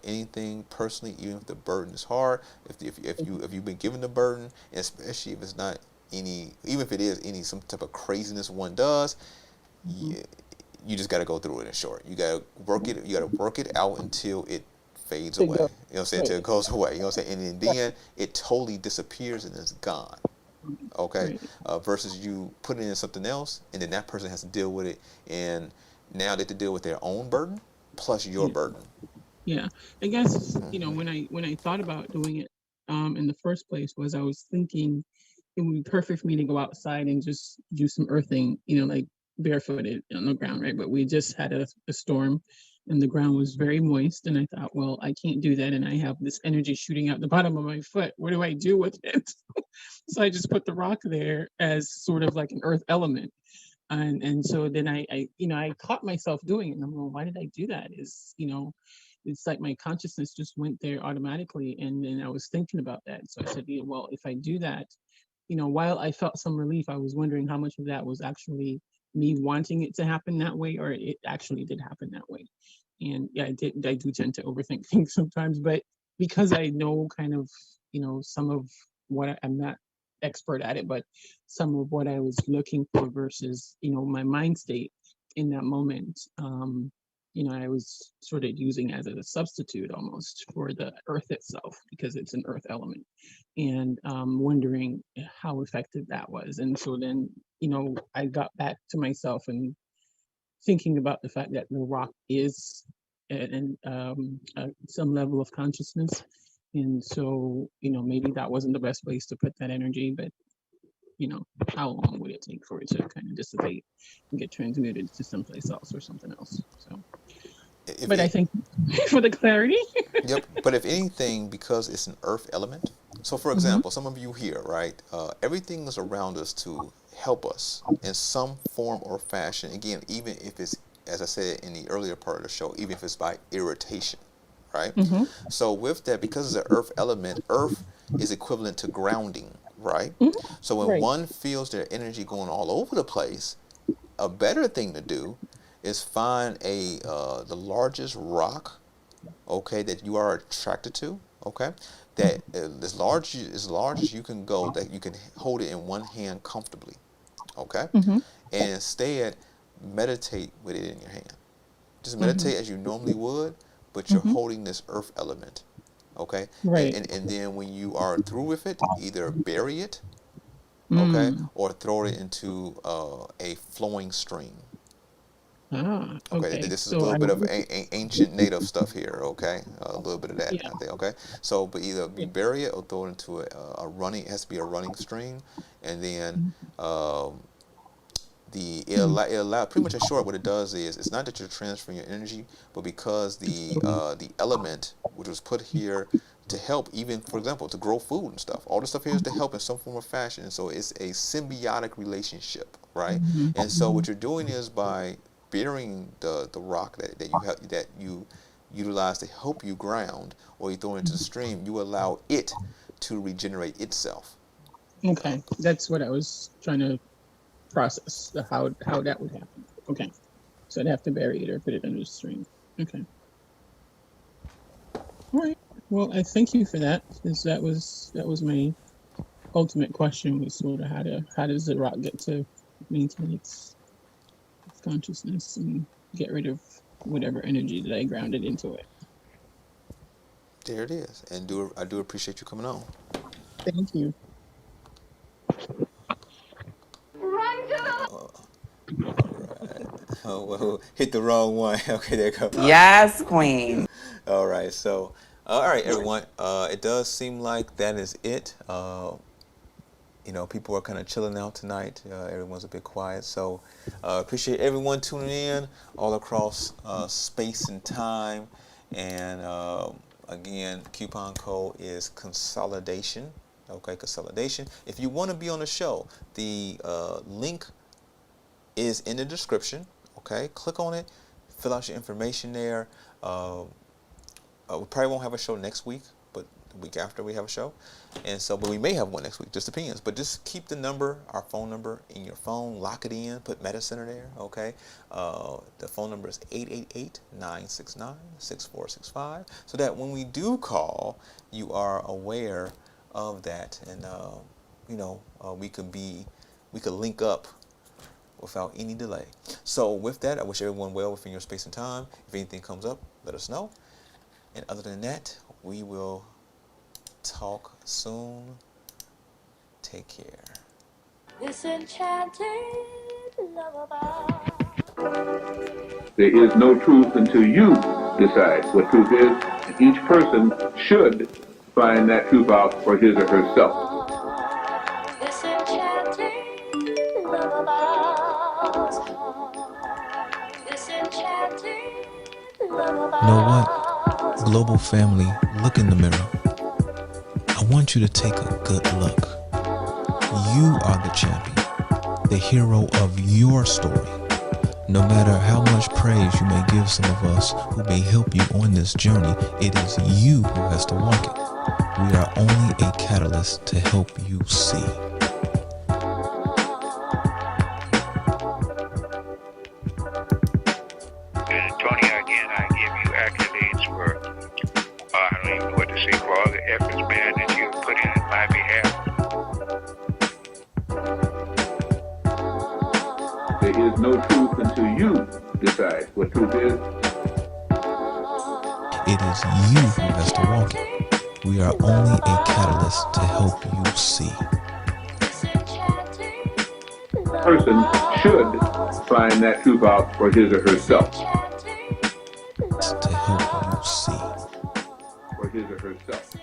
anything personally, even if the burden is hard, if you've been given the burden, especially if it's not any, even if it is any some type of craziness one does, you just got to go through it. In short, you got to work it out until it fades away. You know what I'm saying? Until it goes away. You know what I'm saying? And then it totally disappears and is gone. Okay, versus you putting in something else, and then that person has to deal with it, and now they have to deal with their own burden plus your burden. Yeah, I guess, when I thought about doing it in the first place, was I was thinking it would be perfect for me to go outside and just do some earthing, like barefooted on the ground, right? But we just had a storm and the ground was very moist, and I thought, well, I can't do that, and I have this energy shooting out the bottom of my foot. What do I do with it? So I just put the rock there as sort of like an earth element. And so then I caught myself doing it, and I'm like, why did I do that? It's like my consciousness just went there automatically, and then I was thinking about that. So I said, well, if I do that, while I felt some relief, I was wondering how much of that was actually me wanting it to happen that way, or it actually did happen that way. And yeah, I do tend to overthink things sometimes, but because I know kind of, some of what I'm not expert at it, but some of what I was looking for versus, my mind state in that moment, I was sort of using as a substitute almost for the earth itself, because it's an earth element, and wondering how effective that was. And so then, I got back to myself and thinking about the fact that the rock is some level of consciousness. And so, maybe that wasn't the best place to put that energy, but how long would it take for it to kind of dissipate and get transmuted to someplace else or something else? So, I think for the clarity. Yep. But if anything, because it's an earth element. So, for example, some of you here, right? Everything is around us to help us in some form or fashion. Again, even if it's, as I said in the earlier part of the show, even if it's by irritation, right? So with that, because it's an earth element, earth is equivalent to grounding, right? So when one feels their energy going all over the place, a better thing to do is find the largest rock, okay, that you are attracted to, okay, that as large as you can go, that you can hold it in one hand comfortably, okay, and instead meditate with it in your hand. Just meditate as you normally would, but you're holding this earth element, okay, and then when you are through with it, either bury it, okay, or throw it into a flowing stream. Okay, this is a little bit of ancient native stuff here, okay? A little bit of that, I think, okay? So, but either you bury it or throw it into a running, it has to be a running stream, and then it allow, pretty much in short, what it does is, it's not that you're transferring your energy, but because the element, which was put here to help, even, for example, to grow food and stuff, all this stuff here is to help in some form or fashion, so it's a symbiotic relationship, right? And so what you're doing is by burying the rock that you utilize to help you ground, or you throw it into the stream, you allow it to regenerate itself. Okay, that's what I was trying to process, how that would happen. Okay, so I'd have to bury it or put it under the stream. Okay. All right. Well, I thank you for that, because that was my ultimate question, was sort of how does the rock get to maintain its consciousness and get rid of whatever energy that I grounded into it. There it is. And I do appreciate you coming on. Thank you. Oh, well, hit the wrong one. Okay, there you go. Yes, queen. All right, so, all right, everyone. It does seem like that is it. You know, people are kind of chilling out tonight. Everyone's a bit quiet. So appreciate everyone tuning in all across space and time. And again, coupon code is consolidation. Okay, consolidation. If you want to be on the show, the link is in the description. Okay, click on it, fill out your information there. We probably won't have a show next week, but the week after we have a show. And so, but we may have one next week, just depends. But just keep the number, our phone number, in your phone, lock it in, put Meta Center there, okay? The phone number is 888-969-6465, so that when we do call, you are aware of that, and you know, we could link up without any delay. So with that, I wish everyone well within your space and time. If anything comes up, let us know. And other than that, we will talk soon. Take care. This enchanted lullaby. There is no truth until you decide what truth is, and each person should find that truth out for his or herself. This enchanted lullaby. This enchanted lullaby. Know what? Global family, look in the mirror. I want you to take a good look. You are the champion, the hero of your story. No matter how much praise you may give some of us who may help you on this journey, it is you who has to walk it. We are only a catalyst to help you see. Tony, again, I give you accolades for, I don't even know what to say, for all the efforts, man, that you put in my behalf. There is no truth until you decide what truth is. It is you who has to walk it. We are only a catalyst to help you see. Person should find that truth out for his or herself. To help you see. For his or herself.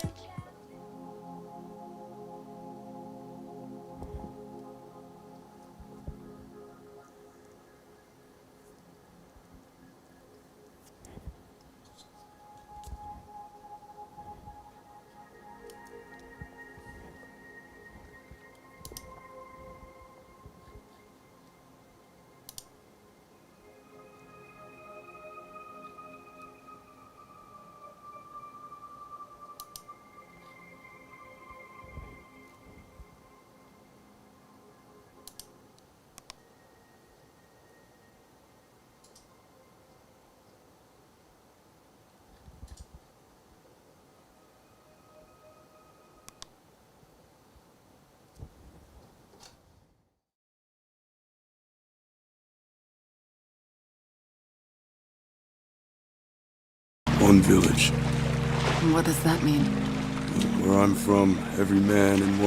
One village. What does that mean? Where I'm from, every man and woman